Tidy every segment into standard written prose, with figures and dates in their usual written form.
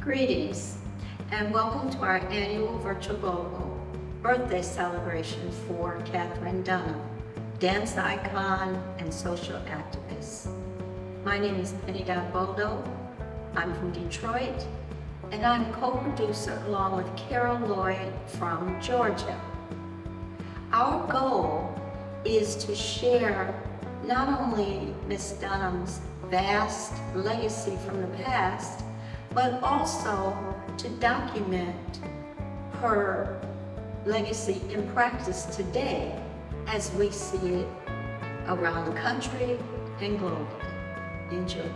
Greetings and welcome to our annual virtual global birthday celebration for Katherine Dunham, dance icon and social activist. My name is Penny Boldo. I'm from Detroit and I'm co-producer along with Carol Lloyd from Georgia. Our goal is to share not only Miss Dunham's vast legacy from the past, but also to document her legacy in practice today as we see it around the country and globally. Enjoy.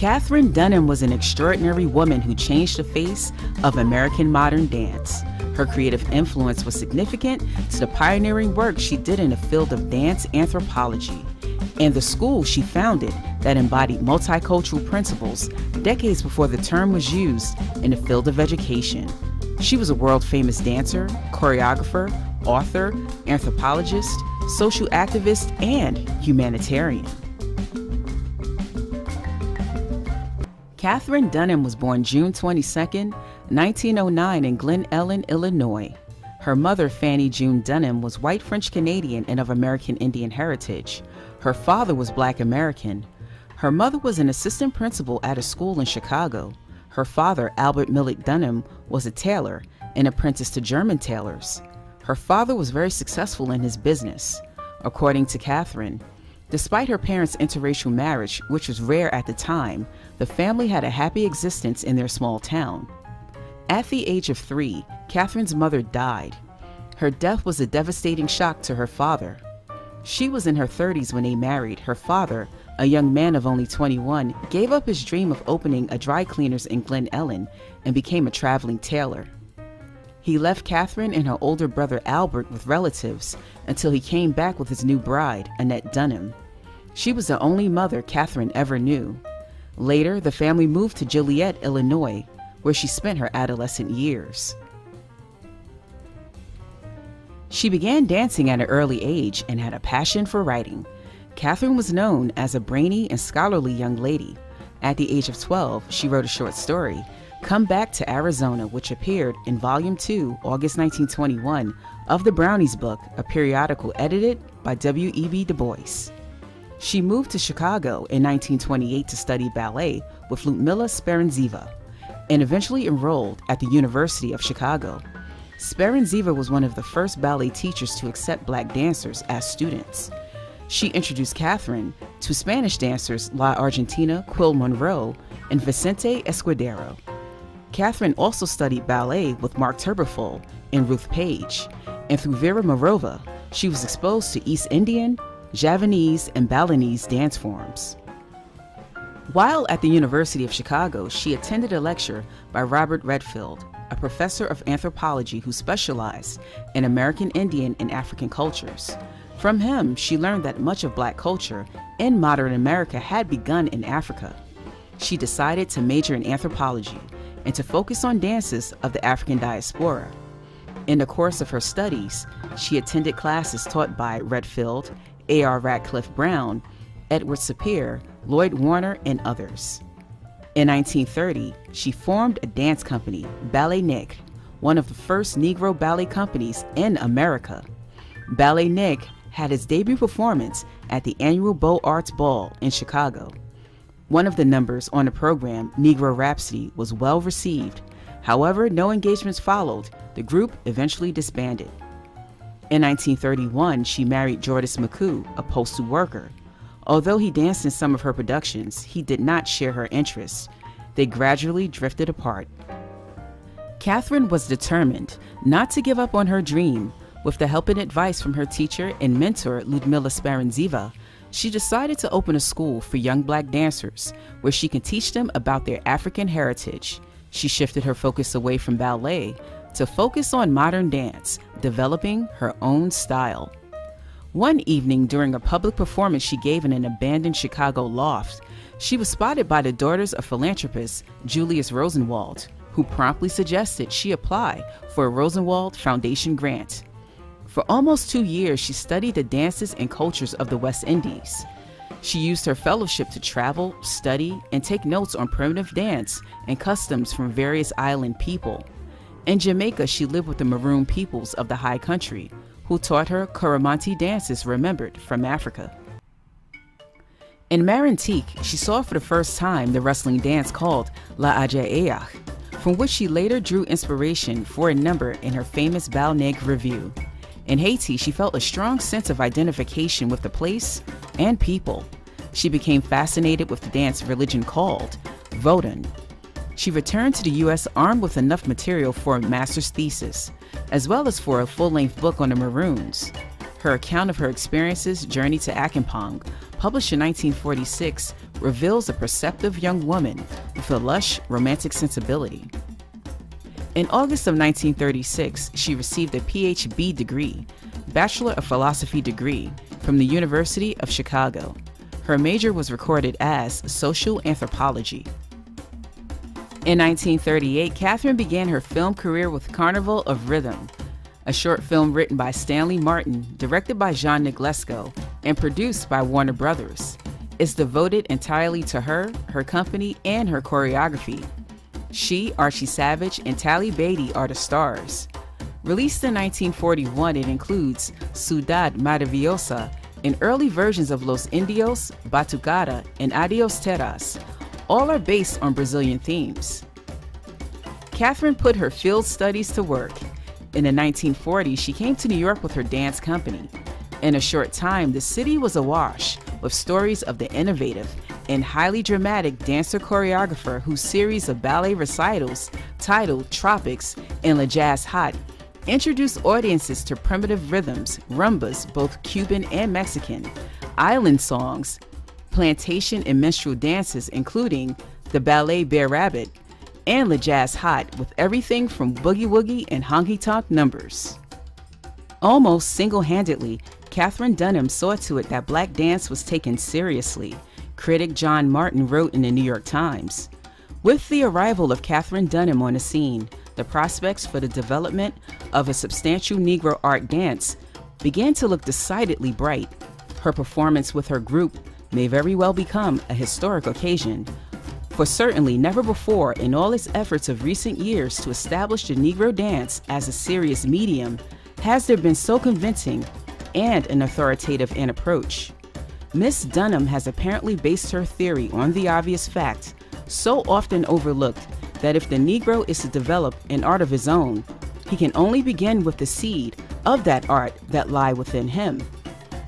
Katherine Dunham was an extraordinary woman who changed the face of American modern dance. Her creative influence was significant to the pioneering work she did in the field of dance anthropology and the school she founded that embodied multicultural principles decades before the term was used in the field of education. She was a world-famous dancer, choreographer, author, anthropologist, social activist, and humanitarian. Katherine Dunham was born June 22, 1909 in Glen Ellen, Illinois. Her mother, Fanny June Dunham, was white French-Canadian and of American Indian heritage. Her father was Black American. Her mother was an assistant principal at a school in Chicago. Her father, Albert Millick Dunham, was a tailor, an apprentice to German tailors. Her father was very successful in his business. According to Katherine, despite her parents' interracial marriage, which was rare at the time, the family had a happy existence in their small town. At the age of 3, Katherine's mother died. Her death was a devastating shock to her father. She was in her 30s when they married. Her father, a young man of only 21, gave up his dream of opening a dry cleaners in Glen Ellen and became a traveling tailor. He left Katherine and her older brother Albert with relatives until he came back with his new bride, Annette Dunham. She was the only mother Katherine ever knew. Later, the family moved to Joliet, Illinois, where she spent her adolescent years. She began dancing at an early age and had a passion for writing. Katherine was known as a brainy and scholarly young lady. At the age of 12, she wrote a short story, Come Back to Arizona, which appeared in Volume 2, August 1921, of the Brownies book, a periodical edited by W.E.B. Du Bois. She moved to Chicago in 1928 to study ballet with Ludmila Speranzieva and eventually enrolled at the University of Chicago. Speranzieva was one of the first ballet teachers to accept Black dancers as students. She introduced Katherine to Spanish dancers La Argentina, Quill Monroe, and Vicente Escudero. Katherine also studied ballet with Mark Tuberville and Ruth Page, and through Vera Morova, she was exposed to East Indian, Javanese, and Balinese dance forms. While at the University of Chicago, she attended a lecture by Robert Redfield, a professor of anthropology who specialized in American Indian and African cultures. From him, she learned that much of Black culture in modern America had begun in Africa. She decided to major in anthropology and to focus on dances of the African diaspora. In the course of her studies, she attended classes taught by Redfield, A.R. Radcliffe Brown, Edward Sapir, Lloyd Warner, and others. In 1930, she formed a dance company, Ballet Nick, one of the first Negro ballet companies in America. Ballet Nick had its debut performance at the annual Beaux Arts Ball in Chicago. One of the numbers on the program, Negro Rhapsody, was well received. However, no engagements followed. The group eventually disbanded. In 1931, she married Jordis McCoo, a postal worker. Although he danced in some of her productions, he did not share her interests. They gradually drifted apart. Katherine was determined not to give up on her dream. With the help and advice from her teacher and mentor, Ludmila Speranzieva, she decided to open a school for young Black dancers where she can teach them about their African heritage. She shifted her focus away from ballet to focus on modern dance, developing her own style. One evening during a public performance she gave in an abandoned Chicago loft, she was spotted by the daughters of philanthropist Julius Rosenwald, who promptly suggested she apply for a Rosenwald Foundation grant. For almost 2 years, she studied the dances and cultures of the West Indies. She used her fellowship to travel, study, and take notes on primitive dance and customs from various island people. In Jamaica, she lived with the Maroon peoples of the High Country, who taught her Coromantee dances remembered from Africa. In Martinique, she saw for the first time the wrestling dance called La Ajaéach, from which she later drew inspiration for a number in her famous Bal Nègre revue. In Haiti, she felt a strong sense of identification with the place and people. She became fascinated with the dance religion called Vodun. She returned to the U.S. armed with enough material for a master's thesis, as well as for a full-length book on the Maroons. Her account of her experiences, Journey to Akampong, published in 1946, reveals a perceptive young woman with a lush, romantic sensibility. In August of 1936, she received a Ph.B. degree, Bachelor of Philosophy degree, from the University of Chicago. Her major was recorded as Social Anthropology. In 1938, Katherine began her film career with Carnival of Rhythm, a short film written by Stanley Martin, directed by Jean Niglesco, and produced by Warner Brothers. It's devoted entirely to her, her company, and her choreography. She, Archie Savage, and Tally Beatty are the stars. Released in 1941, it includes Ciudad Maravillosa and early versions of Los Indios, Batucada, and Adios Terras. All are based on Brazilian themes. Katherine put her field studies to work. In the 1940s, she came to New York with her dance company. In a short time, the city was awash with stories of the innovative and highly dramatic dancer-choreographer whose series of ballet recitals titled Tropics and Le Jazz Hot introduced audiences to primitive rhythms, rumbas, both Cuban and Mexican, island songs, plantation and minstrel dances, including the ballet Bear Rabbit, and Le Jazz Hot, with everything from boogie-woogie and honky-tonk numbers. Almost single-handedly, Katherine Dunham saw to it that black dance was taken seriously. Critic John Martin wrote in the New York Times, "With the arrival of Katherine Dunham on the scene, the prospects for the development of a substantial Negro art dance began to look decidedly bright. Her performance with her group may very well become a historic occasion, for certainly never before in all its efforts of recent years to establish the Negro dance as a serious medium has there been so convincing and an authoritative an approach. Miss Dunham has apparently based her theory on the obvious fact, so often overlooked, that if the Negro is to develop an art of his own, he can only begin with the seed of that art that lie within him.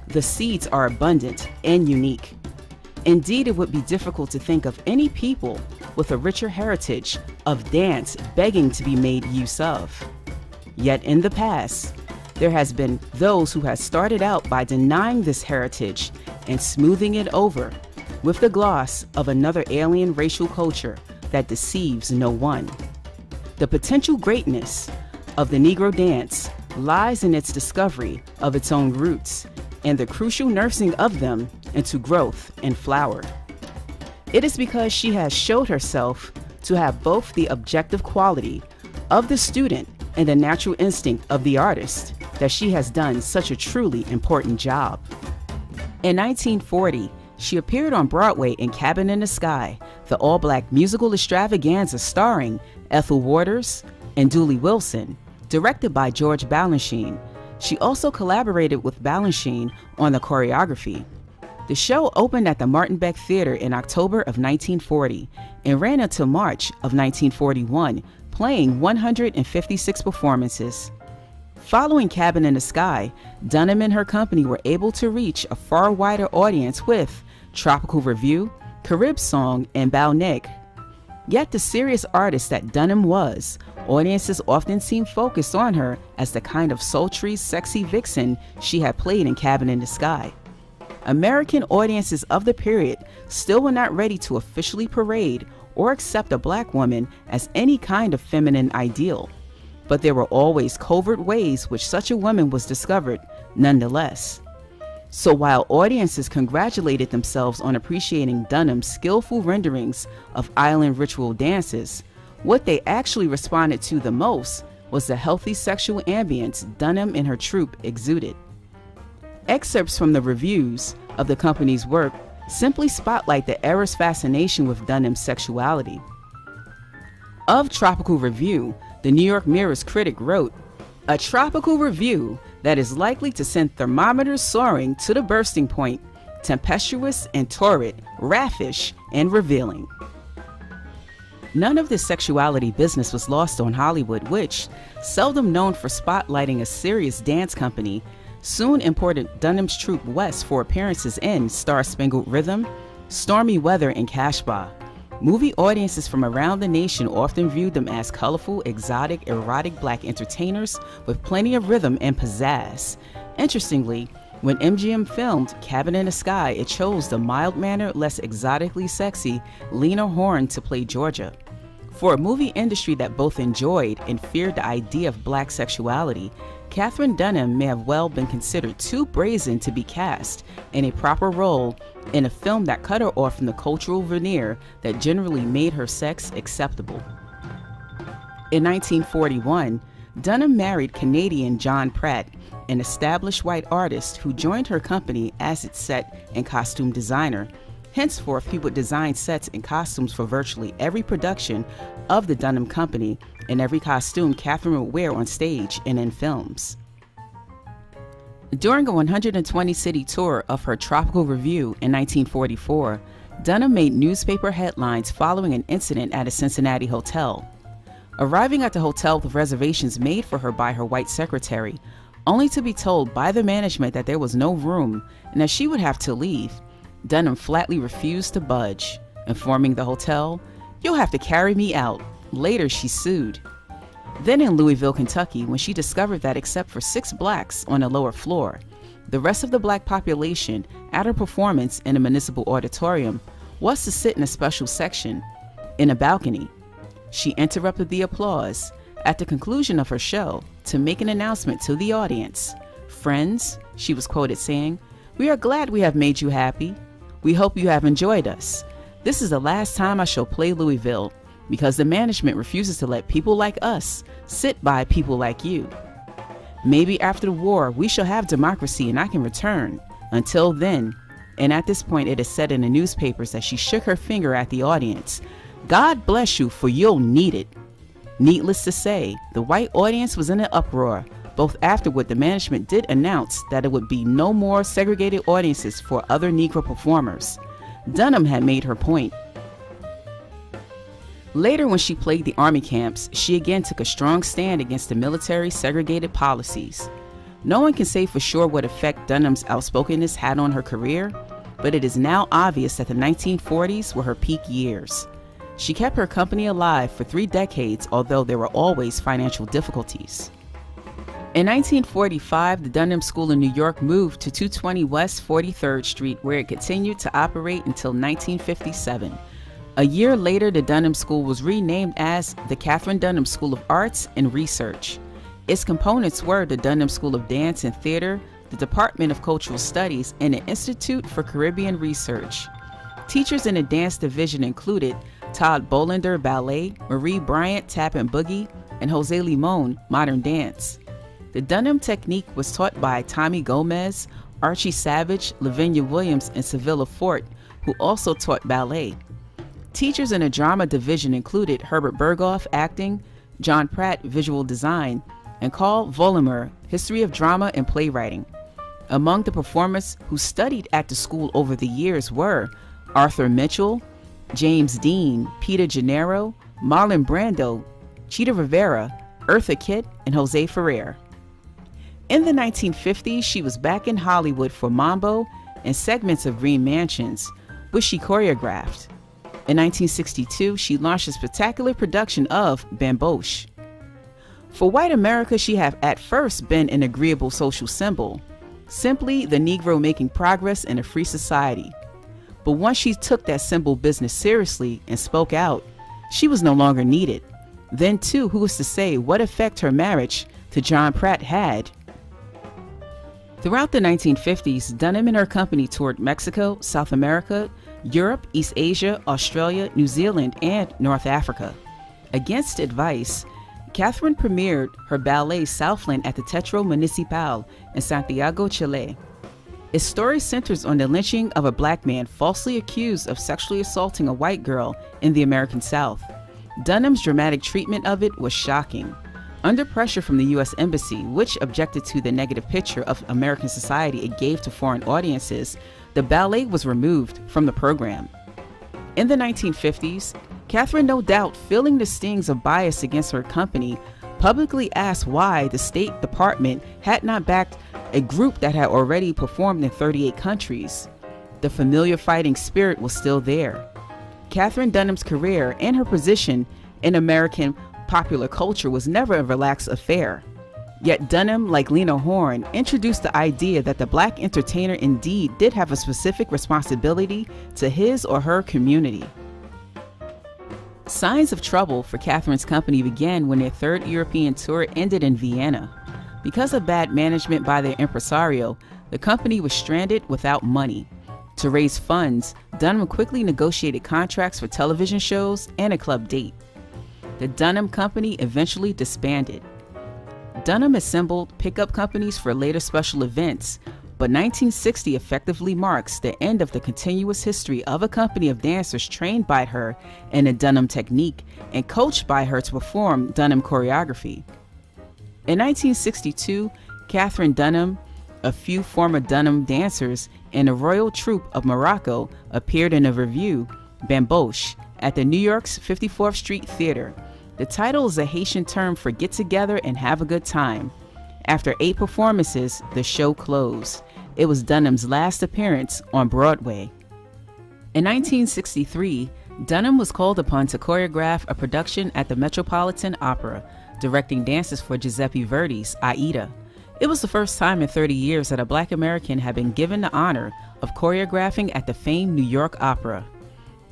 The seeds are abundant and unique. Indeed, it would be difficult to think of any people with a richer heritage of dance begging to be made use of. Yet in the past, there has been those who have started out by denying this heritage and smoothing it over with the gloss of another alien racial culture that deceives no one. The potential greatness of the Negro dance lies in its discovery of its own roots and the crucial nursing of them into growth and flower. It is because she has showed herself to have both the objective quality of the student and the natural instinct of the artist that she has done such a truly important job. In 1940, she appeared on Broadway in Cabin in the Sky, the all-black musical extravaganza starring Ethel Waters and Dooley Wilson, directed by George Balanchine. She also collaborated with Balanchine on the choreography. The show opened at the Martin Beck Theater in October of 1940 and ran until March of 1941, playing 156 performances. Following Cabin in the Sky, Dunham and her company were able to reach a far wider audience with Tropical Revue, Carib Song, and Bal Nègre. Yet the serious artist that Dunham was, audiences often seemed focused on her as the kind of sultry, sexy vixen she had played in Cabin in the Sky. American audiences of the period still were not ready to officially parade or accept a black woman as any kind of feminine ideal. but there were always covert ways which such a woman was discovered nonetheless. So while audiences congratulated themselves on appreciating Dunham's skillful renderings of island ritual dances, what they actually responded to the most was the healthy sexual ambience Dunham and her troupe exuded. Excerpts from the reviews of the company's work simply spotlight the era's fascination with Dunham's sexuality. Of Tropical Review, the New York Mirror's critic wrote, "A tropical review that is likely to send thermometers soaring to the bursting point, tempestuous and torrid, raffish and revealing." None of this sexuality business was lost on Hollywood, which, seldom known for spotlighting a serious dance company, soon imported Dunham's troupe west for appearances in Star-Spangled Rhythm, Stormy Weather, and Cashba. Movie audiences from around the nation often viewed them as colorful, exotic, erotic black entertainers with plenty of rhythm and pizzazz. Interestingly, when MGM filmed Cabin in the Sky, it chose the mild-mannered, less exotically sexy Lena Horne to play Georgia. For a movie industry that both enjoyed and feared the idea of black sexuality, Katherine Dunham may have well been considered too brazen to be cast in a proper role in a film that cut her off from the cultural veneer that generally made her sex acceptable. In 1941, Dunham married Canadian John Pratt, an established white artist who joined her company as its set and costume designer. Henceforth, he would design sets and costumes for virtually every production of the Dunham Company and every costume Katherine would wear on stage and in films. During a 120-city tour of her Tropical Review in 1944, Dunham made newspaper headlines following an incident at a Cincinnati hotel. Arriving at the hotel with reservations made for her by her white secretary, only to be told by the management that there was no room and that she would have to leave, Dunham flatly refused to budge, informing the hotel, "You'll have to carry me out." Later, she sued. Then in Louisville, Kentucky, when she discovered that except for 6 blacks on the lower floor, the rest of the black population at her performance in a municipal auditorium was to sit in a special section, in a balcony, she interrupted the applause at the conclusion of her show to make an announcement to the audience. "Friends," she was quoted saying, "we are glad we have made you happy. We hope you have enjoyed us. This is the last time I shall play Louisville, because the management refuses to let people like us sit by people like you. Maybe after the war we shall have democracy and I can return. Until then," and at this point it is said in the newspapers that she shook her finger at the audience, "God bless you, for you'll need it." Needless to say, the white audience was in an uproar, both afterward the management did announce that it would be no more segregated audiences for other Negro performers. Dunham had made her point. Later, when she played the army camps, she again took a strong stand against the military segregated policies. No one can say for sure what effect Dunham's outspokenness had on her career, but it is now obvious that the 1940s were her peak years. She kept her company alive for 3 decades, although there were always financial difficulties. In 1945, the Dunham School in New York moved to 220 West 43rd Street, where it continued to operate until 1957. A year later, the Dunham School was renamed as the Katherine Dunham School of Arts and Research. Its components were the Dunham School of Dance and Theater, the Department of Cultural Studies, and the Institute for Caribbean Research. Teachers in the dance division included Todd Bolender, Ballet, Marie Bryant, Tap and Boogie, and Jose Limon, Modern Dance. The Dunham technique was taught by Tommy Gomez, Archie Savage, Lavinia Williams, and Sevilla Fort, who also taught ballet. Teachers in the drama division included Herbert Berghoff, acting, John Pratt, visual design, and Carl Vollmer, history of drama and playwriting. Among the performers who studied at the school over the years were Arthur Mitchell, James Dean, Peter Gennaro, Marlon Brando, Chita Rivera, Eartha Kitt, and Jose Ferrer. In the 1950s, she was back in Hollywood for Mambo and segments of Green Mansions, which she choreographed. In 1962, she launched a spectacular production of Bamboche. For white America, she had at first been an agreeable social symbol, simply the Negro making progress in a free society. But once she took that symbol business seriously and spoke out, she was no longer needed. Then too, who was to say what effect her marriage to John Pratt had? Throughout the 1950s, Dunham and her company toured Mexico, South America, Europe, East Asia, Australia, New Zealand, and North Africa. Against advice, Katherine premiered her ballet Southland at the Teatro Municipal in Santiago, Chile. Its story centers on the lynching of a black man falsely accused of sexually assaulting a white girl in the American South. Dunham's dramatic treatment of it was shocking. Under pressure from the U.S. Embassy, which objected to the negative picture of American society it gave to foreign audiences, the ballet was removed from the program. In the 1950s, Katherine, no doubt feeling the stings of bias against her company, publicly asked why the State Department had not backed a group that had already performed in 38 countries. The familiar fighting spirit was still there. Katherine Dunham's career and her position in American popular culture was never a relaxed affair. Yet Dunham, like Lena Horne, introduced the idea that the black entertainer indeed did have a specific responsibility to his or her community. Signs of trouble for Katherine's company began when their third European tour ended in Vienna. Because of bad management by their impresario, the company was stranded without money. To raise funds, Dunham quickly negotiated contracts for television shows and a club date. The Dunham Company eventually disbanded. Dunham assembled pickup companies for later special events, but 1960 effectively marks the end of the continuous history of a company of dancers trained by her in the Dunham technique and coached by her to perform Dunham choreography. In 1962, Katherine Dunham, a few former Dunham dancers, and the Royal Troupe of Morocco appeared in a revue, Bamboche, at the New York's 54th Street Theater. The title is a Haitian term for get together and have a good time. After 8 performances, the show closed. It was Dunham's last appearance on Broadway. In 1963, Dunham was called upon to choreograph a production at the Metropolitan Opera, directing dances for Giuseppe Verdi's Aida. It was the first time in 30 years that a black American had been given the honor of choreographing at the famed New York Opera.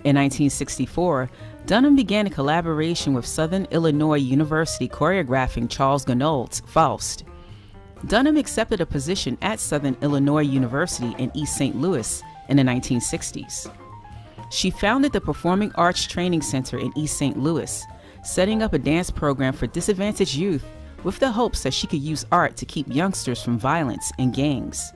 In 1964, Dunham began a collaboration with Southern Illinois University choreographing Charles Gounod's Faust. Dunham accepted a position at Southern Illinois University in East St. Louis in the 1960s. She founded the Performing Arts Training Center in East St. Louis, setting up a dance program for disadvantaged youth with the hopes that she could use art to keep youngsters from violence and gangs.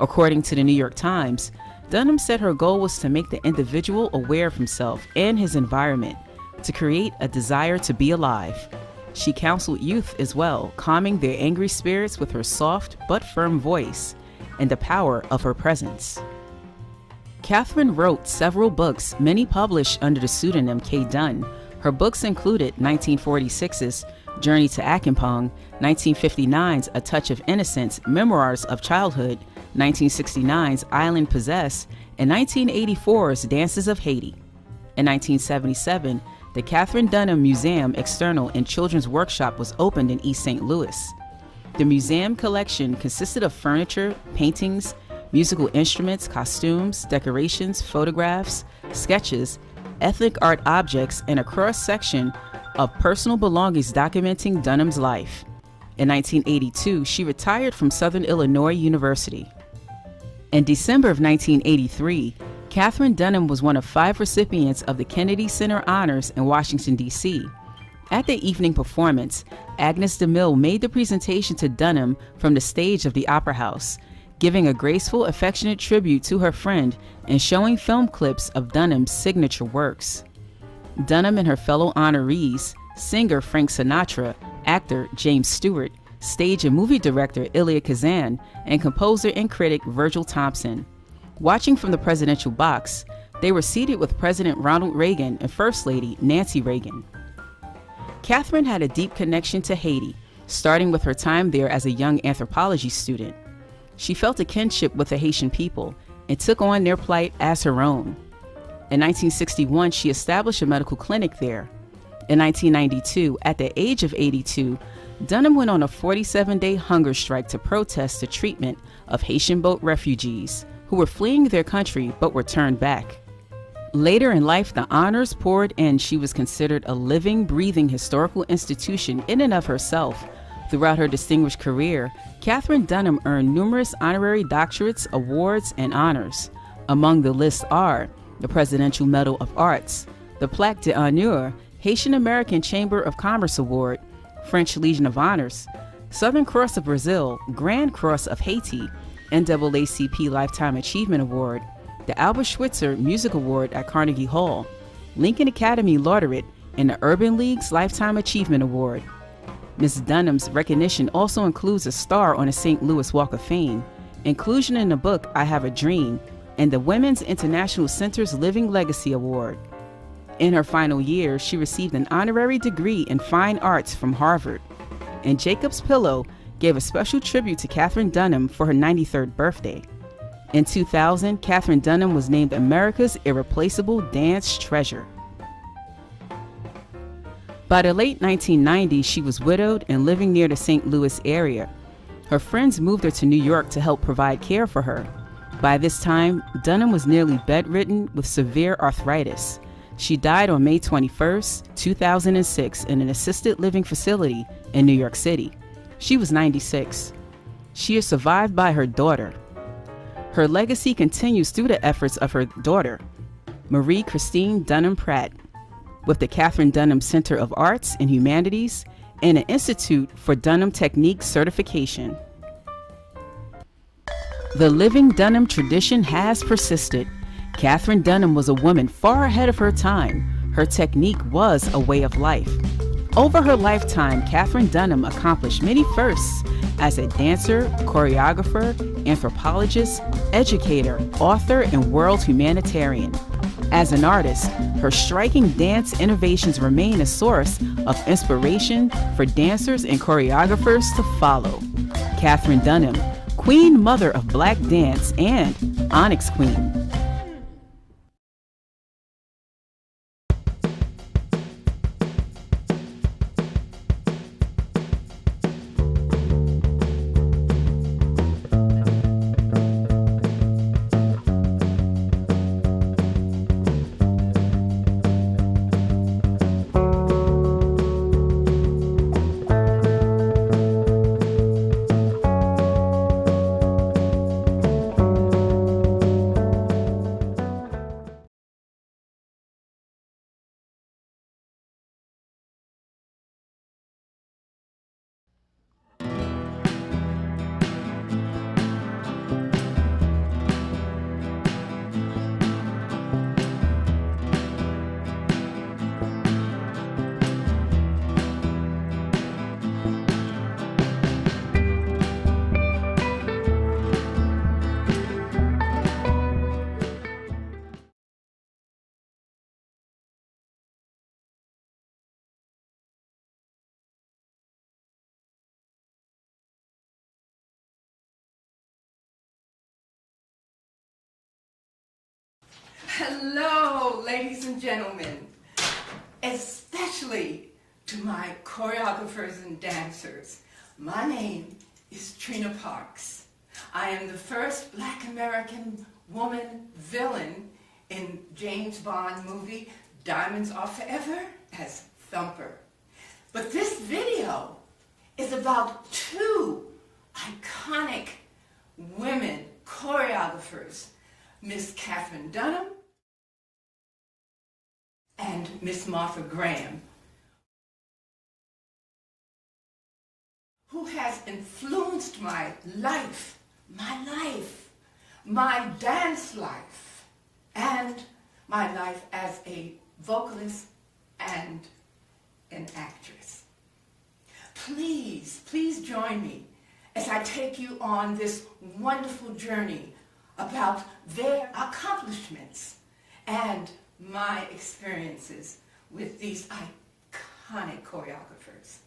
According to the New York Times, Dunham said her goal was to make the individual aware of himself and his environment, to create a desire to be alive. She counseled youth as well, calming their angry spirits with her soft but firm voice and the power of her presence. Katherine wrote several books, many published under the pseudonym K. Dunn. Her books included 1946's Journey to Accompong, 1959's A Touch of Innocence, Memoirs of Childhood, 1969's Island Possessed, and 1984's Dances of Haiti. In 1977, the Katherine Dunham Museum External and Children's Workshop was opened in East St. Louis. The museum collection consisted of furniture, paintings, musical instruments, costumes, decorations, photographs, sketches, ethnic art objects, and a cross-section of personal belongings documenting Dunham's life. In 1982, she retired from Southern Illinois University. In December of 1983, Katherine Dunham was one of 5 recipients of the Kennedy Center Honors in Washington, D.C. At the evening performance, Agnes DeMille made the presentation to Dunham from the stage of the Opera House, giving a graceful, affectionate tribute to her friend and showing film clips of Dunham's signature works. Dunham and her fellow honorees, singer Frank Sinatra, actor James Stewart, stage and movie director Elia Kazan, and composer and critic Virgil Thompson. Watching from the presidential box, they were seated with President Ronald Reagan and First Lady Nancy Reagan. Katherine had a deep connection to Haiti, starting with her time there as a young anthropology student. She felt a kinship with the Haitian people and took on their plight as her own. In 1961, she established a medical clinic there. In 1992, at the age of 82, Dunham went on a 47-day hunger strike to protest the treatment of Haitian boat refugees who were fleeing their country but were turned back. Later in life, the honors poured in. She was considered a living, breathing historical institution in and of herself. Throughout her distinguished career, Katherine Dunham earned numerous honorary doctorates, awards, and honors. Among the list are the Presidential Medal of Arts, the Plaque d'Honneur, Haitian American Chamber of Commerce Award, French Legion of Honors, Southern Cross of Brazil, Grand Cross of Haiti, NAACP Lifetime Achievement Award, the Albert Schweitzer Music Award at Carnegie Hall, Lincoln Academy Laureate, and the Urban League's Lifetime Achievement Award. Ms. Dunham's recognition also includes a star on the St. Louis Walk of Fame, inclusion in the book I Have a Dream, and the Women's International Center's Living Legacy Award. In her final years, she received an honorary degree in fine arts from Harvard. And Jacob's Pillow gave a special tribute to Katherine Dunham for her 93rd birthday. In 2000, Katherine Dunham was named America's Irreplaceable Dance Treasure. By the late 1990s, she was widowed and living near the St. Louis area. Her friends moved her to New York to help provide care for her. By this time, Dunham was nearly bedridden with severe arthritis. She died on May 21, 2006 in an assisted living facility in New York City. She was 96. She is survived by her daughter. Her legacy continues through the efforts of her daughter, Marie Christine Dunham Pratt, with the Katherine Dunham Center of Arts and Humanities and an Institute for Dunham Technique Certification. The living Dunham tradition has persisted. Katherine Dunham was a woman far ahead of her time. Her technique was a way of life. Over her lifetime, Katherine Dunham accomplished many firsts as a dancer, choreographer, anthropologist, educator, author, and world humanitarian. As an artist, her striking dance innovations remain a source of inspiration for dancers and choreographers to follow. Katherine Dunham, Queen Mother of Black Dance and Onyx Queen. Hello, ladies and gentlemen, especially to my choreographers and dancers. My name is Trina Parks. I am the first Black American woman villain in James Bond movie Diamonds Are Forever as Thumper. But this video is about two iconic women choreographers, Miss Katherine Dunham and Miss Martha Graham, who has influenced my life, my dance life, and my life as a vocalist and an actress. Please, please join me as I take you on this wonderful journey about their accomplishments and my experiences with these iconic choreographers.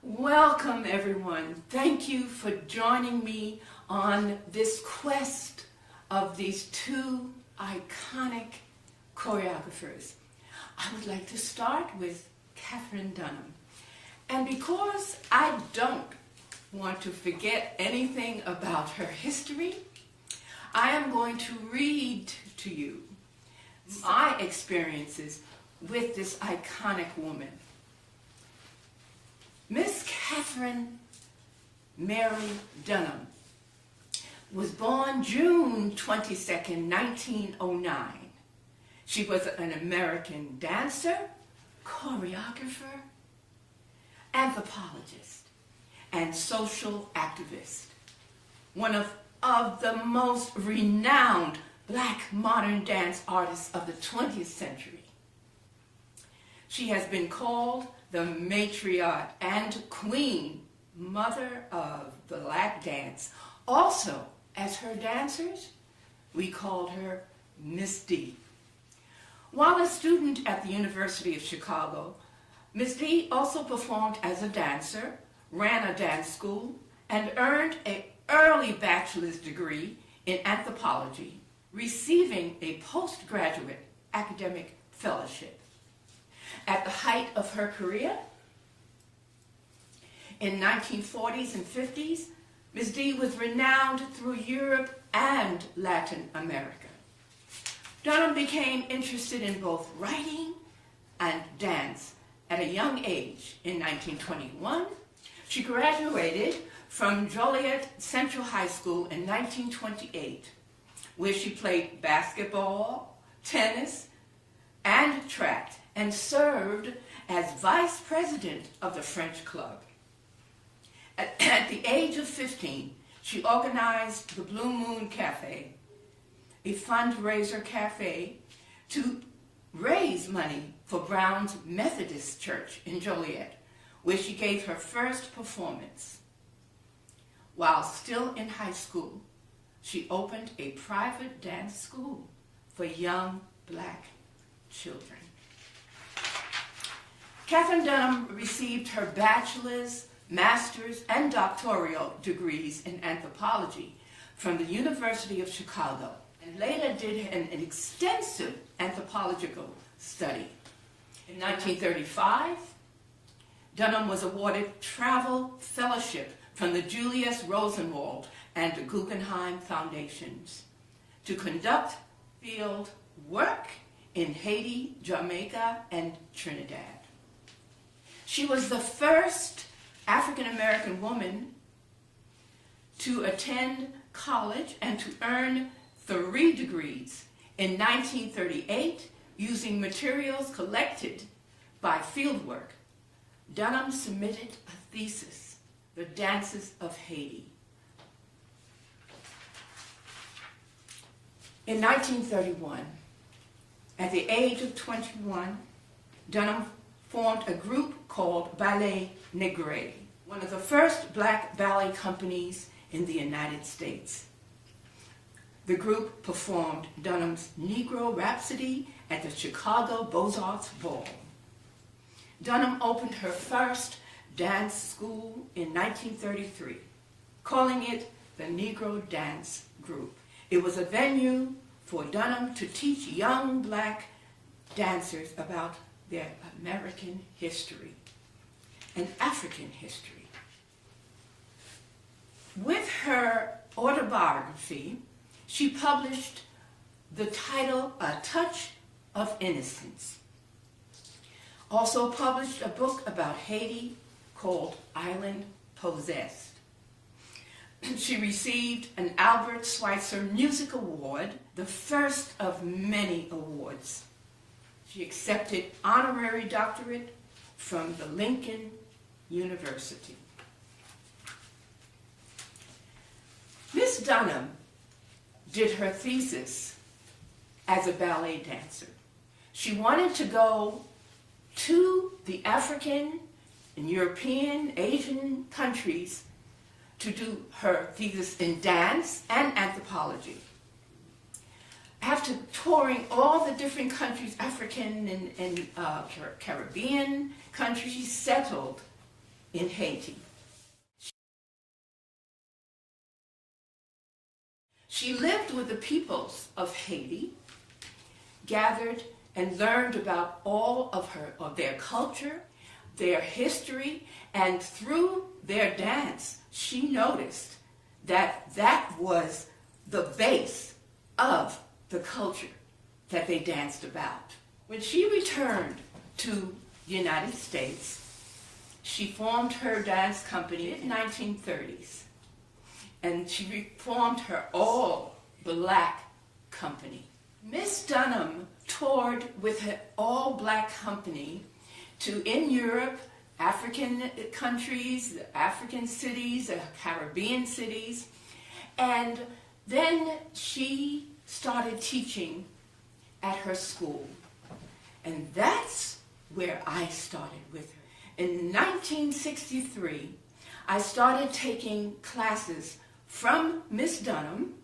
Welcome, everyone. Thank you for joining me on this quest of these two iconic choreographers. I would like to start with Katherine Dunham. And because I don't want to forget anything about her history, I am going to read to you my experiences with this iconic woman. Miss Katherine Mary Dunham was born June 22nd, 1909. She was an American dancer, choreographer, anthropologist, and social activist. One of the most renowned Black modern dance artists of the 20th century. She has been called the matriarch and queen, mother of the Black dance. Also, as her dancers, we called her Miss D. While a student at the University of Chicago, Miss D also performed as a dancer, ran a dance school, and earned an early bachelor's degree in anthropology, receiving a postgraduate academic fellowship. At the height of her career, in 1940s and 50s, Ms. D was renowned through Europe and Latin America. Dunham became interested in both writing and dance at a young age. In 1921, she graduated from Joliet Central High School in 1928, where she played basketball, tennis, and track, and served as vice president of the French Club. At the age of 15, she organized the Blue Moon Cafe, a fundraiser cafe to raise money for Brown's Methodist Church in Joliet, where she gave her first performance. While still in high school, she opened a private dance school for young Black children. Katherine Dunham received her bachelor's, master's, and doctoral degrees in anthropology from the University of Chicago, and later did an extensive anthropological study. In 1935, Dunham was awarded travel fellowship from the Julius Rosenwald and the Guggenheim Foundations to conduct field work in Haiti, Jamaica, and Trinidad. She was the first African-American woman to attend college and to earn 3 degrees in 1938 using materials collected by fieldwork. Dunham submitted a thesis, The Dances of Haiti. In 1931, at the age of 21, Dunham formed a group called Ballet Negre, one of the first Black ballet companies in the United States. The group performed Dunham's Negro Rhapsody at the Chicago Beaux-Arts Ball. Dunham opened her first dance school in 1933, calling it the Negro Dance Group. It was a venue for Dunham to teach young Black dancers about their American history and African history. With her autobiography, she published the title A Touch of Innocence. Also published a book about Haiti called Island Possessed. She received an Albert Schweitzer Music Award, the first of many awards. She accepted honorary doctorate from the Lincoln University. Miss Dunham did her thesis as a ballet dancer. She wanted to go to the African and European, Asian countries to do her thesis in dance and anthropology. After touring all the different countries, African and Caribbean countries, she settled in Haiti. She lived with the peoples of Haiti, gathered and learned about all of their culture, their history, and through their dance, she noticed that that was the base of the culture that they danced about. When she returned to the United States, she formed her dance company in the 1930s, and she formed her all-black company. Miss Dunham toured with her all-black company in Europe, African countries, African cities, Caribbean cities, and then she started teaching at her school. And that's where I started with her. In 1963, I started taking classes from Miss Dunham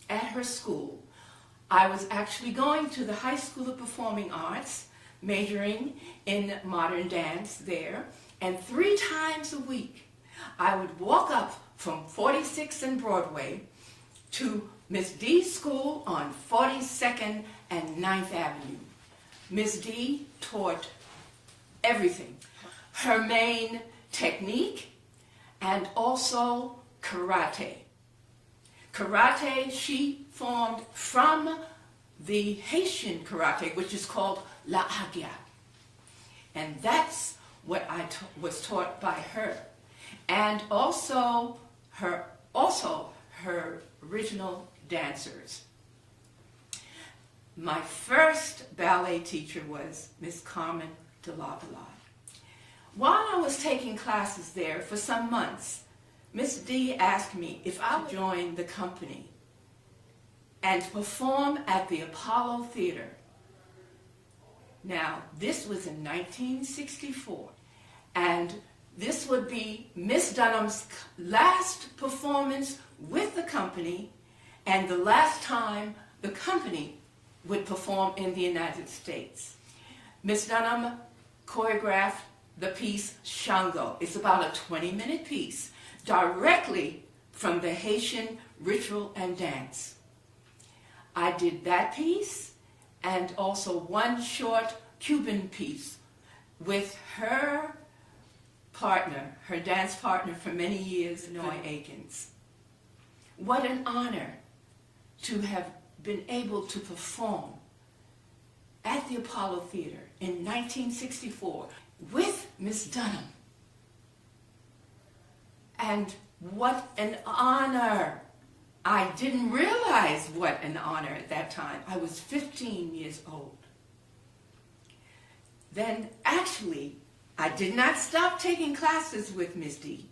at her school. I was actually going to the High School of Performing Arts, majoring in modern dance there, and 3 times a week I would walk up from 46th and Broadway to Miss D's school on 42nd and 9th Avenue. Miss D taught everything. Her main technique and also karate. Karate she formed from the Haitian karate, which is called La Agia. And that's what I was taught by her. And also her original dancers. My first ballet teacher was Miss Carmen de Lavallade. While I was taking classes there for some months, Miss D asked me if I would join the company and perform at the Apollo Theater. Now, this was in 1964, and this would be Miss Dunham's last performance with the company and the last time the company would perform in the United States. Miss Dunham choreographed the piece Shango. It's about a 20-minute piece directly from the Haitian ritual and dance. I did that piece and also one short Cuban piece with her partner, her dance partner for many years, Noy Akins. What an honor to have been able to perform at the Apollo Theater in 1964 with Miss Dunham. And what an honor. I didn't realize what an honor at that time. I was 15 years old. Then actually, I did not stop taking classes with Miss D.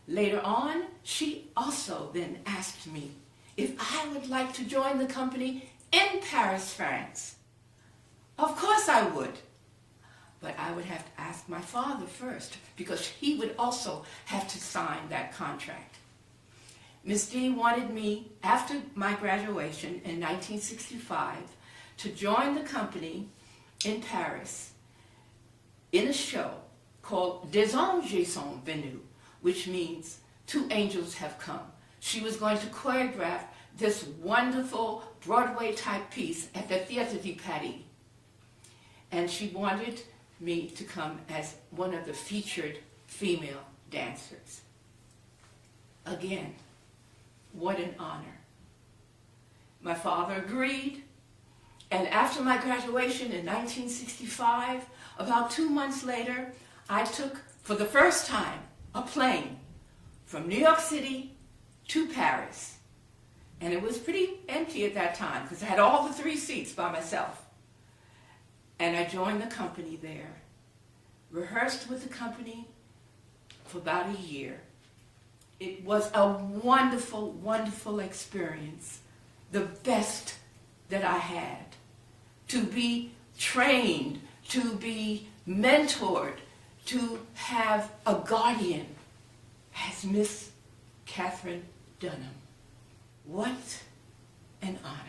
Later on, she also then asked me if I would like to join the company in Paris, France. Of course I would. But I would have to ask my father first, because he would also have to sign that contract. Miss D wanted me, after my graduation in 1965, to join the company in Paris in a show called Des Anges sont venus, which means 2 angels have come. She was going to choreograph this wonderful Broadway-type piece at the Théâtre de Paris. And she wanted me to come as one of the featured female dancers. Again, what an honor. My father agreed, and after my graduation in 1965, about 2 months later, I took, for the first time, a plane from New York City to Paris. And it was pretty empty at that time, because I had all the 3 seats by myself. And I joined the company there, rehearsed with the company for about a year. It was a wonderful, wonderful experience, the best that I had. To be trained, to be mentored, to have a guardian as Miss Katherine Dunham. What an honor.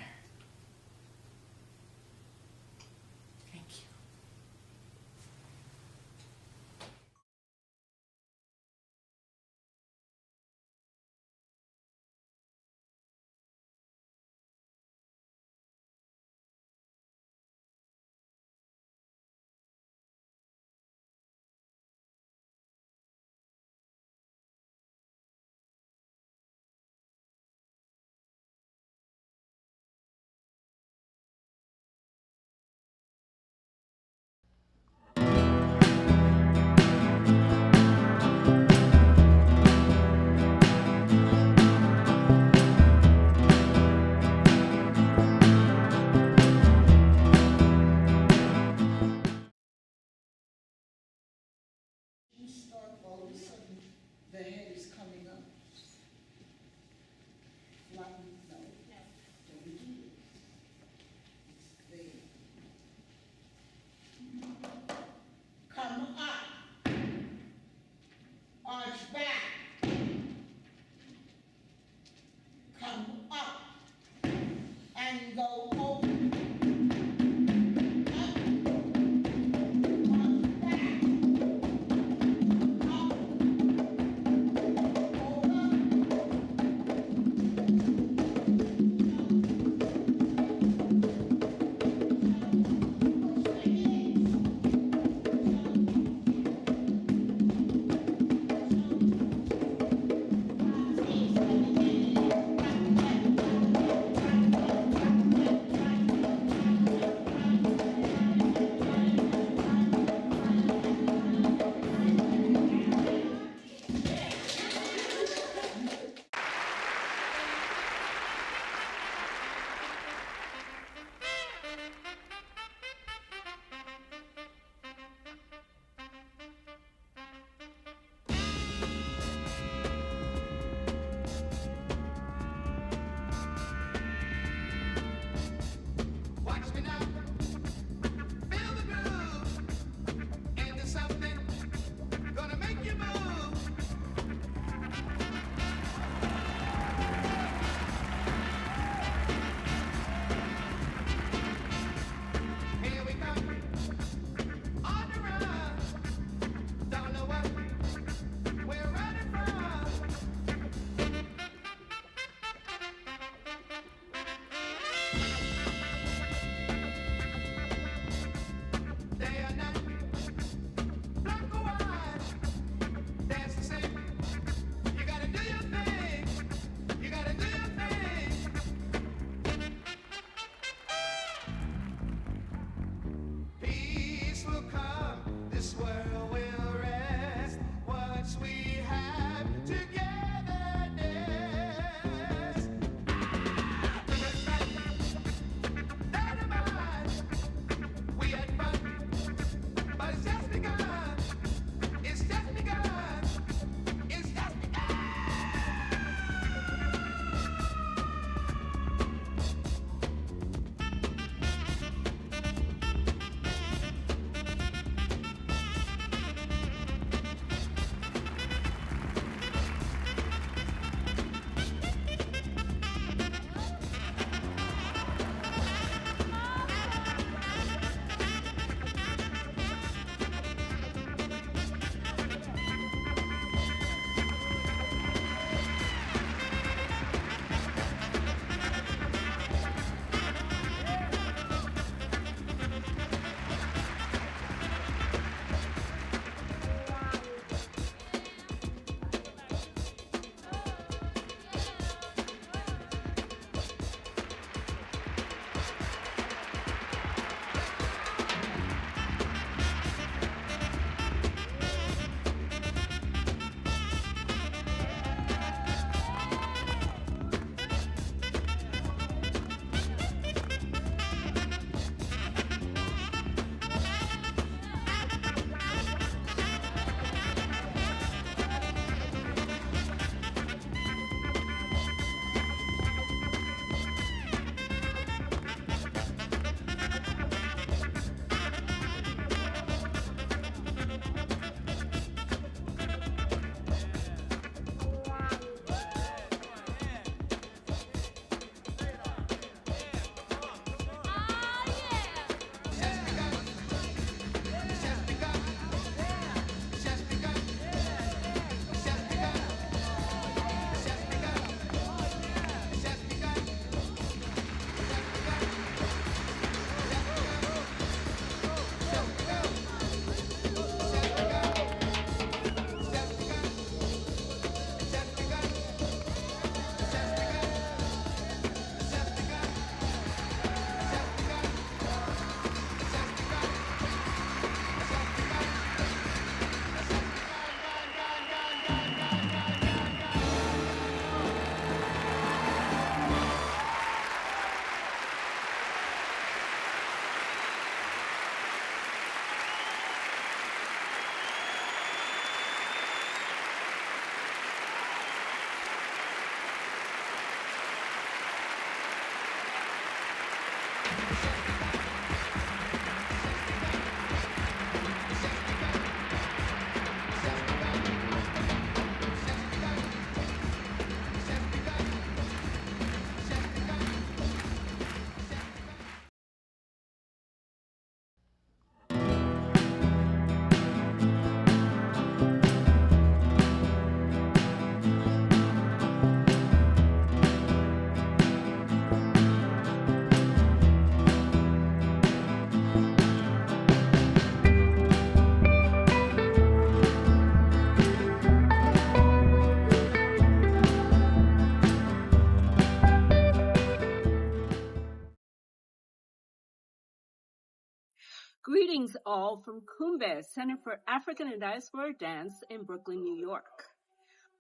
Greetings all from Kumbe, Center for African and Diaspora Dance in Brooklyn, New York.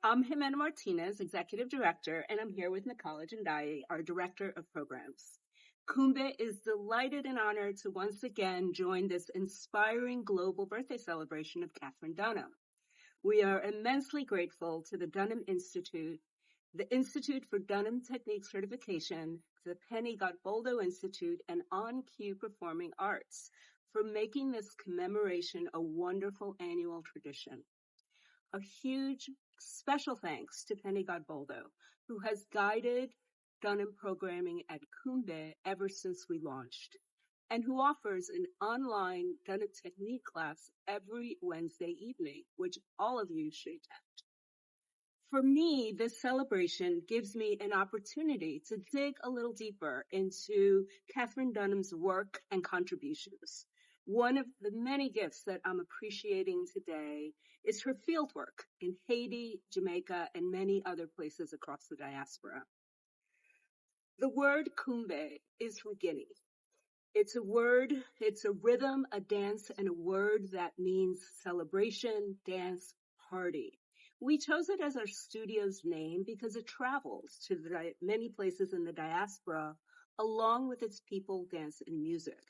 I'm Jimena Martinez, Executive Director, and I'm here with Nicole Jandai, our Director of Programs. Kumbe is delighted and honored to once again join this inspiring global birthday celebration of Katherine Dunham. We are immensely grateful to the Dunham Institute, the Institute for Dunham Technique Certification, the Penny Gottboldo Institute, and On Cue Performing Arts for making this commemoration a wonderful annual tradition. A huge special thanks to Penny Gottboldo, who has guided Dunham programming at Kumbe ever since we launched, and who offers an online Dunham technique class every Wednesday evening, which all of you should attend. For me, this celebration gives me an opportunity to dig a little deeper into Katherine Dunham's work and contributions. One of the many gifts that I'm appreciating today is her fieldwork in Haiti, Jamaica, and many other places across the diaspora. The word Kumbe is from Guinea. It's a word, it's a rhythm, a dance, and a word that means celebration, dance, party. We chose it as our studio's name because it travels to many places in the diaspora, along with its people, dance, and music.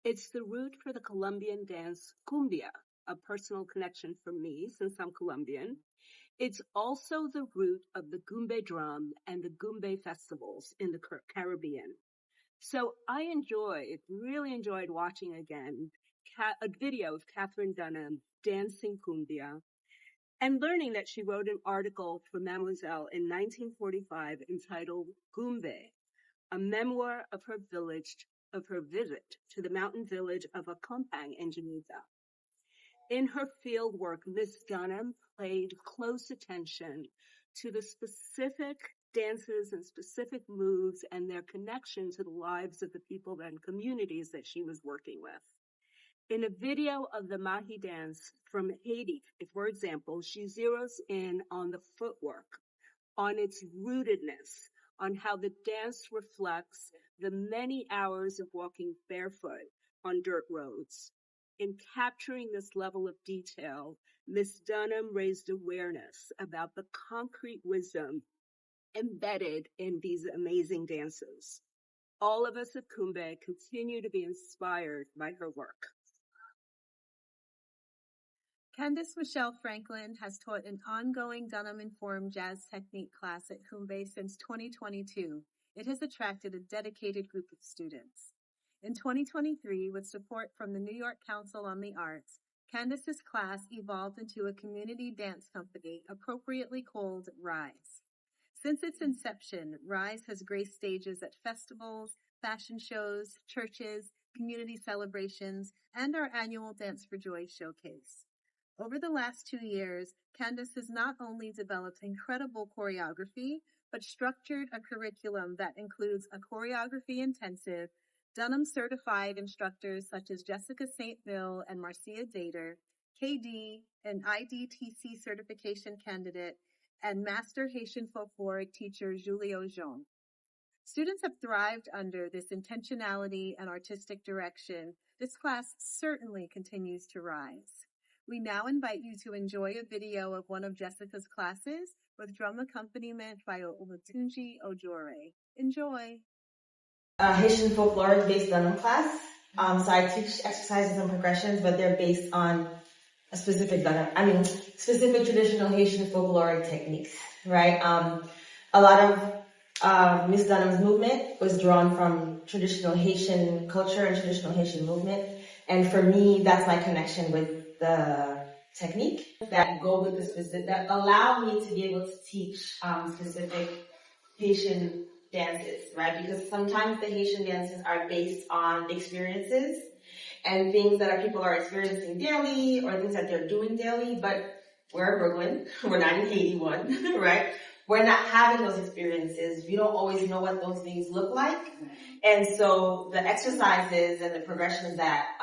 It's the root for the Colombian dance cumbia, a personal connection for me since I'm Colombian. It's also the root of the Gumbe drum and the Gumbe festivals in the Caribbean. So I really enjoyed watching again a video of Katherine Dunham dancing cumbia and learning that she wrote an article for Mademoiselle in 1945 entitled Gumbe, a memoir of her visit to the mountain village of Accompang in Geneva. In her field work, Miss Dunham paid close attention to the specific dances and specific moves and their connection to the lives of the people and communities that she was working with. In a video of the Mahi dance from Haiti, for example, she zeroes in on the footwork, on its rootedness, on how the dance reflects the many hours of walking barefoot on dirt roads. In capturing this level of detail, Miss Dunham raised awareness about the concrete wisdom embedded in these amazing dances. All of us at Kumbe continue to be inspired by her work. Candice Michelle Franklin has taught an ongoing Dunham-informed jazz technique class at Kumbe since 2022. It has attracted a dedicated group of students. In 2023, with support from the New York Council on the Arts, Candice's class evolved into a community dance company appropriately called RISE. Since its inception, RISE has graced stages at festivals, fashion shows, churches, community celebrations, and our annual Dance for Joy showcase. Over the last 2 years, Candice has not only developed incredible choreography, but structured a curriculum that includes a choreography intensive, Dunham-certified instructors such as Jessica St. Bill and Marcia Dater, KD, an IDTC certification candidate, and Master Haitian Folkloric teacher Julio Jean. Students have thrived under this intentionality and artistic direction. This class certainly continues to rise. We now invite you to enjoy a video of one of Jessica's classes with drum accompaniment by Olatunji Ojore. Enjoy. Haitian folkloric-based Dunham class. So I teach exercises and progressions, but they're based on a specific specific traditional Haitian folkloric techniques, right? A lot of Miss Dunham's movement was drawn from traditional Haitian culture and traditional Haitian movement. And for me, that's my connection with the technique that go with the specific, that allow me to be able to teach specific Haitian dances, right? Because sometimes the Haitian dances are based on experiences and things that people are experiencing daily or things that they're doing daily, but we're in Brooklyn, we're not in Haiti one, right? We're not having those experiences. We don't always know what those things look like. And so the exercises and the progressions that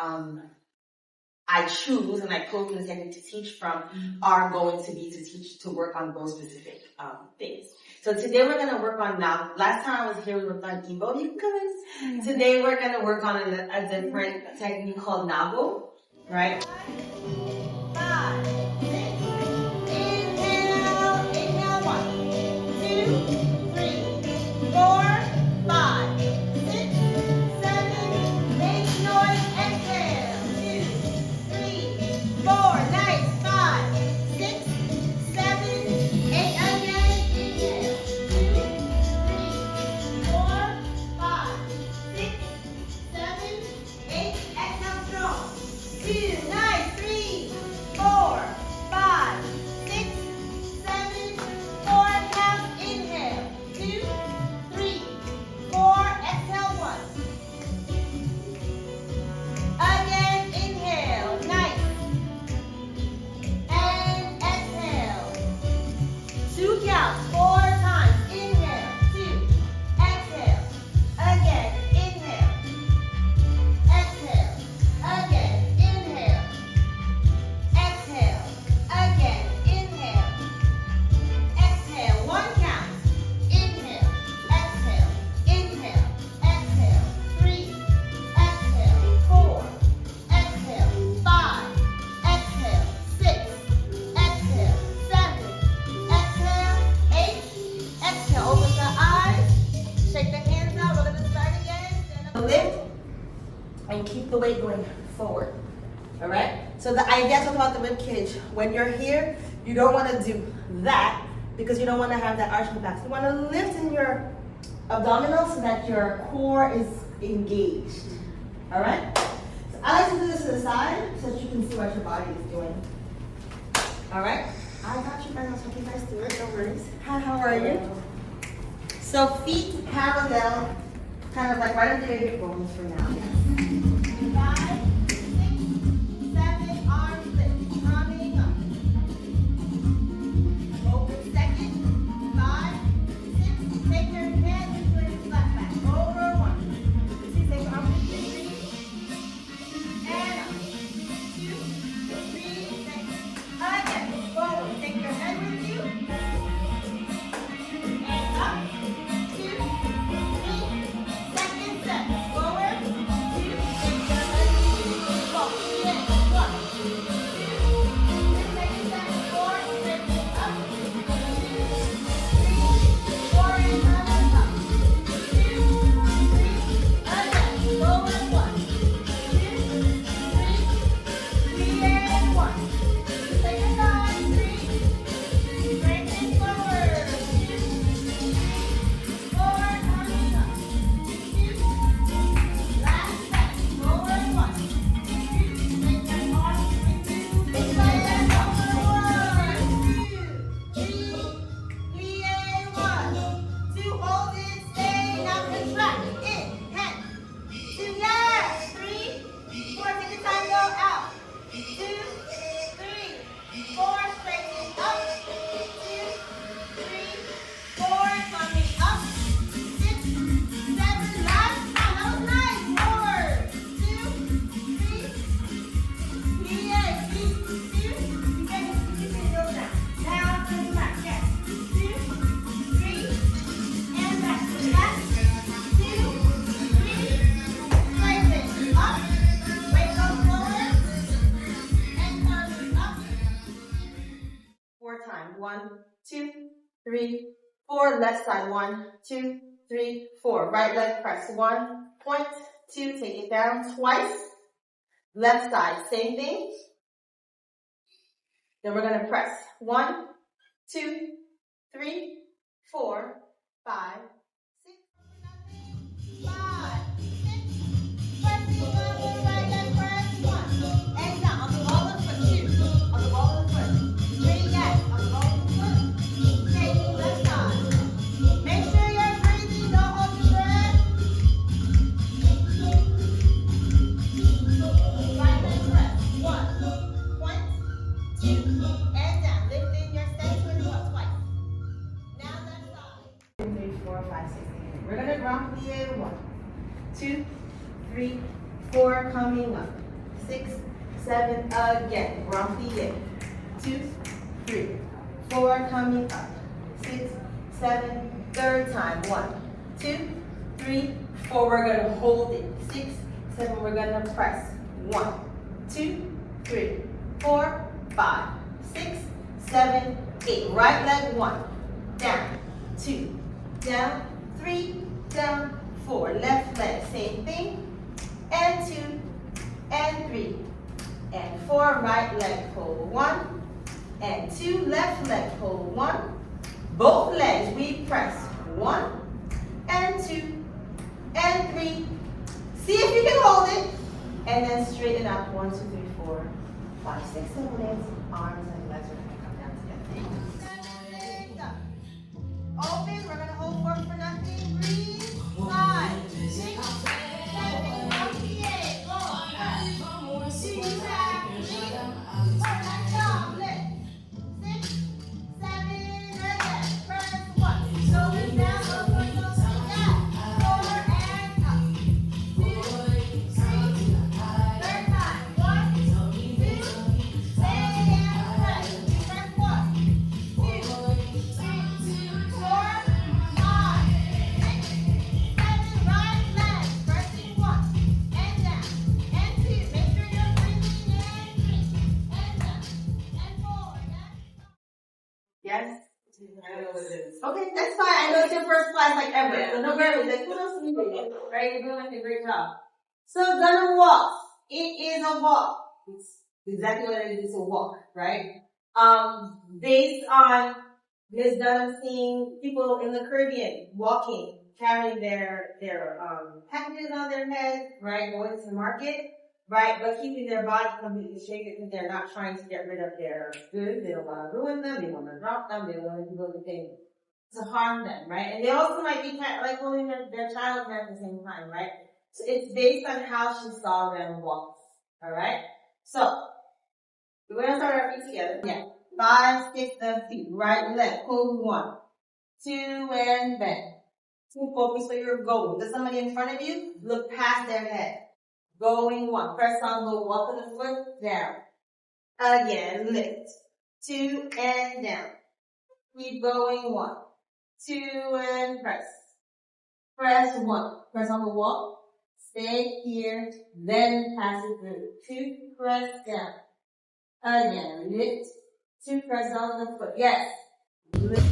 I choose and I pull in the technique to teach from are going to be to work on those specific things. So today we're going to work on now. Last time I was here, we worked on Evo. You can come in. Today we're going to work on a different technique called Nago, right? 5, 6, inhale, inhale, 1, 2, 3, 4, 5, 6, 7, make noise, exhale, 2, 3, 4, nice, 5, 6, 7, 8, again, inhale, 2, 3, 4, 5, 6, 7, 8, exhale, strong, 2, nice, 3, 4, 5, 6, 7, 4, count, inhale, 2, 3, 4, exhale, 1. Again, inhale, nice. And exhale. 2 counts, 4 times. Inhale, 2. Exhale. Again, inhale. Exhale. Again, inhale. Exhale. Again, inhale. Exhale. 1 count. Inhale. Exhale. Inhale. Exhale. 3. Exhale. 4. Exhale. 5. Exhale. 6. Exhale. 7. Exhale. 8. Exhale. Open the eyes. Shake the hands out. We're going to start again. Lift and keep the weight going forward. All right? So the idea about the rib cage, when you're here, you don't want to do that because you don't want to have that arch in the back. You want to lift in your abdominals so that your core is engaged. All right? So I like to do this to the side so that you can see what your body is doing. All right? I got you guys. I'll help you guys do it. No worries. Hi, how are you? So feet parallel, kind of like right under your hip bones for now. 5, 6, 7, arms lift, coming up. Open second, 5, 6, take your hands and put it flat back. Over 1. 2, take your arms lift, 3, and up. 2, 3, again, forward. Take your head with you. And up. 2, 3, second step. Forward. 2, take your head with you. Forward. In. 1, 2, second step. 4, lift it up. 2, 3, 4, and another up. 2, 3, again. Forward. 1, 2, 3, and 1. Take it down. 3, straighten forward. 2, 3, 4, coming up. 2, last step. Forward. 1, 2, take that arm with you. Extend and over. 1, 2, 3, and 1. 2, hold it, stay, now contract. In, hand. 2, yes. 3, 4, take the time, go out. 2, 3, 4, straighten up. 2, 3, 4, coming up. 6, 7, last time. That was nice. Forward. 2, 3, yes. 2, you can go down. Down to the back. Yes. 2, 3, and back to the back. 2, 3, straighten up. Weight goes forward. And coming up. 4 times. 1, 2, 3, 4. Left side. 1, 2, 3, 4. Right leg press. 1, point, 2, take it down twice. Left side. Same thing. Then we're going to press. 1, 2, 3, 4, 5, We're gonna grand plie 1, 2, 3, 4, coming up. 6, 7, again. Grand plie. 2, 3, 4, coming up. 6, 7, third time. 1, 2, 3, 4. We're gonna hold it. 6, 7. We're gonna press. 1, 2, 3, 4, 5, 6, 7, 8. Right leg 1. Down. 2. Down. 3. Down. 4. Left leg. Same thing. And 2. And 3. And 4. Right leg. Hold 1. And 2. Left leg. Hold 1. Both legs. We press. 1. And 2. And 3. See if you can hold it. And then straighten up. 1, 2, 3, 4, 5, 6, 7, 8. Arms and legs are gonna come down together. Open. We're gonna hold 4 for nothing. Breathe. 5, 6, 7, 8. Go. 2, tap. 3, 4, lift. 6, 7, again. Press 1. Shoulders down. Over. Shoulders down. 4 and up. 2, 3. Third time. 1, 2, and press. Press 1, 2, 3, 4, 5, 6, 7. Right leg. Pressing 1 and down and 2. Make sure you're breathing in. 3 and down and 4. Yes. Okay, that's fine. I know it's your first class like ever. So no worries. Like, kudos to you, right? You're doing like a great job. So gonna walk. It is a walk. It's exactly what it is. It's a walk, right? Based on Ms. Dunham seeing people in the Caribbean walking, carrying their packages on their head, right, going to the market, right, but keeping their body completely straight because they're not trying to get rid of their goods. They don't want to ruin them. They want to drop them. They want to do anything to harm them, right? And they also might be like holding their child at the same time, right? So it's based on how she saw them walk, all right? So we're gonna start our feet together. Yeah, 5, 6, 7 feet. Right leg, hold 1, 2, and bend. 2, focus where you're going. There's somebody in front of you. Look past their head. Going 1. Press on, go walk the foot down. Again, lift. 2 and down. Keep going 1, 2 and press. Press 1. Press on the wall. Stay here. Then pass it through. 2. Press down. Again, lift. 2. Press on the foot. Yes. Lift.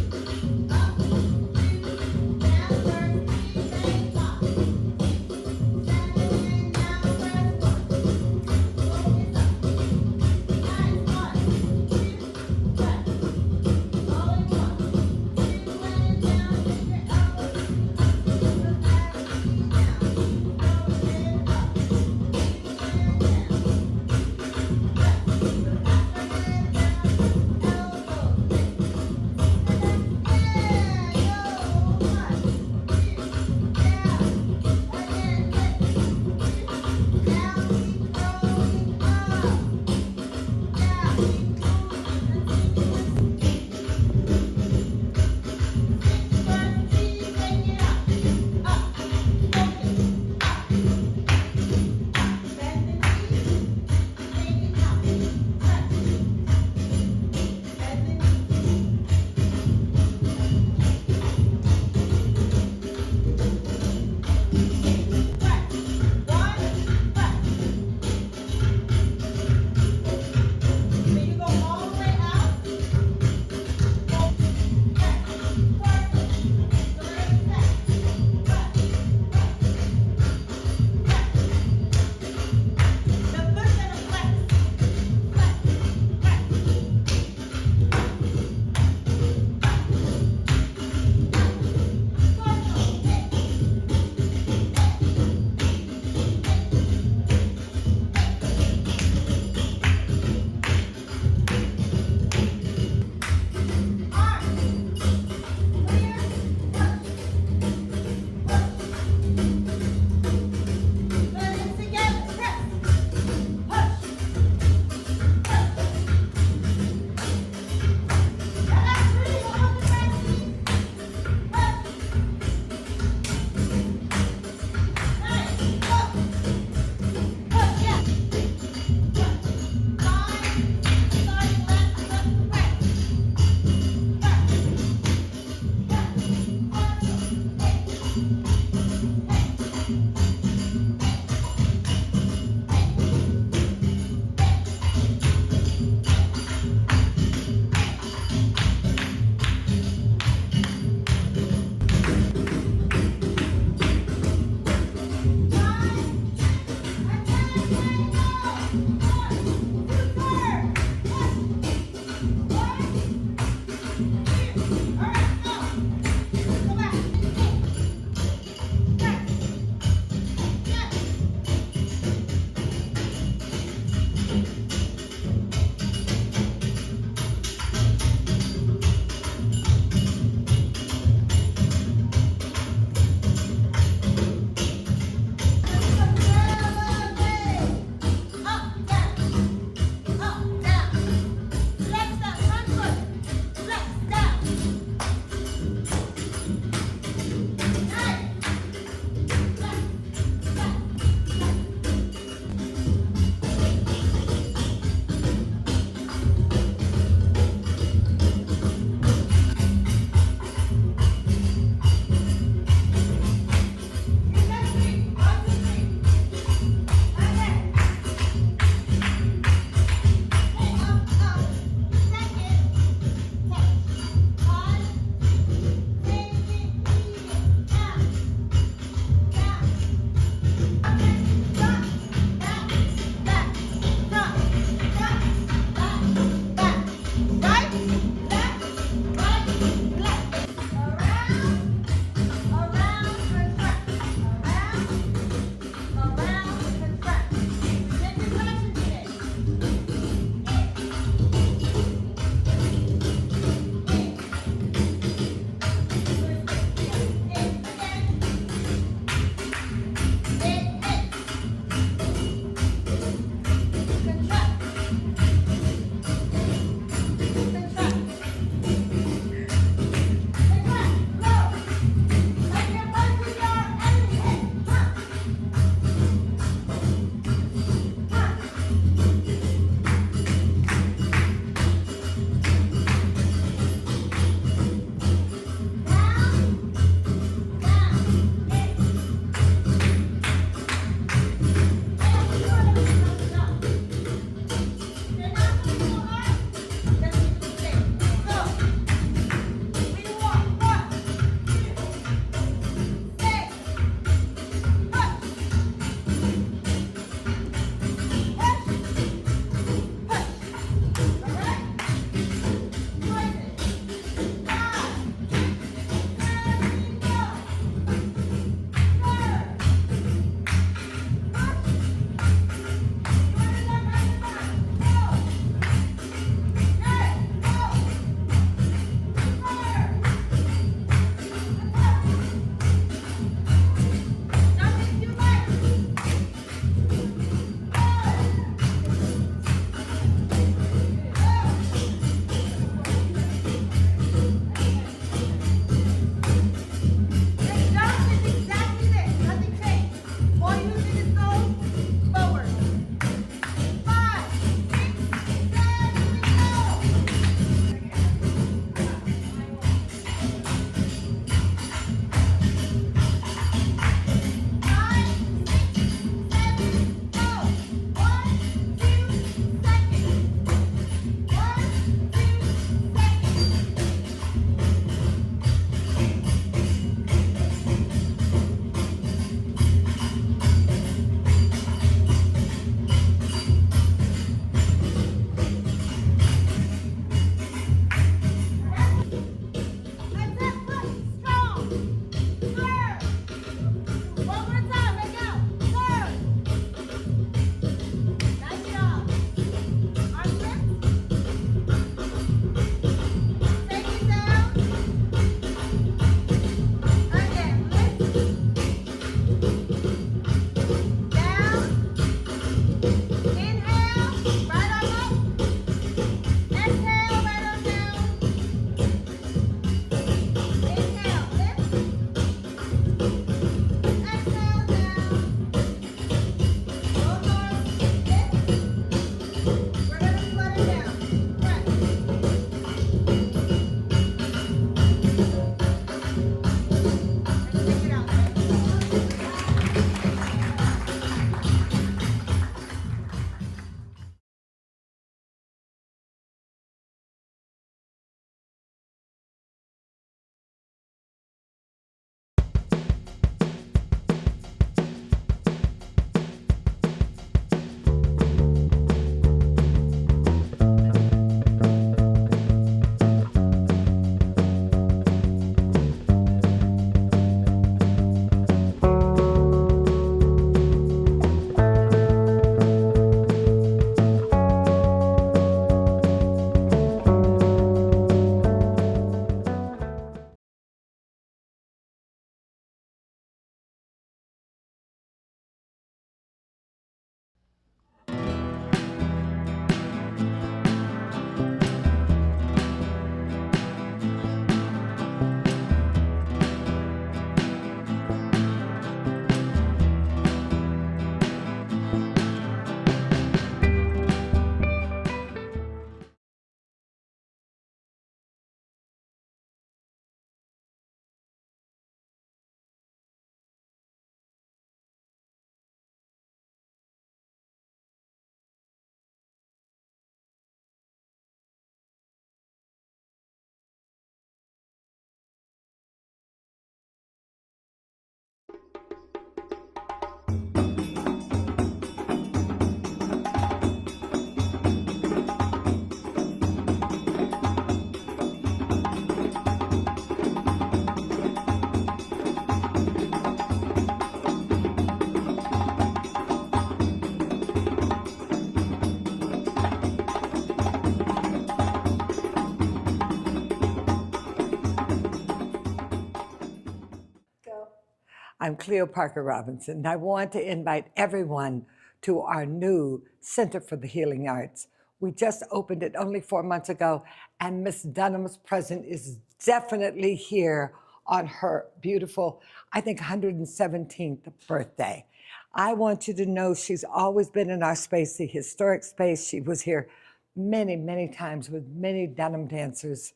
I'm Cleo Parker Robinson, and I want to invite everyone to our new Center for the Healing Arts. We just opened it only 4 months ago, and Miss Dunham's present is definitely here on her beautiful, I think, 117th birthday. I want you to know she's always been in our space, the historic space. She was here many, many times with many Dunham dancers.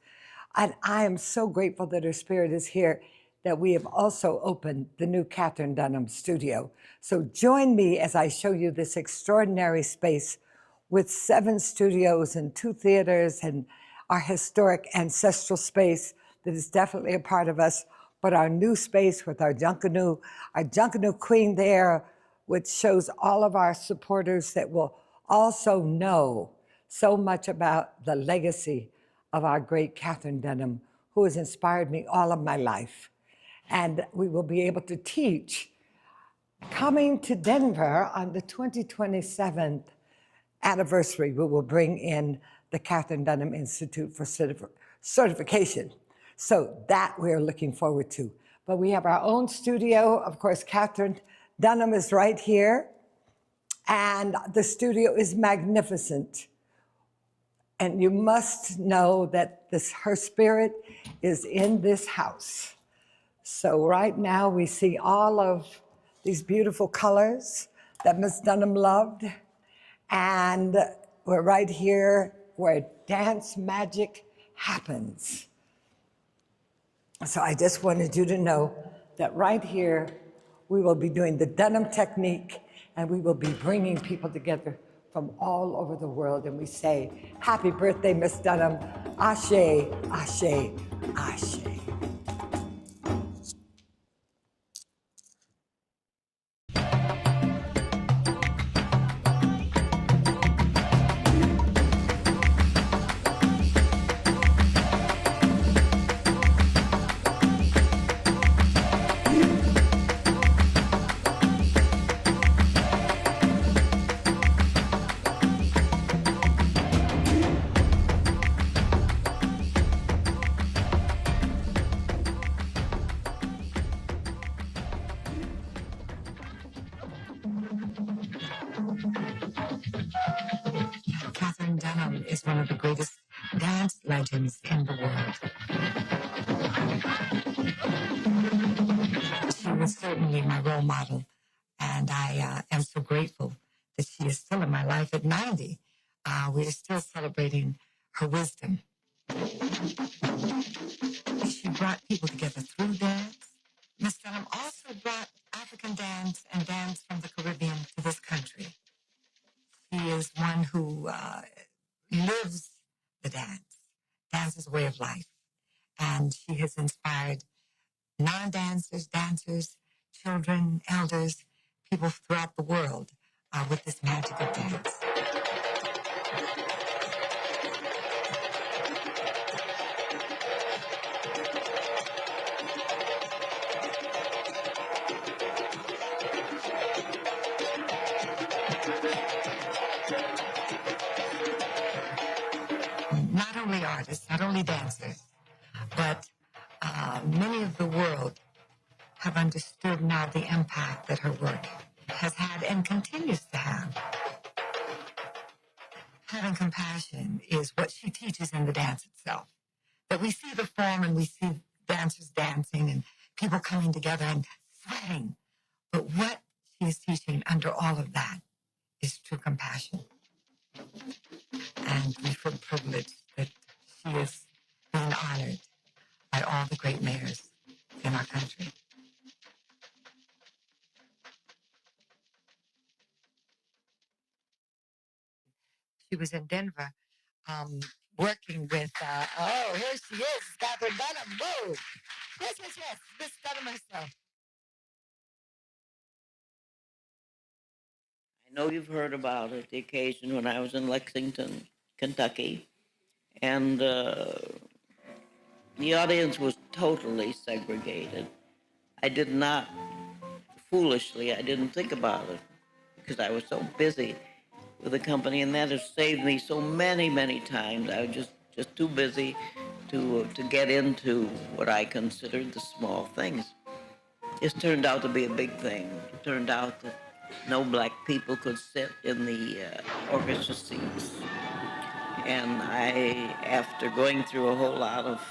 And I am so grateful that her spirit is here, that we have also opened the new Katherine Dunham studio. So join me as I show you this extraordinary space with 7 studios and 2 theaters and our historic ancestral space that is definitely a part of us, but our new space with our Junkanoo Queen there, which shows all of our supporters that will also know so much about the legacy of our great Katherine Dunham, who has inspired me all of my life. And we will be able to teach. Coming to Denver on the 2027th anniversary, we will bring in the Katherine Dunham Institute for certification. So that we're looking forward to. But we have our own studio. Of course, Katherine Dunham is right here. And the studio is magnificent. And you must know that her spirit is in this house. So right now we see all of these beautiful colors that Miss Dunham loved. And we're right here where dance magic happens. So I just wanted you to know that right here, we will be doing the Dunham technique, and we will be bringing people together from all over the world. And we say, happy birthday, Miss Dunham. Ashe, ashe, ashe. Katherine Dunham is one of the greatest dance legends in the world. She was certainly my role model, and I am so grateful that she is still in my life at 90. We are still celebrating her wisdom. She brought people together through dance. Miss Dunham also brought African dance and dance from the Caribbean to this country. She is one who lives the dance. Dance is a way of life. And she has inspired non-dancers, dancers, children, elders, people throughout the world with this magic of dance. Not only artists, not only dancers, but many of the world have understood now the impact that her work has had and continues to have. Having compassion is what she teaches in the dance itself. That we see the form and we see dancers dancing and people coming together and sweating. But what she is teaching under all of that is true compassion. And we feel privileged that she is being honored by all the great mayors in our country. She was in Denver working with, oh, here she is, Katherine Dunham. Whoa! Yes, Miss Dunham herself. I know you've heard about it, the occasion when I was in Lexington, Kentucky, and the audience was totally segregated. I did not, foolishly, I didn't think about it because I was so busy with the company, and that has saved me so many, many times. I was just too busy to get into what I considered the small things. it turned out to be a big thing. It turned out that no black people could sit in the orchestra seats. And I, after going through a whole lot of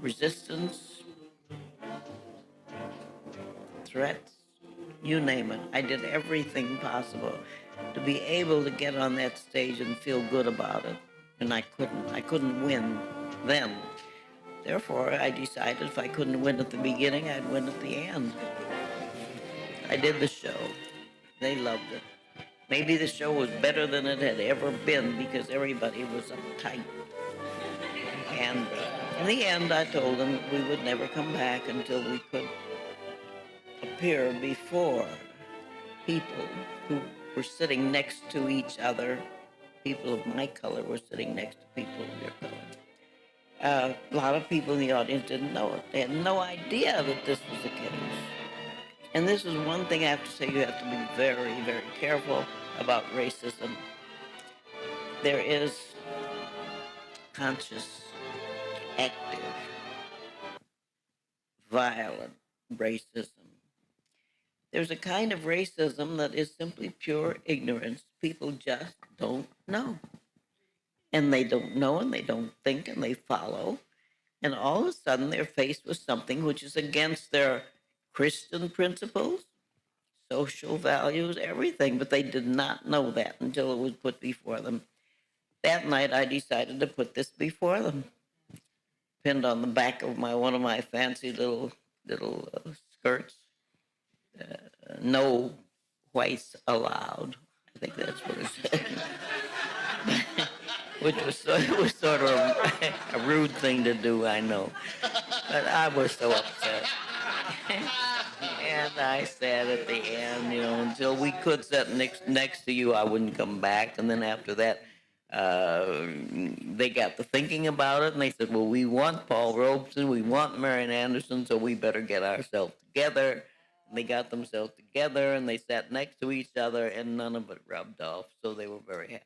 resistance, threats, you name it. I did everything possible to be able to get on that stage and feel good about it. And I couldn't win then. Therefore, I decided if I couldn't win at the beginning, I'd win at the end. I did the show. They loved it. Maybe the show was better than it had ever been because everybody was uptight. And in the end, I told them we would never come back until we could appear before people who were sitting next to each other. People of my color were sitting next to people of your color. A lot of people in the audience didn't know it. They had no idea that this was the case. And this is one thing I have to say, you have to be very, very careful about racism. There is conscious, active, violent racism. There's a kind of racism that is simply pure ignorance. People just don't know. And they don't know, and they don't think, and they follow. And all of a sudden, they're faced with something which is against their Christian principles, social values, everything. But they did not know that until it was put before them. That night, I decided to put this before them. Pinned on the back of one of my fancy little skirts. No whites allowed. I think that's what it said. Which was sort of a rude thing to do, I know. But I was so upset. And I said at the end, until we could sit next to you, I wouldn't come back. And then after that, they got to thinking about it, and they said, well, we want Paul Robeson, we want Marian Anderson, so we better get ourselves together. And they got themselves together, and they sat next to each other, and none of it rubbed off, so they were very happy.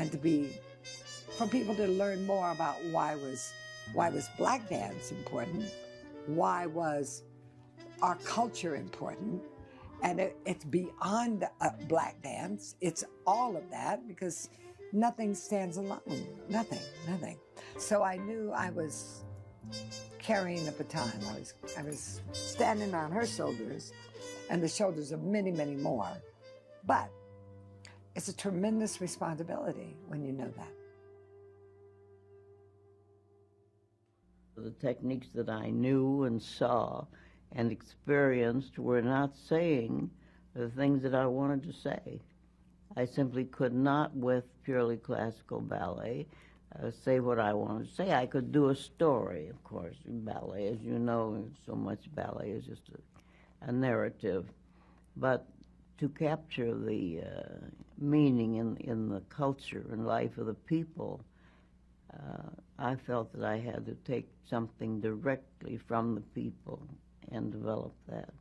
and for people to learn more about why was black dance important, why was our culture important, and it's beyond black dance. It's all of that, because nothing stands alone. Nothing. So I knew I was carrying the baton. I was standing on her shoulders and the shoulders of many, many more. But it's a tremendous responsibility when you know that. The techniques that I knew and saw and experienced were not saying the things that I wanted to say. I simply could not, with purely classical ballet, say what I wanted to say. I could do a story, of course, in ballet. As you know, so much ballet is just a narrative. But to capture the meaning in the culture and life of the people, I felt that I had to take something directly from the people and develop that.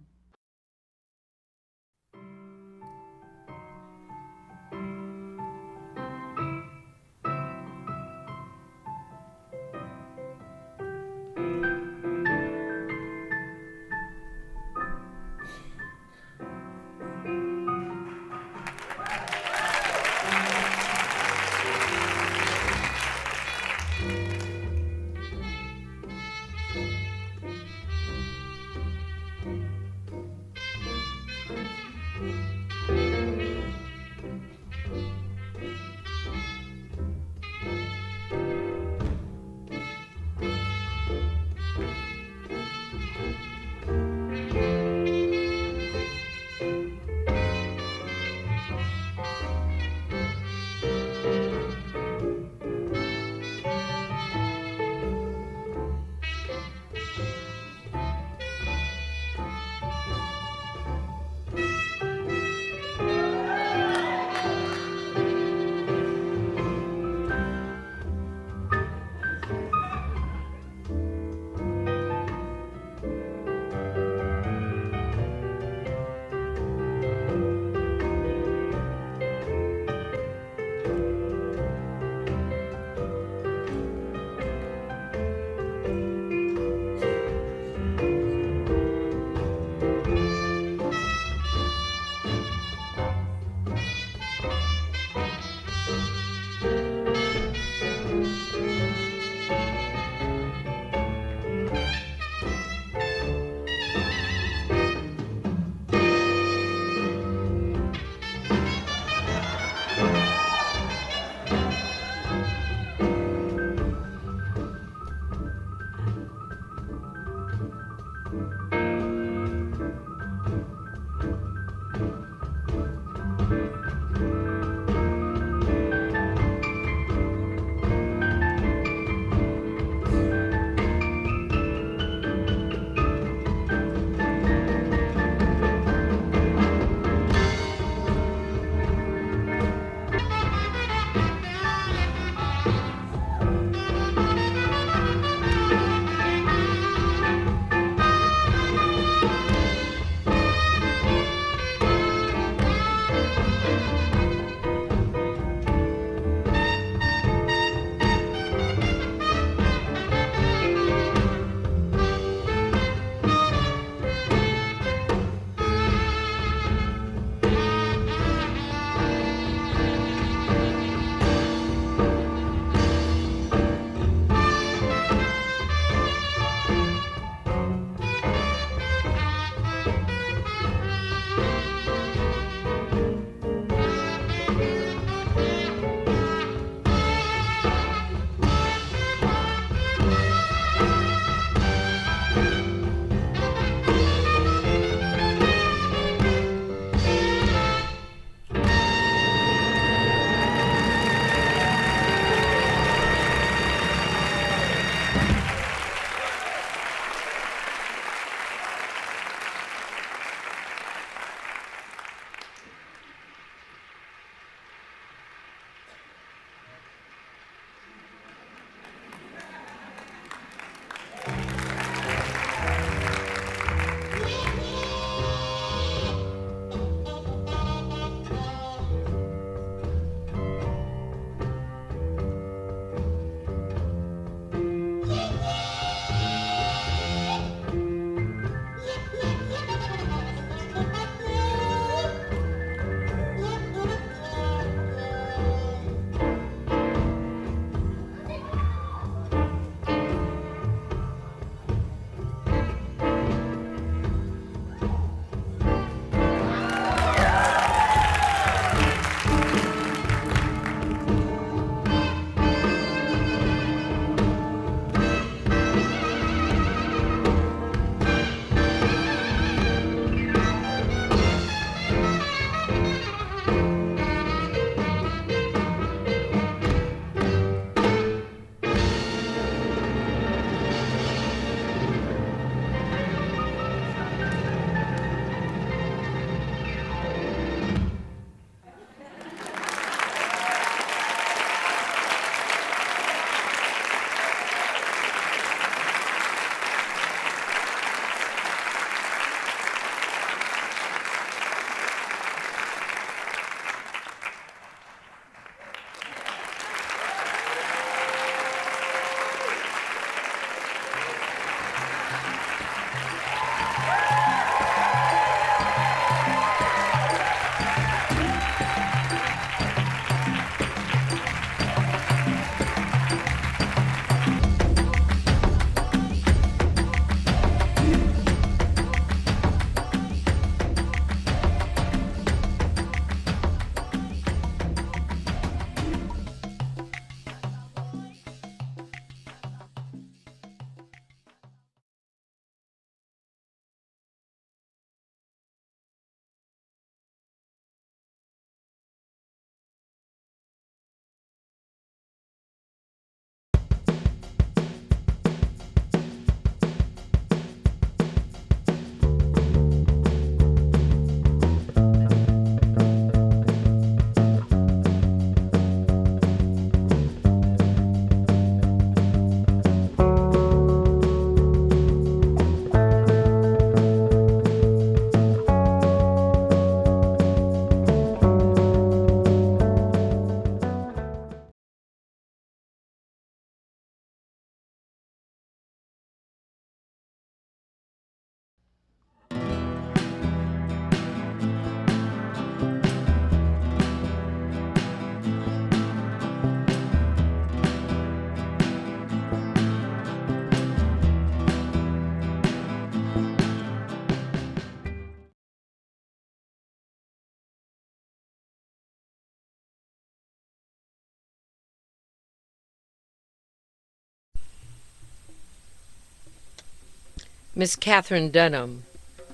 Miss Katherine Dunham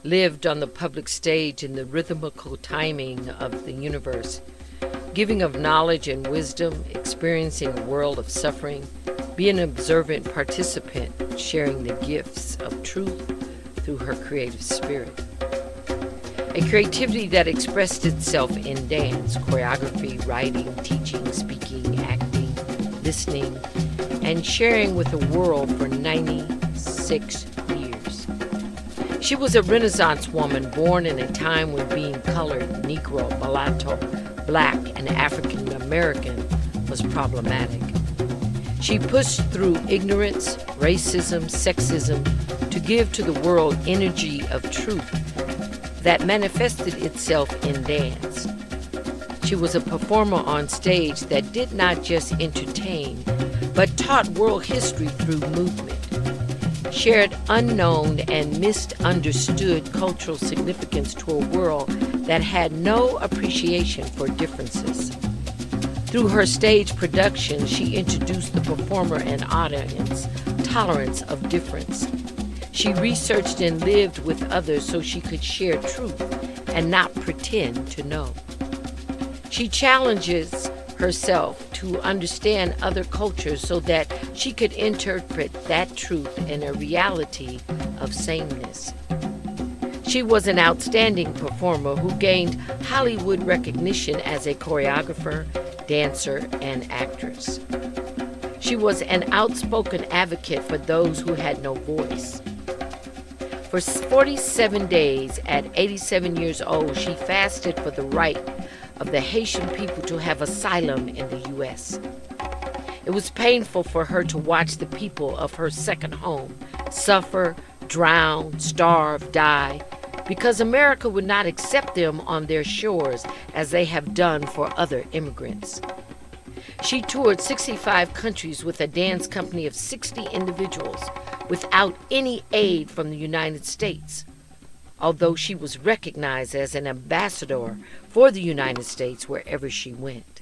lived on the public stage in the rhythmical timing of the universe, giving of knowledge and wisdom, experiencing a world of suffering, being an observant participant, sharing the gifts of truth through her creative spirit. A creativity that expressed itself in dance, choreography, writing, teaching, speaking, acting, listening, and sharing with the world for 96 years. She was a Renaissance woman born in a time when being colored, Negro, mulatto, Black, and African American was problematic. She pushed through ignorance, racism, sexism to give to the world energy of truth that manifested itself in dance. She was a performer on stage that did not just entertain, but taught world history through movement, shared unknown and misunderstood cultural significance to a world that had no appreciation for differences. Through her stage production, she introduced the performer and audience tolerance of difference. She researched and lived with others so she could share truth and not pretend to know. She challenges herself to understand other cultures so that she could interpret that truth in a reality of sameness. She was an outstanding performer who gained Hollywood recognition as a choreographer, dancer, and actress. She was an outspoken advocate for those who had no voice. For 47 days, at 87 years old, she fasted for the right of the Haitian people to have asylum in the U.S. It was painful for her to watch the people of her second home suffer, drown, starve, die, because America would not accept them on their shores as they have done for other immigrants. She toured 65 countries with a dance company of 60 individuals without any aid from the United States, although she was recognized as an ambassador for the United States wherever she went.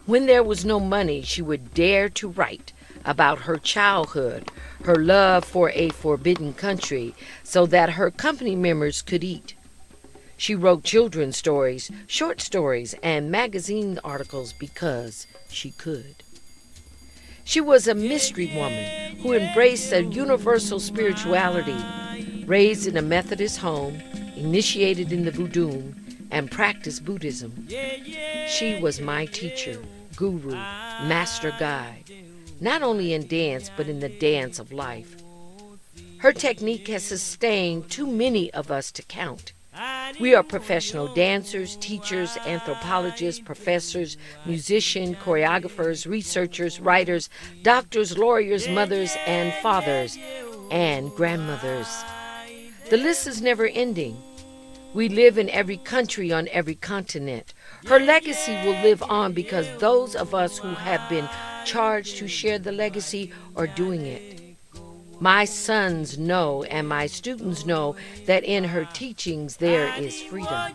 When there was no money, she would dare to write about her childhood, her love for a forbidden country, so that her company members could eat. She wrote children's stories, short stories, and magazine articles because she could. She was a mystery woman who embraced a universal spirituality, raised in a Methodist home, initiated in the Voodoo, and practiced Buddhism. She was my teacher, guru, master guide, not only in dance, but in the dance of life. Her technique has sustained too many of us to count. We are professional dancers, teachers, anthropologists, professors, musicians, choreographers, researchers, writers, doctors, lawyers, mothers, and fathers, and grandmothers. The list is never ending. We live in every country on every continent. Her legacy will live on because those of us who have been charged to share the legacy are doing it. My sons know and my students know that in her teachings there is freedom.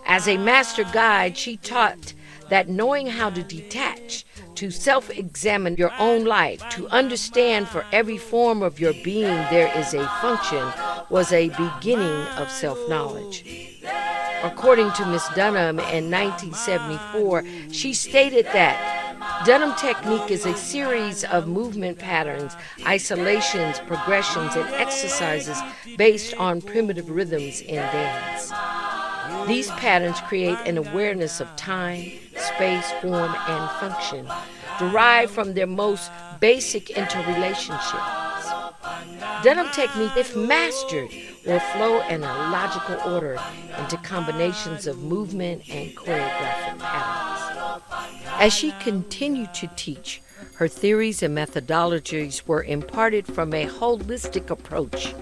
As a master guide, she taught that knowing how to detach, to self-examine your own life, to understand for every form of your being there is a function, was a beginning of self-knowledge. According to Miss Dunham in 1974, she stated that Dunham technique is a series of movement patterns, isolations, progressions, and exercises based on primitive rhythms in dance. These patterns create an awareness of time, space, form, and function, derived from their most basic interrelationships. Dunham technique, if mastered, will flow in a logical order into combinations of movement and choreographic patterns. As she continued to teach, her theories and methodologies were imparted from a holistic approach,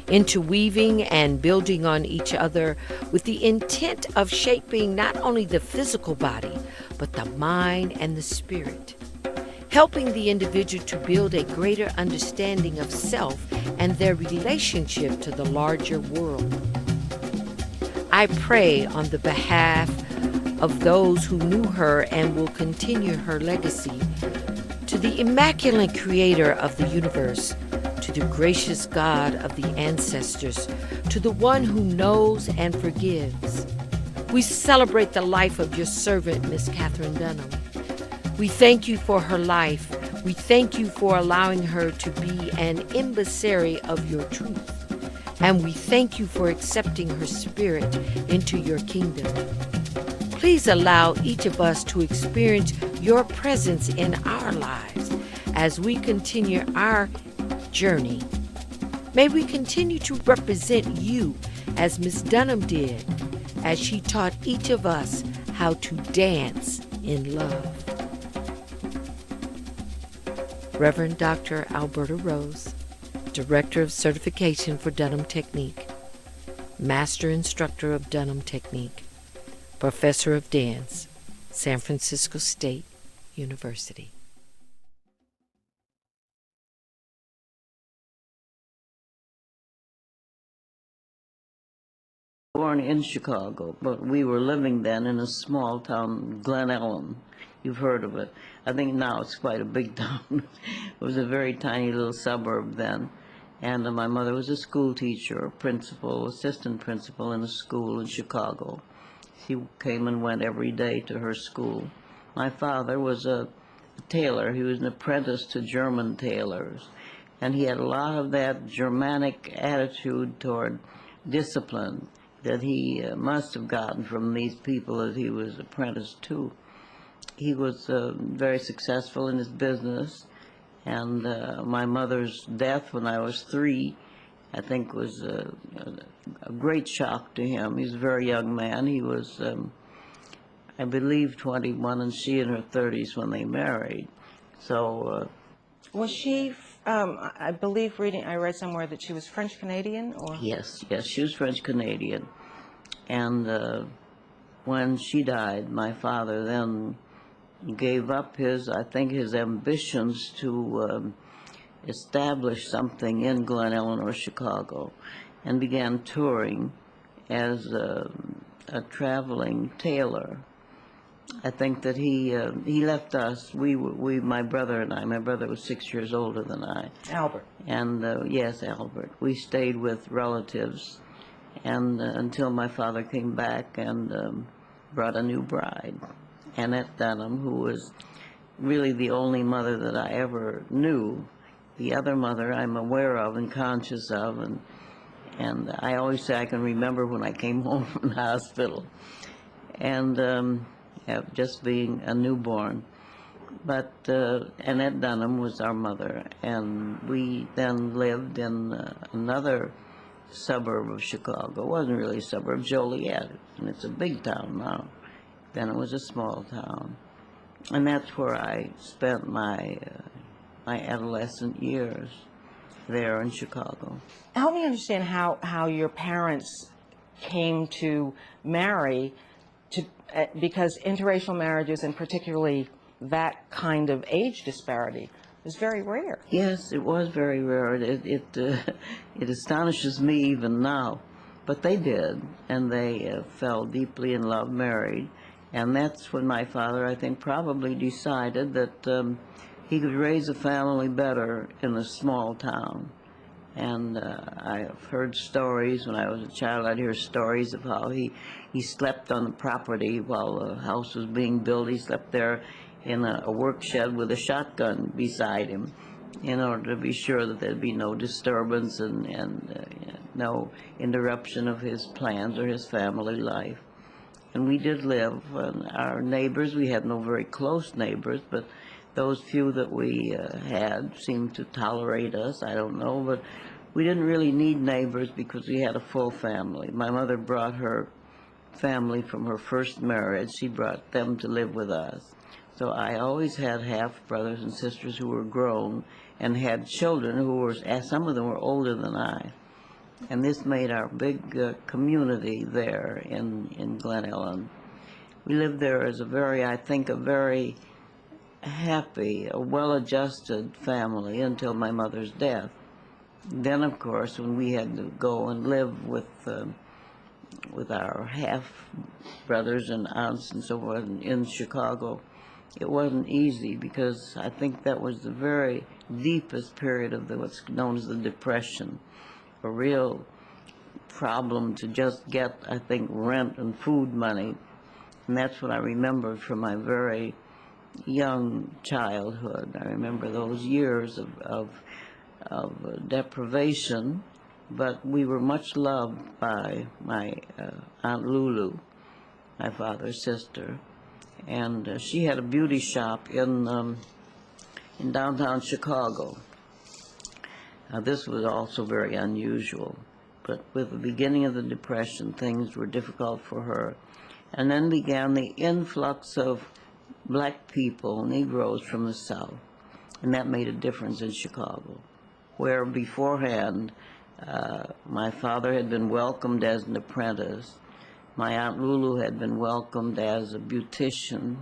interweaving and building on each other with the intent of shaping not only the physical body, but the mind and the spirit, helping the individual to build a greater understanding of self and their relationship to the larger world. I pray on the behalf of those who knew her and will continue her legacy, to the immaculate creator of the universe, to to the gracious God of the ancestors, to the one who knows and forgives. We celebrate the life of your servant, Miss Katherine Dunham. We thank you for her life. We thank you for allowing her to be an emissary of your truth. And we thank you for accepting her spirit into your kingdom. Please allow each of us to experience your presence in our lives as we continue our journey. May we continue to represent you as Miss Dunham did, as she taught each of us how to dance in love. Reverend Dr. Alberta Rose, Director of Certification for Dunham Technique, Master Instructor of Dunham Technique, Professor of Dance, San Francisco State University. Born in Chicago, but we were living then in a small town, Glen Ellen. You've heard of it. I think now it's quite a big town. It was a very tiny little suburb then. And my mother was a school teacher, principal, assistant principal in a school in Chicago. She came and went every day to her school. My father was a tailor. He was an apprentice to German tailors. And he had a lot of that Germanic attitude toward discipline that he must have gotten from these people that he was apprenticed to. He was very successful in his business, and my mother's death when I was 3, I think, was a great shock to him. He was a very young man. He was, I believe, 21, and she in her 30s when they married. So Was she, I believe I read somewhere that she was French-Canadian, or? Yes, she was French-Canadian. And when she died, my father then gave up his ambitions to establish something in Glen Ellen or Chicago, and began touring as a traveling tailor. I think that he left us. My brother and I. My brother was 6 years older than I. Albert. And yes, Albert. We stayed with relatives, and until my father came back and brought a new bride, Annette Dunham, who was really the only mother that I ever knew. The other mother I'm aware of and conscious of, and I always say I can remember when I came home from the hospital, and just being a newborn. But Annette Dunham was our mother, and we then lived in another suburb of Chicago. It wasn't really a suburb, Joliet, and it's a big town now. Then it was a small town, and that's where I spent my adolescent years, there in Chicago. Help me understand how your parents came to marry, because interracial marriages, and particularly that kind of age disparity, is very rare. Yes, it was very rare. It astonishes me even now, but they did, and they fell deeply in love, married. And that's when my father, I think, probably decided that he could raise a family better in a small town. And I've heard stories, when I was a child, I'd hear stories of how he slept on the property while the house was being built. He slept there in a work shed with a shotgun beside him in order to be sure that there'd be no disturbance and no interruption of his plans or his family life. And we did live, and our neighbors, we had no very close neighbors, but those few that we had seemed to tolerate us. I don't know, but we didn't really need neighbors because we had a full family. My mother brought her family from her first marriage. She brought them to live with us. So I always had half brothers and sisters who were grown and had children who were, some of them were older than I. And this made our big community there in Glen Ellen. We lived there as a very happy, a well-adjusted family until my mother's death. Then, of course, when we had to go and live with our half brothers and aunts and so forth in Chicago, it wasn't easy because I think that was the very deepest period of what's known as the Depression, a real problem to just get, I think, rent and food money. And that's what I remember from my very young childhood. I remember those years of deprivation, but we were much loved by my Aunt Lulu, my father's sister, and she had a beauty shop in downtown Chicago. This was also very unusual, but with the beginning of the Depression, things were difficult for her. And then began the influx of black people, Negroes from the South, and that made a difference in Chicago, where beforehand my father had been welcomed as an apprentice. My Aunt Lulu had been welcomed as a beautician.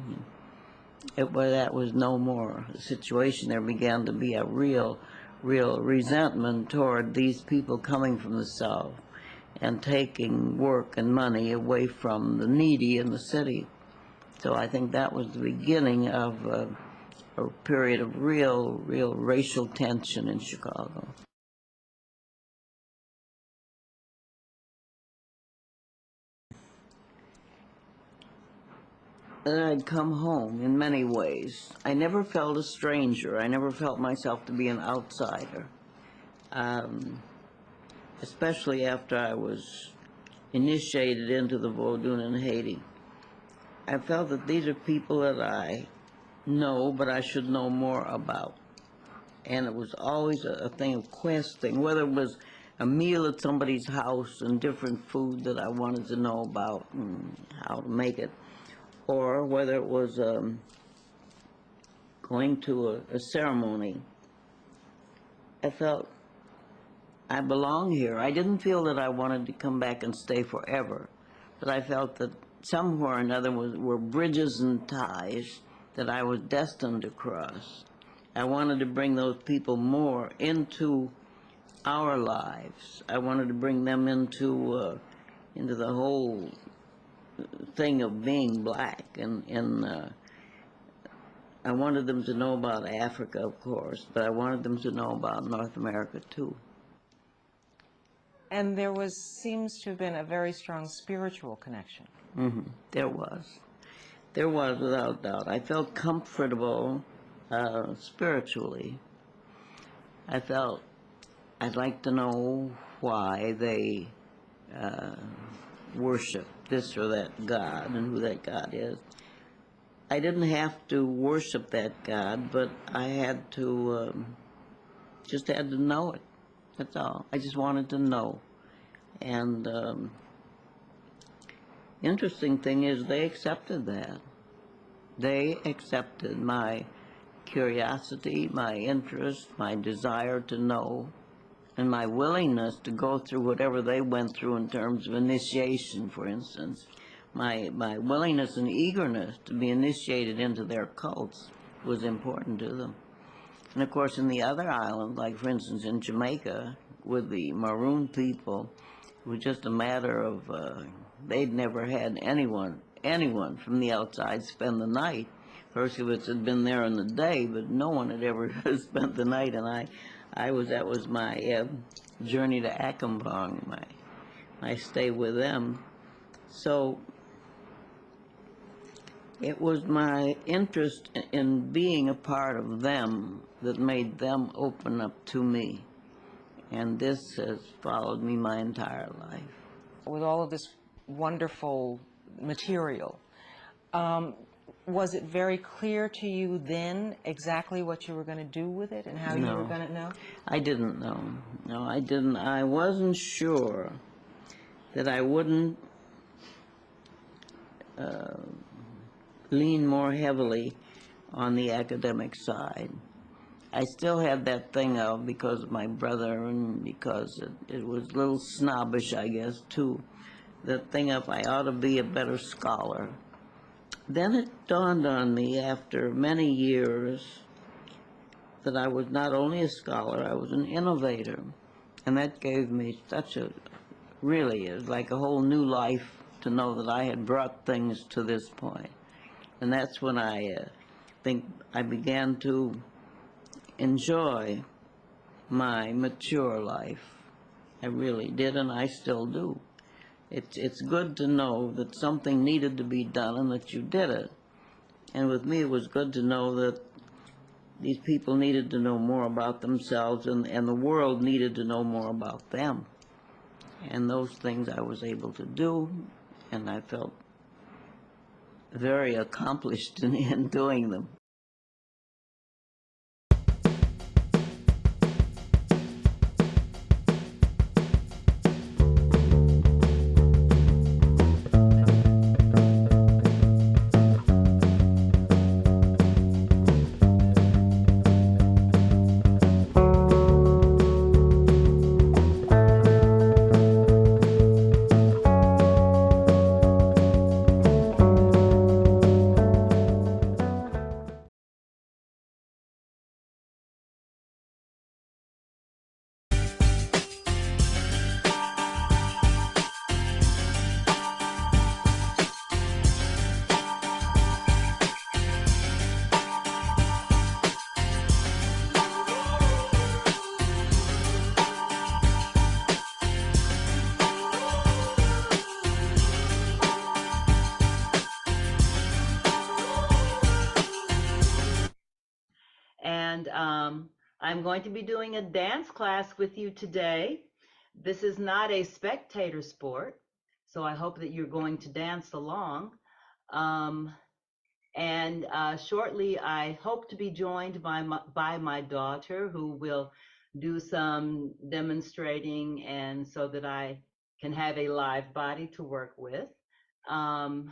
That was no more the situation. There began to be a real resentment toward these people coming from the South and taking work and money away from the needy in the city. So I think that was the beginning of a period of real racial tension in Chicago. Then I'd come home in many ways. I never felt a stranger. I never felt myself to be an outsider. Especially after I was initiated into the Vodun in Haiti. I felt that these are people that I know, but I should know more about. And it was always a thing of questing, whether it was a meal at somebody's house and different food that I wanted to know about and how to make it, or whether it was going to a ceremony. I felt I belong here. I didn't feel that I wanted to come back and stay forever, but I felt that somewhere or another were bridges and ties that I was destined to cross. I wanted to bring those people more into our lives. I wanted to bring them into the whole thing of being black, and I wanted them to know about Africa, of course, but I wanted them to know about North America too. And there seems to have been a very strong spiritual connection. Mm-hmm. There was without doubt. I felt comfortable spiritually. I felt I'd like to know why they worship this or that God and who that God is. I didn't have to worship that God, but I had to just had to know it. That's all. I just wanted to know. And interesting thing is they accepted that. They accepted my curiosity, my interest, my desire to know, and my willingness to go through whatever they went through in terms of initiation, for instance. My willingness and eagerness to be initiated into their cults was important to them. And of course in the other islands, like for instance in Jamaica, with the Maroon people, it was just a matter of, they'd never had anyone from the outside spend the night. Percival had been there in the day, but no one had ever spent the night, and that was my journey to Accompong, my stay with them. So it was my interest in being a part of them that made them open up to me. And this has followed me my entire life. With all of this wonderful material, was it very clear to you then exactly what you were going to do with it and how you were going to know? I didn't know. No, I didn't. I wasn't sure that I wouldn't lean more heavily on the academic side. I still had that thing of, because of my brother and because it was a little snobbish, I guess, too, that thing of I ought to be a better scholar. Then it dawned on me after many years that I was not only a scholar, I was an innovator. And that gave me such a, really, it was like a whole new life to know that I had brought things to this point. And that's when I think I began to enjoy my mature life. I really did, and I still do. It's good to know that something needed to be done and that you did it. And with me, it was good to know that these people needed to know more about themselves, and the world needed to know more about them. And those things I was able to do, and I felt very accomplished in doing them. And I'm going to be doing a dance class with you today. This is not a spectator sport, so I hope that you're going to dance along. And shortly, I hope to be joined by my daughter, who will do some demonstrating, and so that I can have a live body to work with. And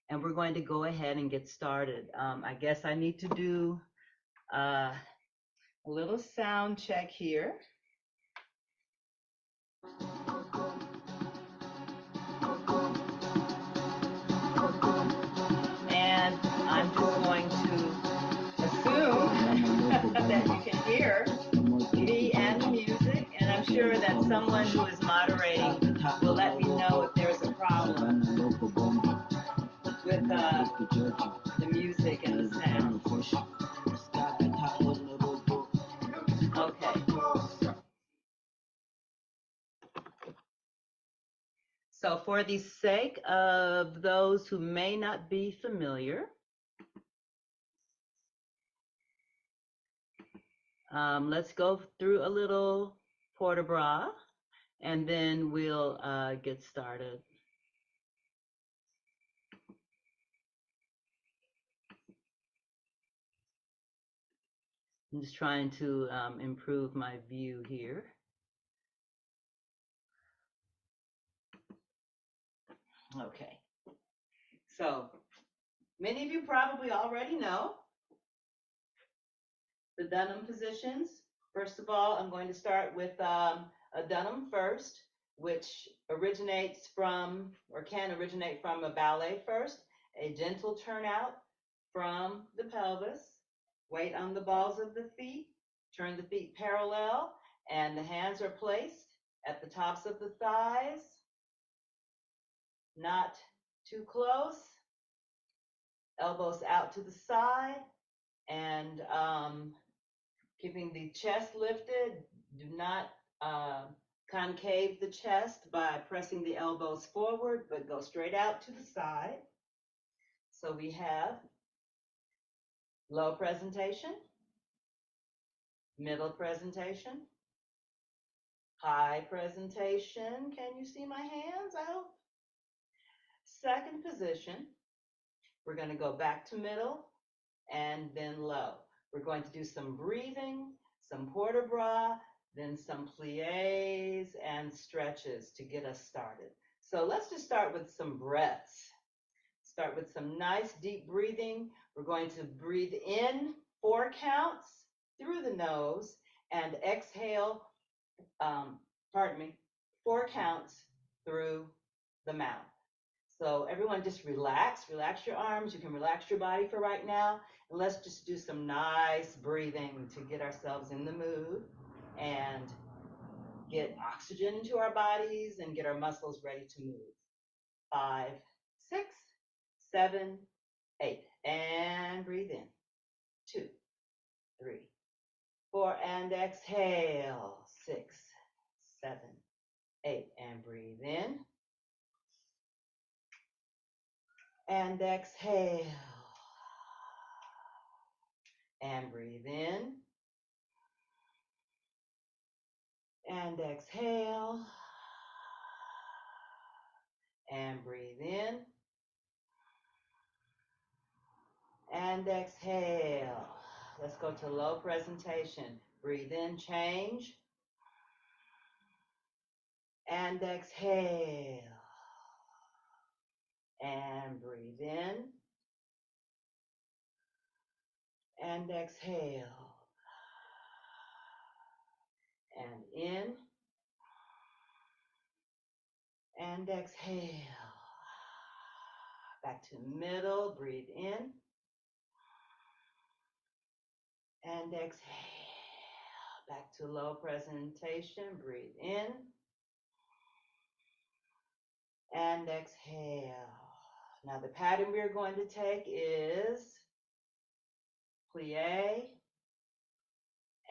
we're going to go ahead and get started. I guess I need to do a little sound check here. And I'm just going to assume that you can hear me and the music, and I'm sure that someone who is moderating will let me know if there's a problem with the music and the sound. Okay. So for the sake of those who may not be familiar, let's go through a little port de bras, and then we'll get started. I'm just trying to improve my view here. Okay. So many of you probably already know the Dunham positions. First of all, I'm going to start with a Dunham first, which originates from, or can originate from, a ballet first, a gentle turnout from the pelvis, weight on the balls of the feet, turn the feet parallel, and the hands are placed at the tops of the thighs, not too close, elbows out to the side, and keeping the chest lifted. Do not concave the chest by pressing the elbows forward, but go straight out to the side. So we have low presentation, middle presentation, high presentation. Can you see my hands? I hope. Second position, we're going to go back to middle and then low. We're going to do some breathing, some port de bras, then some plies and stretches to get us started. So let's just start with some breaths. Start with some nice deep breathing. We're going to breathe in 4 counts through the nose and exhale, 4 counts through the mouth. So everyone just relax your arms. You can relax your body for right now. And let's just do some nice breathing to get ourselves in the mood and get oxygen into our bodies and get our muscles ready to move. 5, 6, 7, 8, and breathe in. 2, 3, 4, and exhale. 6, 7, 8, and breathe in. And exhale. And breathe in. And exhale. And breathe in. And exhale. Let's go to low presentation. Breathe in, change. And exhale. And breathe in. And exhale. And in. And exhale. Back to middle. Breathe in. And exhale. Back to low presentation. Breathe in. And exhale. Now the pattern we're going to take is plie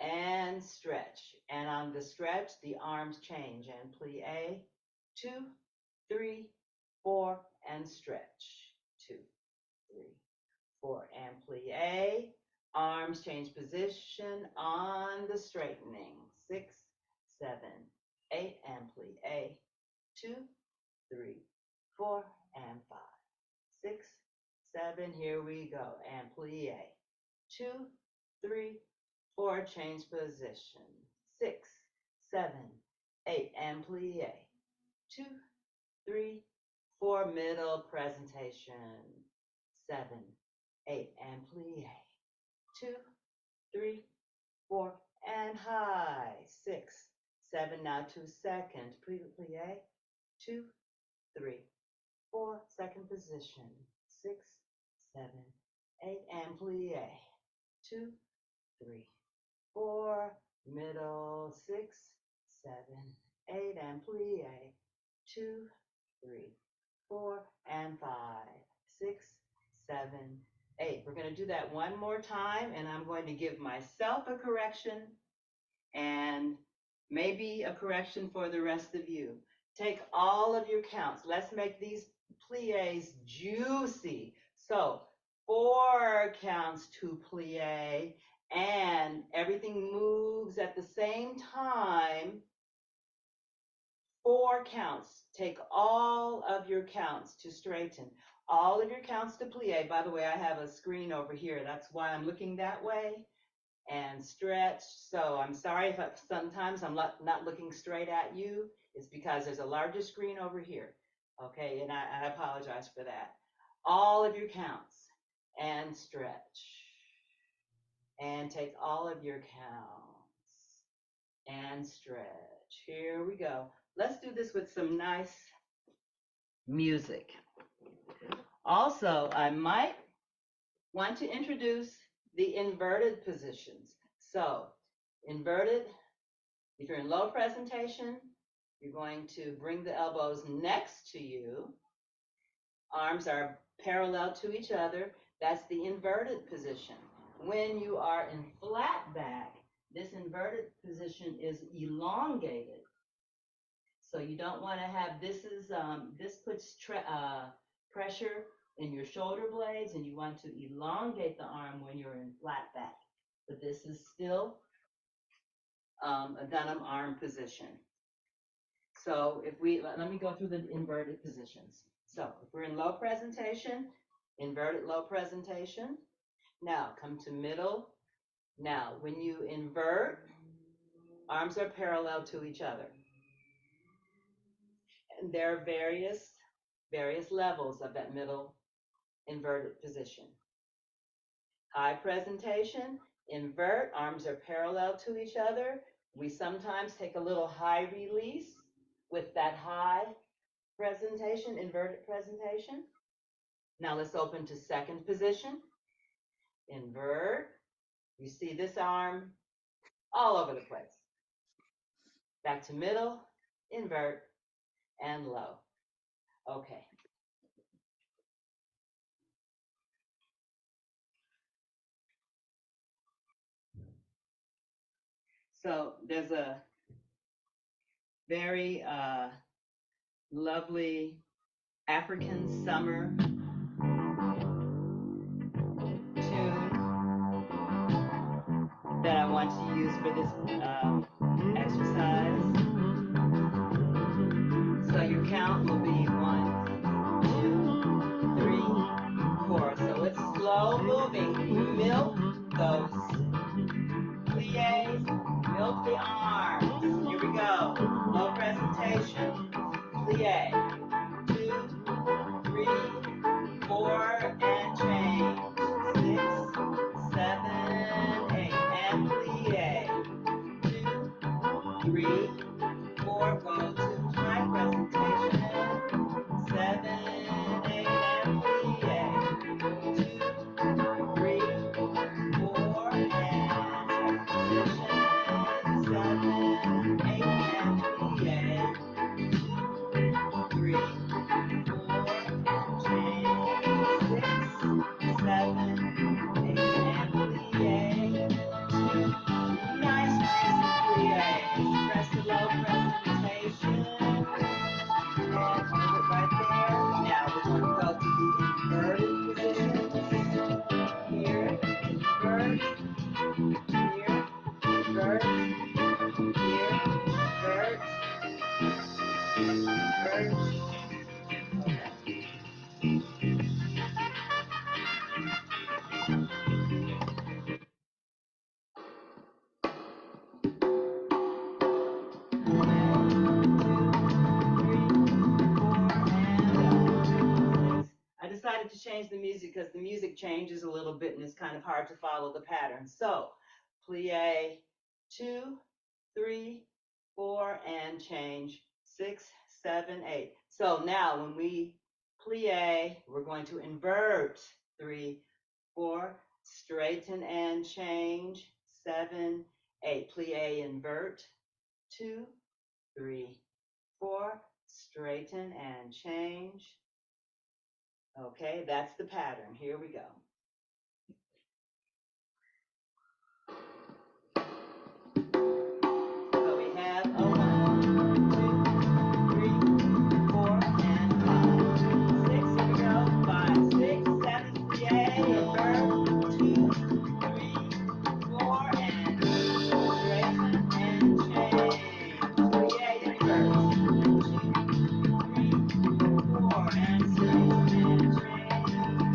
and stretch. And on the stretch, the arms change. And plie, 2, 3, 4, and stretch. 2, 3, 4, and plie. Arms change position on the straightening. 6, 7, 8, and plie. 2, 3, 4, and 5, 6, 7. Here we go. And plie. 2, 3, 4. Change position. 6, 7, 8, and plie. 2, 3, 4. Middle presentation. 7, 8, and plie. 2, 3, 4, and high. 6, 7. Now to second plie. 2, 3, 4. Second position. 6, 7, 8, and plie. 2, 3, 4. Middle. 6, 7, 8, and plie. 2, 3, 4, and 5, 6, 7, 8. We're going to do that one more time, and I'm going to give myself a correction and maybe a correction for the rest of you. Take all of your counts. Let's make these plies juicy. So 4 counts to plie, and everything moves at the same time. 4 counts. Take all of your counts to straighten. All of your counts to plie. By the way, I have a screen over here. That's why I'm looking that way. And stretch. So I'm sorry if sometimes I'm not looking straight at you. It's because there's a larger screen over here. Okay, and I apologize for that. All of your counts and stretch. And take all of your counts and stretch. Here we go. Let's do this with some nice music. Also, I might want to introduce the inverted positions. So, inverted, if you're in low presentation, you're going to bring the elbows next to you. Arms are parallel to each other. That's the inverted position. When you are in flat back, this inverted position is elongated. So you don't want to have, this puts pressure in your shoulder blades, and you want to elongate the arm when you're in flat back. But this is still a Dunham arm position. So if let me go through the inverted positions. So if we're in low presentation, inverted low presentation. Now come to middle. Now when you invert, arms are parallel to each other. And there are various levels of that middle inverted position. High presentation, invert, arms are parallel to each other. We sometimes take a little high release with that high presentation, inverted presentation. Now let's open to second position. Invert. You see this arm all over the place. Back to middle, invert, and low. Okay. So there's a very lovely African summer tune that I want to use for this exercise. So your count will be 1, 2, 3, 4. So it's slow moving. Milk those plies, milk the arms. Here we go. Slow presentation. Plie. 2, 3, 4, and change. 6, 7, 8, and plie. 2, 3, 4, go to high presentation. 7, 8, and plie. 2, 3, 4, and position. 7, 8, and plie. 2, 3, 4, and change. 6, 7, 8, and plie. 2, nice easy plies. Press the low presentation. And hold it right there. Now we're going to go to the inverted positions. Here, invert, here, invert, here, invert, invert. I decided to change the music because the music changes a little bit and it's kind of hard to follow the pattern. So, plie, 2, 3, 4, and change. 6, 7, 8. So now when we plie, we're going to invert. 3, 4, straighten and change. 7, 8. Plie, invert. 2, 3, 4, straighten and change. Okay, that's the pattern. Here we go. So we have a 1, 2, 3, 4, and 5. 6, here we go. 5, 6, 7, plie, invert. 2, 3, 4, and straighten and change. Plie, invert. 2, 3, 4, and straighten and change. Plie, invert.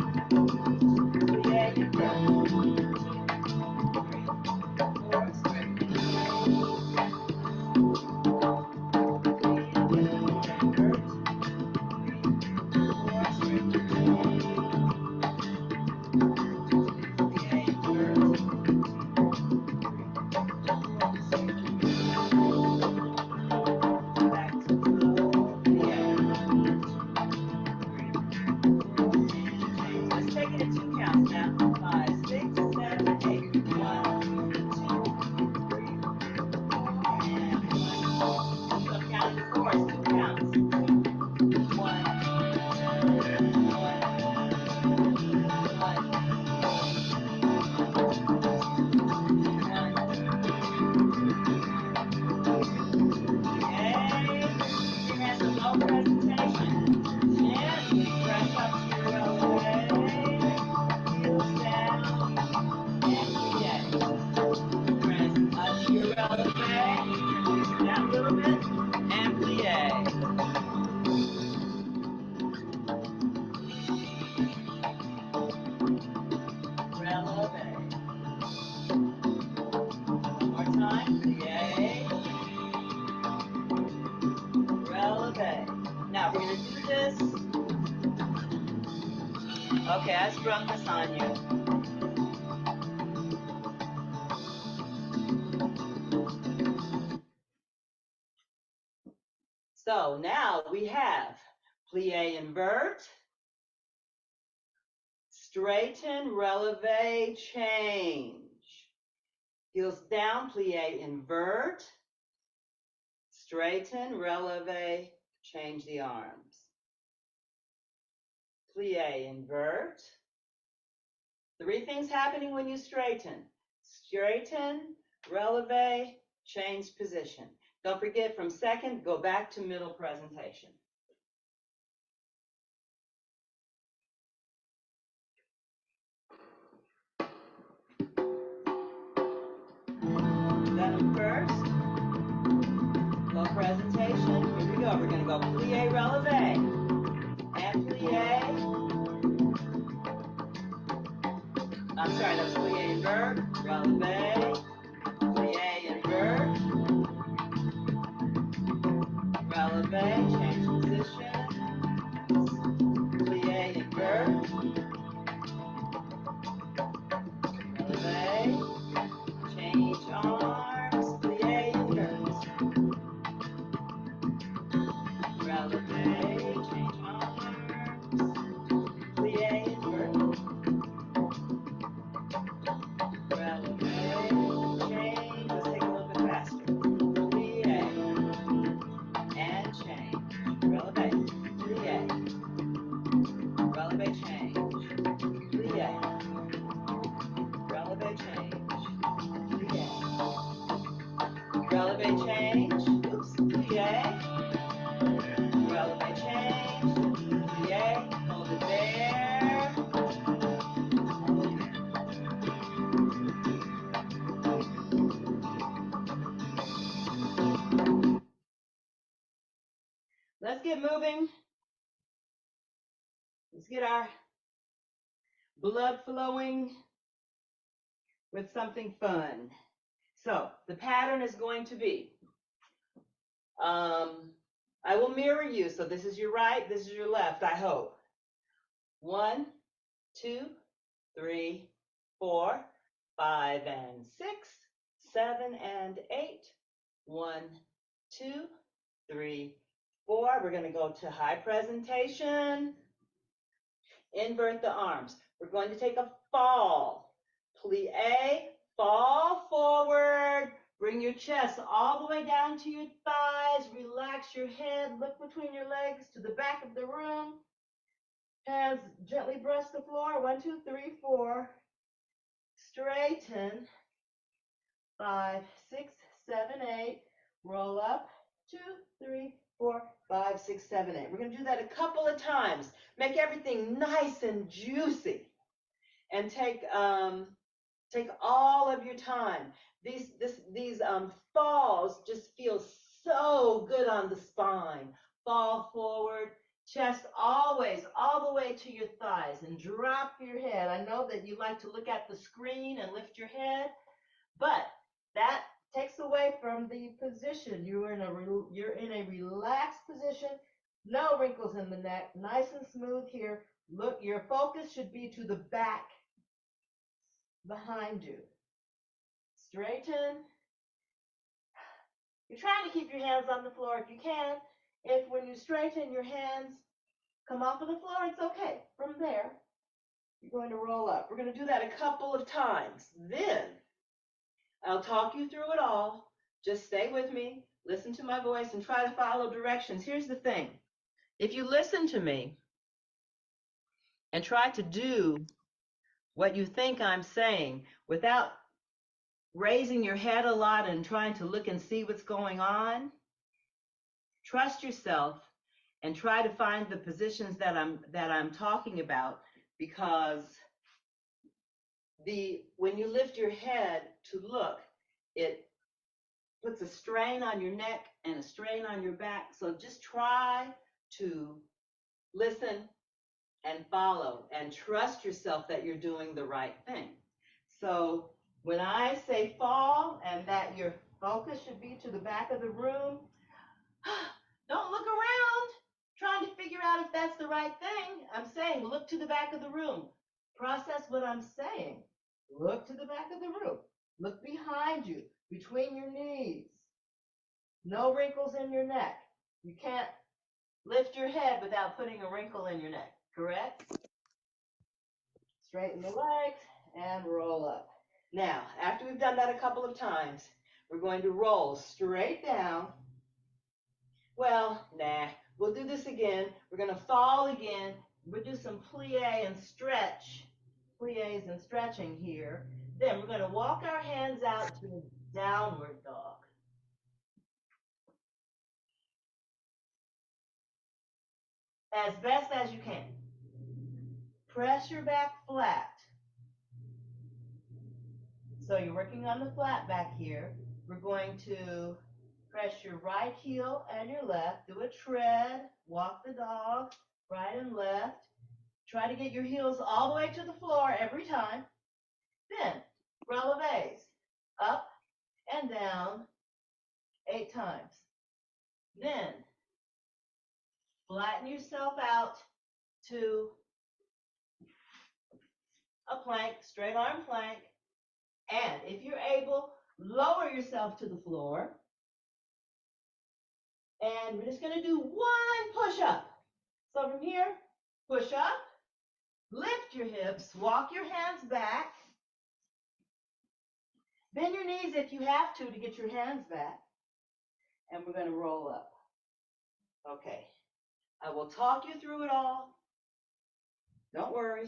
'Plie, invert, straighten, releve, change. Heels down, plie, invert, straighten, releve, change the arms. Plie, invert. 3 things happening when you straighten. Straighten, releve, change position. Don't forget, from second, go back to middle presentation. Then first, low presentation. Here we go. We're going to go plie, releve, and plie. I'm sorry, that's plie, invert, releve, plie, invert, releve, change position, plie, invert, releve, change arms, plie, invert, releve, change arms, plie, invert, releve, change, let's take a little bit faster, plie, and change, releve, plie, releve, change, plie, releve, change, plie, releve, change, oops, plie, releve, change, plie, hold it there, hold it there. Let's get moving. Let's get our blood flowing with something fun. So the pattern is going to be, I will mirror you. So this is your right, this is your left, I hope. 1, 2, 3, 4, 5, and 6, 7, and 8. 1, 2, 3, 4. We're going to go to high presentation. Invert the arms. We're going to take a fall. Plie, fall forward. Bring your chest all the way down to your thighs. Relax your head. Look between your legs to the back of the room. Hands gently brush the floor. 1, 2, 3, 4. Straighten. 5, 6, 7, 8. Roll up. 2, 3, 4, 5, 6, 7, 8. We're going to do that a couple of times. Make everything nice and juicy. And take all of your time. These falls just feel so good on the spine. Fall forward, chest always all the way to your thighs, and drop your head. I know that you like to look at the screen and lift your head, but that takes away from the position. You're in a relaxed position, no wrinkles in the neck, nice and smooth here. Look, your focus should be to the back behind you. Straighten. You're trying to keep your hands on the floor if you can. If when you straighten, your hands come off of the floor, it's okay. From there, you're going to roll up. We're going to do that a couple of times. Then I'll talk you through it all. Just stay with me, listen to my voice, and try to follow directions. Here's the thing. If you listen to me and try to do what you think I'm saying without raising your head a lot and trying to look and see what's going on, trust yourself and try to find the positions that I'm talking about, because when you lift your head to look, it puts a strain on your neck and a strain on your back. So just try to listen and follow and trust yourself that you're doing the right thing. So when I say fall and that your focus should be to the back of the room, don't look around trying to figure out if that's the right thing. I'm saying look to the back of the room. Process what I'm saying. Look to the back of the room. Look behind you, between your knees. No wrinkles in your neck. You can't lift your head without putting a wrinkle in your neck, correct? Straighten the legs and roll up. Now, after we've done that a couple of times, we're going to roll straight down. Well, nah, we'll do this again. We're going to fall again. We'll do some plie and stretch, plies and stretching here. Then we're going to walk our hands out to the downward dog. as best as you can. Press your back flat. So you're working on the flat back here. We're going to press your right heel and your left. Do a tread, walk the dog, right and left. Try to get your heels all the way to the floor every time. Then, relevés, up and down 8 times. Then, flatten yourself out to a plank, straight arm plank. And if you're able, lower yourself to the floor. And we're just going to do 1 push-up. So from here, push up, lift your hips, walk your hands back. Bend your knees if you have to get your hands back. And we're going to roll up. Okay. I will talk you through it all. Don't worry.